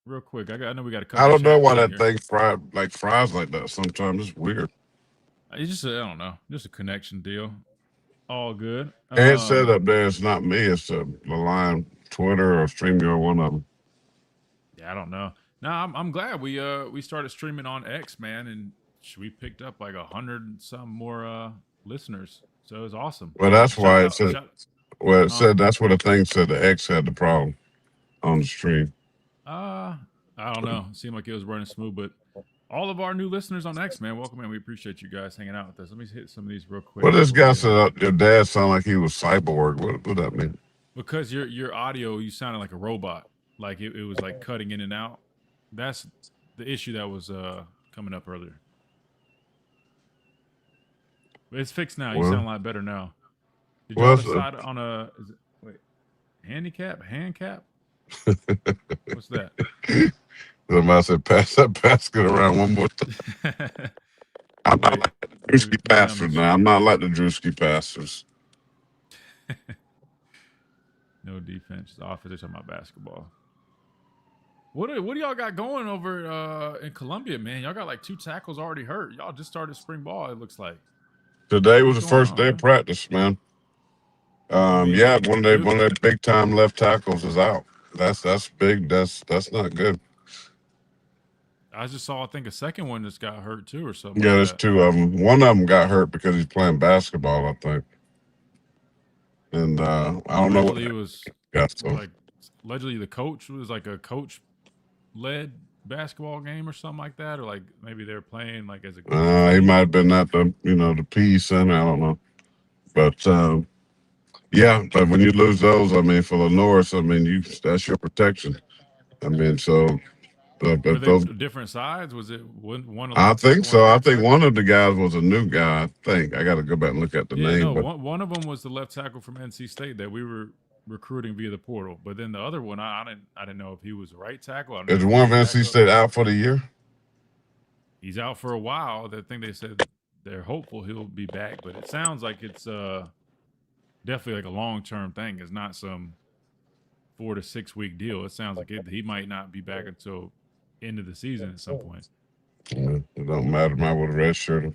Real quick, I know we got a couple. I don't know why that here. thing fries like that. Sometimes it's weird. It's just I don't know, just a connection deal. All good. And said up there, it's not me. It's the line, Twitter or StreamYard, one of them. Yeah, I don't know. No, I'm glad we started streaming on X, man, and we picked up like 100 some more listeners. So it was awesome. Well, that's why it said. Well, it said that's what the thing said. The X had the problem on the stream. I don't know. It seemed like it was running smooth, but all of our new listeners on X, man, welcome in. We appreciate you guys hanging out with us. Let me hit some of these real quick. Well, this guy said your dad sounded like he was cyborg. What that mean? Because your audio, you sounded like a robot. Like it was like cutting in and out. That's the issue that was coming up earlier. But it's fixed now. You sound a lot better now. Did you decide on a handicap? What's that? Somebody said, pass that basket around one more time. I'm not like the Drewski pastors now. I'm not like the Drewski pastors. No defense. The offense is talking about basketball. What do y'all got going over in Columbia, man? Y'all got like 2 tackles already hurt. Y'all just started spring ball, it looks like. Today was the What's going first on, day man? of practice, man. I mean, Yeah, one of their big time left tackles is out. That's big. That's not good. I just saw, I think, a second one just got hurt too, or something Yeah, like there's that. two of them. One of them got hurt because he's playing basketball, I think. And I don't know what Allegedly, it was got so. like allegedly the coach was like a coach-led basketball game or something like that, or like maybe they were playing like as a group. He might have been at the P Center. I don't know, but yeah. But when you lose those, I mean, for the North, I mean, that's your protection. I mean, so Were but they those. different sides? Was it one a I left think tackle, one a so. I right think tackle? one of the guys was a new guy. I think I got to go back and look at the Yeah, name. no, But one of them was the left tackle from NC State that we were recruiting via the portal. But then the other one, I didn't know if he was a right tackle. I don't know is if he one of was NC backup. State out for the year? He's out for a while. I think they said they're hopeful he'll be back, but it sounds like it's definitely like a long-term thing. It's not some 4 to 6 week deal. It sounds like he might not be back until end of the season at some point. Yeah, it don't matter. I would have redshirted.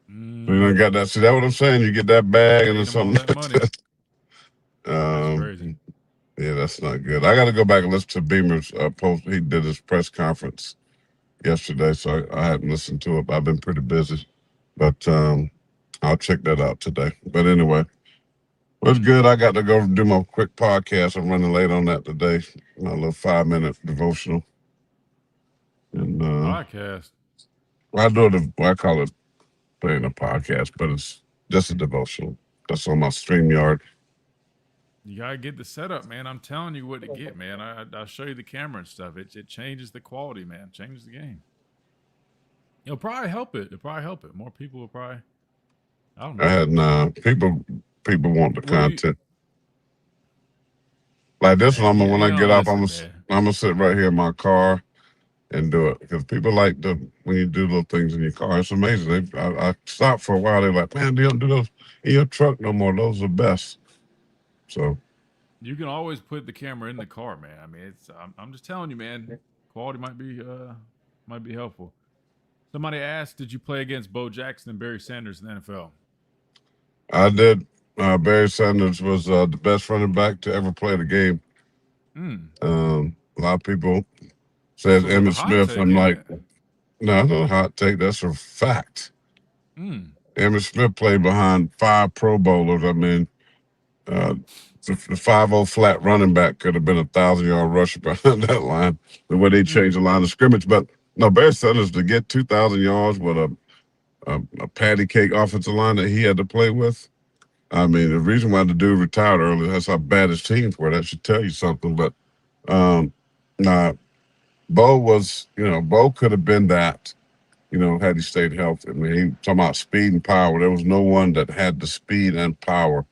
Mm, You don't got that. See, that's what I'm saying. You get that bag and then paid him all something that like money. that. That's crazy. Yeah, that's not good. I got to go back and listen to Beamer's post. He did his press conference yesterday, so I hadn't listened to it. I've been pretty busy, but I'll check that out today. But anyway, it's good. I got to go do my quick podcast. I'm running late on that today. My little 5-minute devotional. And Podcast. I call it playing a podcast, but it's just a devotional. That's on my StreamYard. You gotta get the setup, man. I'm telling you what to get, man. I'll show you the camera and stuff. It changes the quality, man. Changes the game. It'll probably help it. More people will probably. I don't know. And people want the What do you- content. Like this one, Man, when I get off, I'm listen, gonna sit right here in my car and do it because people like when you do little things in your car. It's amazing. I stopped for a while. They're like, "Man, you don't do those in your truck no more. Those are the best." So you can always put the camera in the car, man. I mean, I'm just telling you, man. Quality might be helpful. Somebody asked, did you play against Bo Jackson and Barry Sanders in the NFL? I did. Barry Sanders was the best running back to ever play the game. A lot of people said Emmitt Smith. I'm like, no, that's not a hot take. That's a fact. Emmitt Smith played behind 5 Pro Bowlers. I mean, the 5-0 flat running back could have been a 1,000-yard rusher behind that line, the way they changed the line of scrimmage. But no, Barry Sanders to get 2,000 yards with a patty cake offensive line that he had to play with. I mean, the reason why the dude retired early, that's how bad his teams were. That should tell you something. But Bo could have been that, had he stayed healthy. I mean, he talking about speed and power. There was no one that had the speed and power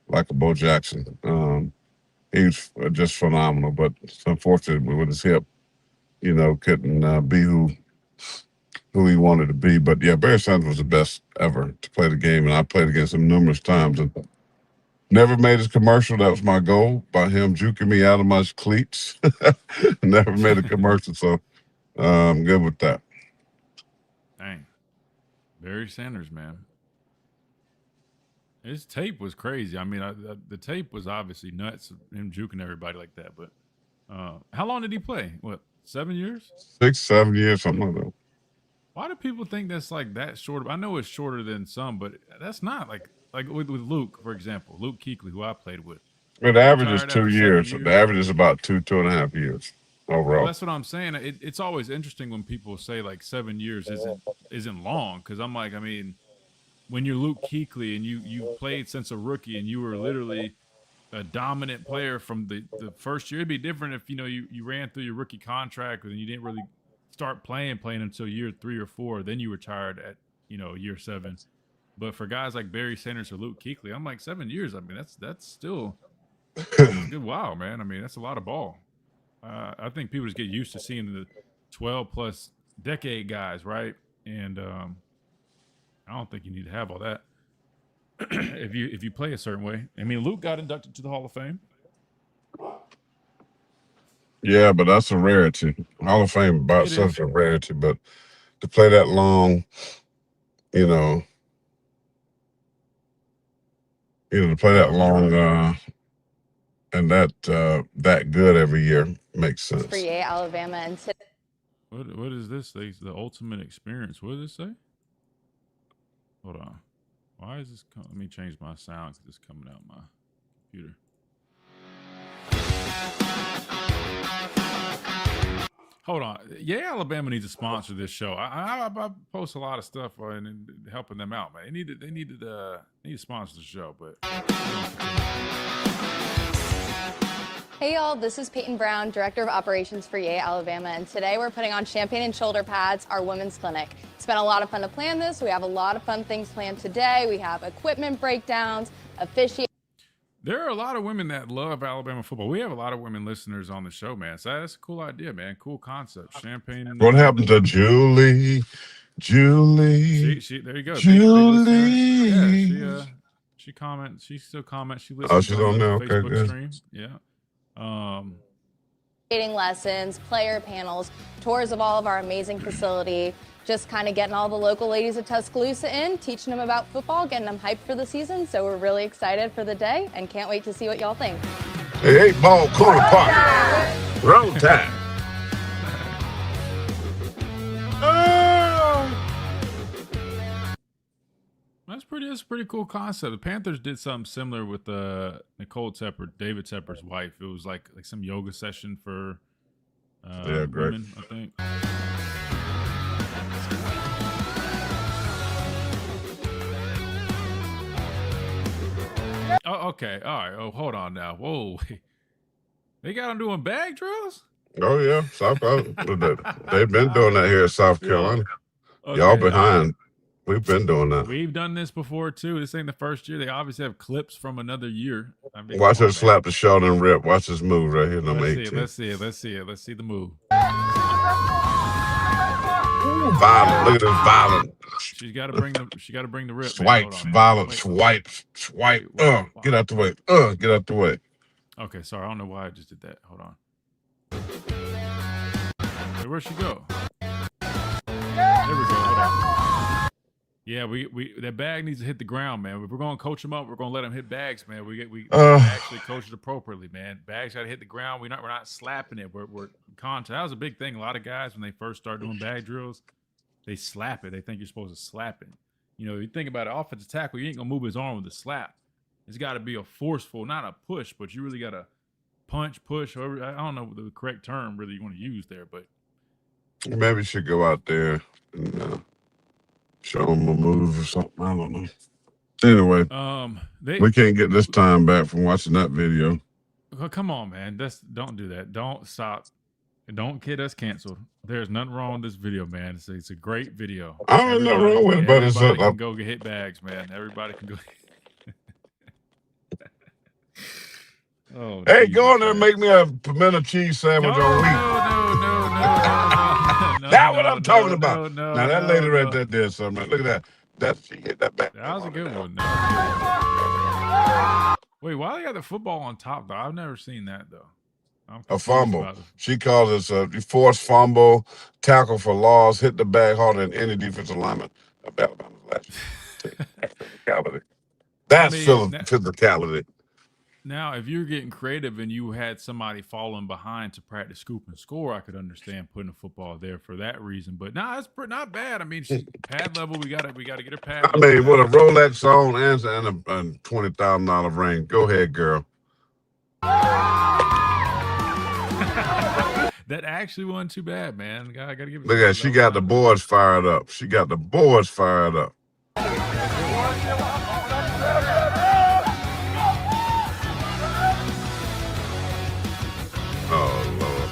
like a Bo Jackson. He was just phenomenal, but it's unfortunate with his hip, couldn't be who he wanted to be. But yeah, Barry Sanders was the best ever to play the game, and I played against him numerous times and never made his commercial. That was my goal, by him juking me out of my cleats. Never made a commercial, so I'm good with that. Dang. Barry Sanders, man. His tape was crazy. I mean, the tape was obviously nuts, him juking everybody like that. But how long did he play? What, 7 years? 6, 7 years, something like that. Why do people think that's like that short? I know it's shorter than some, but that's not like with Luke, for example, Luke Kuechly, who I played with. The average is Retired 2 after 7 years. years. The average is about 2.5 years overall. Well, that's what I'm saying. It's always interesting when people say like 7 years isn't long, because I'm like, I mean, when you're Luke Kuechly and you played since a rookie and you were literally a dominant player from the first year, it'd be different if you ran through your rookie contract and you didn't really start playing until year 3 or 4, then you retired at year 7. But for guys like Barry Sanders or Luke Kuechly, I'm like 7 years. I mean, that's still a good while, man. I mean, that's a lot of ball. I think people just get used to seeing the 12 plus decade guys, right? And I don't think you need to have all that if you play a certain way. I mean, Luke got inducted to the Hall of Fame. Yeah, but that's a rarity. Hall of Fame about such a rarity, but to play that long, To play that long and that good every year makes sense. For Yale, Alabama, and today. What is this? The ultimate experience. What does it say? Hold on. Why is this? Let me change my sound because it's coming out my computer. Hold on. Yeah, Alabama needs to sponsor this show. I post a lot of stuff and helping them out, man. They need to sponsor the show, but. Hey y'all, this is Peyton Brown, Director of Operations for Yale, Alabama, and today we're putting on Champagne and Shoulder Pads, our women's clinic. It's been a lot of fun to plan this. We have a lot of fun things planned today. We have equipment breakdowns, officiating. There are a lot of women that love Alabama football. We have a lot of women listeners on the show, man. So that's a cool idea, man. Cool concept. Champagne. What happened to Julie? She there you go. Julie. She comments. She still comments. She listens. Oh, she's on there. Facebook Okay, good. stream. Yeah. Lessons, player panels, tours of all of our amazing facility, just kind of getting all the local ladies of Tuscaloosa in, teaching them about football, getting them hyped for the season. So we're really excited for the day and can't wait to see what y'all think. Hey, 8-ball corner park. Roll time. That's a pretty cool concept. The Panthers did something similar with Nicole Tepper, David Tepper's wife. It was like some yoga session for women, I think. Oh, okay. All right. Oh, hold on now. Whoa. They got them doing bag drills? Oh, yeah. South Carolina. They've been doing that here in South Carolina. Okay, y'all behind. We've been doing that. We've done this before, too. This ain't the first year. They obviously have clips from another year. I mean, watch her slap the shoulder and rip. Watch this move right here, number 18. Let's see it. Let's see the move. Violent. Look at this violent. She got to bring the rip. Swipes, violent, swipe. Get out the way. Get out the way. Okay, sorry. I don't know why I just did that. Hold on. Hey, where'd she go? There we go. Hold on. Yeah, we that bag needs to hit the ground, man. If we're gonna coach them up, we're gonna let them hit bags, man. We actually coach it appropriately, man. Bags gotta hit the ground. We're not slapping it. We're contact. That was a big thing. A lot of guys when they first start doing bag drills, they slap it. They think you're supposed to slap it. You think about it, offensive tackle, you ain't gonna move his arm with a slap. It's got to be a forceful, not a push, but you really gotta punch, push. However, I don't know the correct term really you want to use there, but maybe you should go out there and show them a move or something. I don't know. Anyway, we can't get this time back from watching that video. Well, come on, man. Don't do that. Don't stop. Don't get us canceled. There's nothing wrong with this video, man. It's a great video. I don't know wrong with it, but it's everybody can go hit bags, man. Everybody can go. Oh, hey, go on there and make me a pimento cheese sandwich on wheat. No. That's what I'm talking about. Now that lady right there did something. Look at that. She hit that back. That was a good one. Wait, why they got the football on top though? I've never seen that though. A fumble. She calls it a forced fumble, tackle for loss, hit the bag harder than any defensive lineman of Alabama's last year. That's physicality. Now, if you're getting creative and you had somebody falling behind to practice scoop and score, I could understand putting a football there for that reason. But no, it's not bad. I mean, pad level, we gotta get her pad. I mean, with a Rolex on and a $20,000 ring. Go ahead, girl. That actually wasn't too bad, man. I gotta give it. Look at she got the boards fired up. Oh Lord,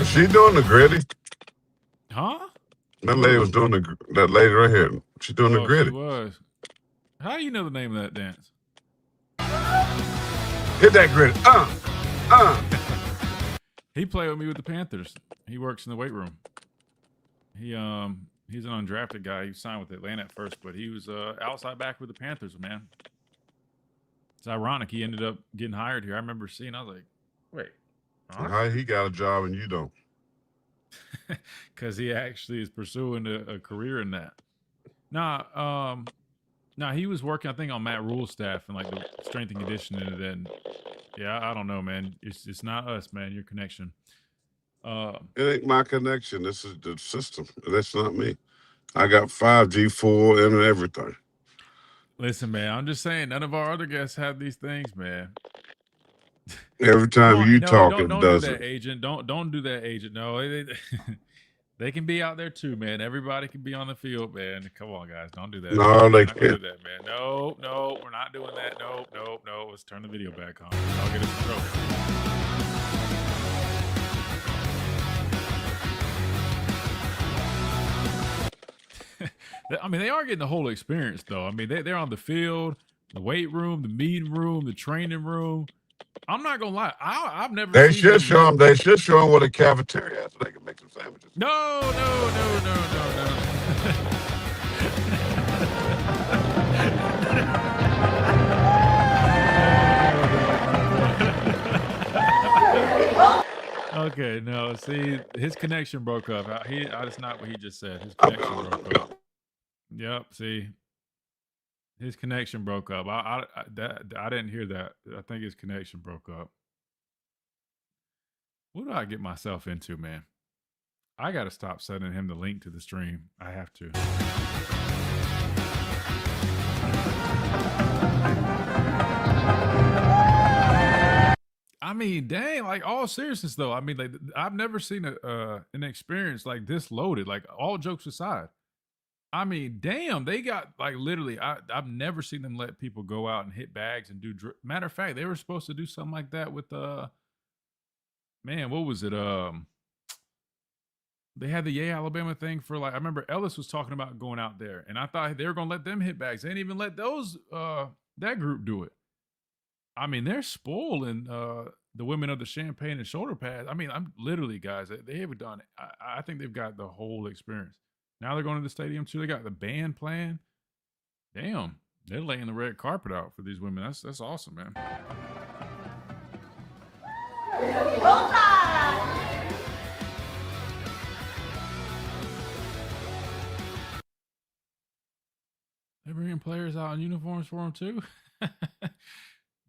is she doing the gritty? Huh? That lady was doing that lady right here. She's doing the gritty. She was. How do you know the name of that dance? Hit that gritty. He played with me with the Panthers. He works in the weight room. He's an undrafted guy. He signed with Atlanta at first, but he was outside back with the Panthers, man. It's ironic. He ended up getting hired here. I remember seeing, I was like, wait. How he got a job and you don't? Because he actually is pursuing a career in that. Nah, No, he was working, I think, on Matt Rule's staff and like the strength and conditioning. And then, yeah, I don't know, man. It's not us, man. Your connection. It ain't my connection. This is the system. That's not me. I got 5G, 4, and everything. Listen, man. I'm just saying, none of our other guests have these things, man. Every time you talk, don't it do does that, it. agent. Don't do that, agent. No, they can be out there too, man. Everybody can be on the field, man. Come on, guys, don't do that. No, We're they not gonna do can't. that, man. No, we're not doing that. No. Let's turn the video back on. I'll get us in trouble. I mean, they are getting the whole experience, though. I mean, they're on the field, the weight room, the meeting room, the training room. I'm not gonna lie. I've never. They seen should them show them. They should show them what a cafeteria is so they can make some sandwiches. No. Okay, no. See, his connection broke up. That's not what he just said. His connection broke up. Yep. See, his connection broke up. I didn't hear that. I think his connection broke up. What do I get myself into, man? I got to stop sending him the link to the stream. I have to. I mean, dang, like all seriousness though. I mean, like I've never seen an experience like this loaded, like all jokes aside. I mean, damn, they got like literally, I've never seen them let people go out and hit bags and do, matter of fact, they were supposed to do something like that with, man, what was it? They had the Yay Alabama thing for like, I remember Ellis was talking about going out there and I thought they were going to let them hit bags. They didn't even let that group do it. I mean, they're spoiling the women of the champagne and shoulder pads. I mean, I'm literally, guys, they have done it. I think they've got the whole experience. Now they're going to the stadium too. They got the band playing. Damn, they're laying the red carpet out for these women. That's awesome, man. They're bringing players out in uniforms for them too.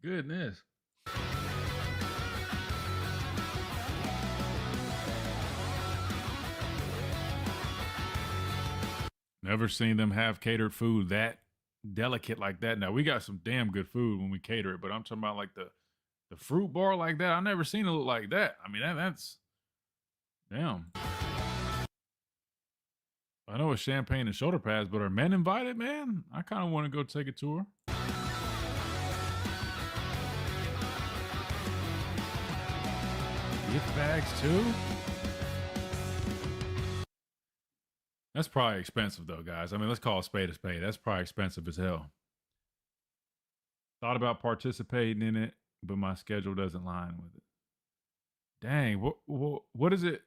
Goodness. Never seen them have catered food that delicate like that. Now we got some damn good food when we cater it, but I'm talking about like the fruit bar like that. I never seen it look like that. I mean, that's damn. I know it's champagne and shoulder pads, but are men invited, man? I kind of want to go take a tour. Gift bags too? That's probably expensive though, guys. I mean, let's call a spade a spade. That's probably expensive as hell. Thought about participating in it, but my schedule doesn't line with it. Dang, what is it?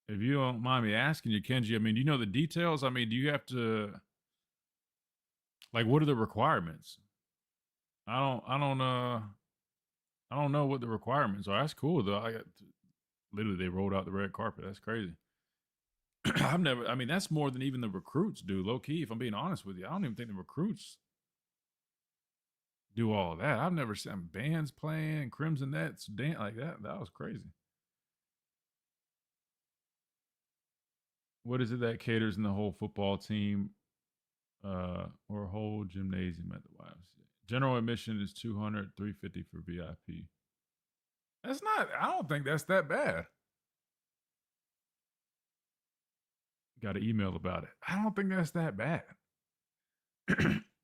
If you don't mind me asking you, Kenji, I mean, do you know the details? I mean, do you have to, like, what are the requirements? I don't know what the requirements are. That's cool though. Literally they rolled out the red carpet. That's crazy. I mean, that's more than even the recruits do, low key, if I'm being honest with you. I don't even think the recruits do all of that. I've never seen bands playing, Crimson Nets, dance like that. That was crazy. What is it that caters in the whole football team or whole gymnasium at the YMCA? General admission is $200, $350 for VIP. That's not, I don't think that's that bad. Got an email about it. I don't think that's that bad.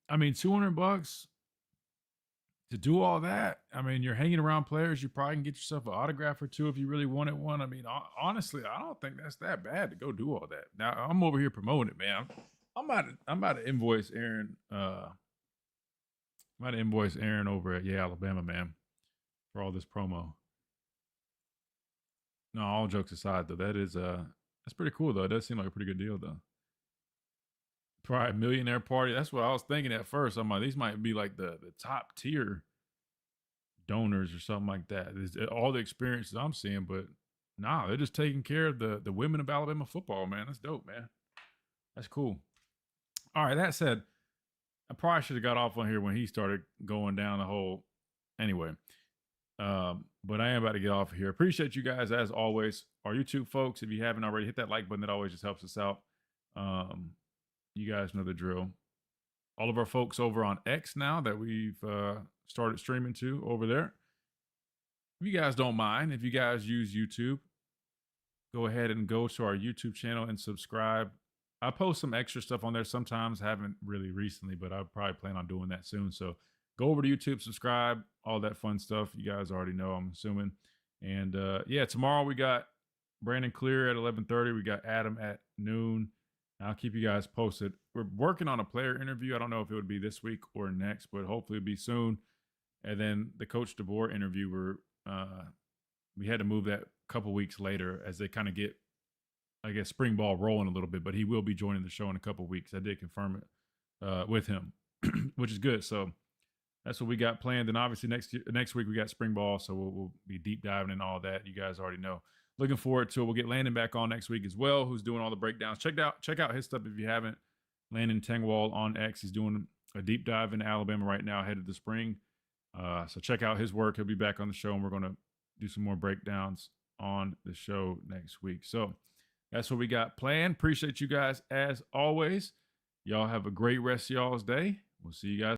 I mean, $200 to do all that. I mean, you're hanging around players. You probably can get yourself an autograph or two if you really wanted one. I mean, honestly, I don't think that's that bad to go do all that. Now, I'm over here promoting it, man. I'm about to invoice Aaron. I'm about to invoice Aaron over at Alabama, man, for all this promo. No, all jokes aside, though, that's pretty cool, though. It does seem like a pretty good deal, though. Probably a millionaire party. That's what I was thinking at first. I'm like, these might be like the top tier donors or something like that. It's all the experiences I'm seeing, but nah, they're just taking care of the women of Alabama football, man. That's dope, man. That's cool. All right, that said, I probably should have got off on here when he started going down the whole. Anyway, but I am about to get off of here. Appreciate you guys as always. Our YouTube folks, if you haven't already, hit that like button. That always just helps us out. You guys know the drill. All of our folks over on X now that we've started streaming to over there. If you guys don't mind, if you guys use YouTube, go ahead and go to our YouTube channel and subscribe. I post some extra stuff on there sometimes. Haven't really recently, but I probably plan on doing that soon. So go over to YouTube, subscribe, all that fun stuff. You guys already know, I'm assuming. And yeah, tomorrow we got Brandon Clear at 11:30. We got Adam at noon. I'll keep you guys posted. We're working on a player interview. I don't know if it would be this week or next, but hopefully it'll be soon. And then the Coach DeBoer interview, we had to move that a couple weeks later as they kind of get, I guess, spring ball rolling a little bit, but he will be joining the show in a couple weeks. I did confirm it with him, which is good. So that's what we got planned. And obviously next week we got spring ball, so we'll be deep diving in all that. You guys already know. Looking forward to it. We'll get Landon back on next week as well, who's doing all the breakdowns. Check out his stuff if you haven't. Landon Tengwall on X. He's doing a deep dive into Alabama right now ahead of the spring. So check out his work. He'll be back on the show, and we're going to do some more breakdowns on the show next week. So that's what we got planned. Appreciate you guys as always. Y'all have a great rest of y'all's day. We'll see you guys.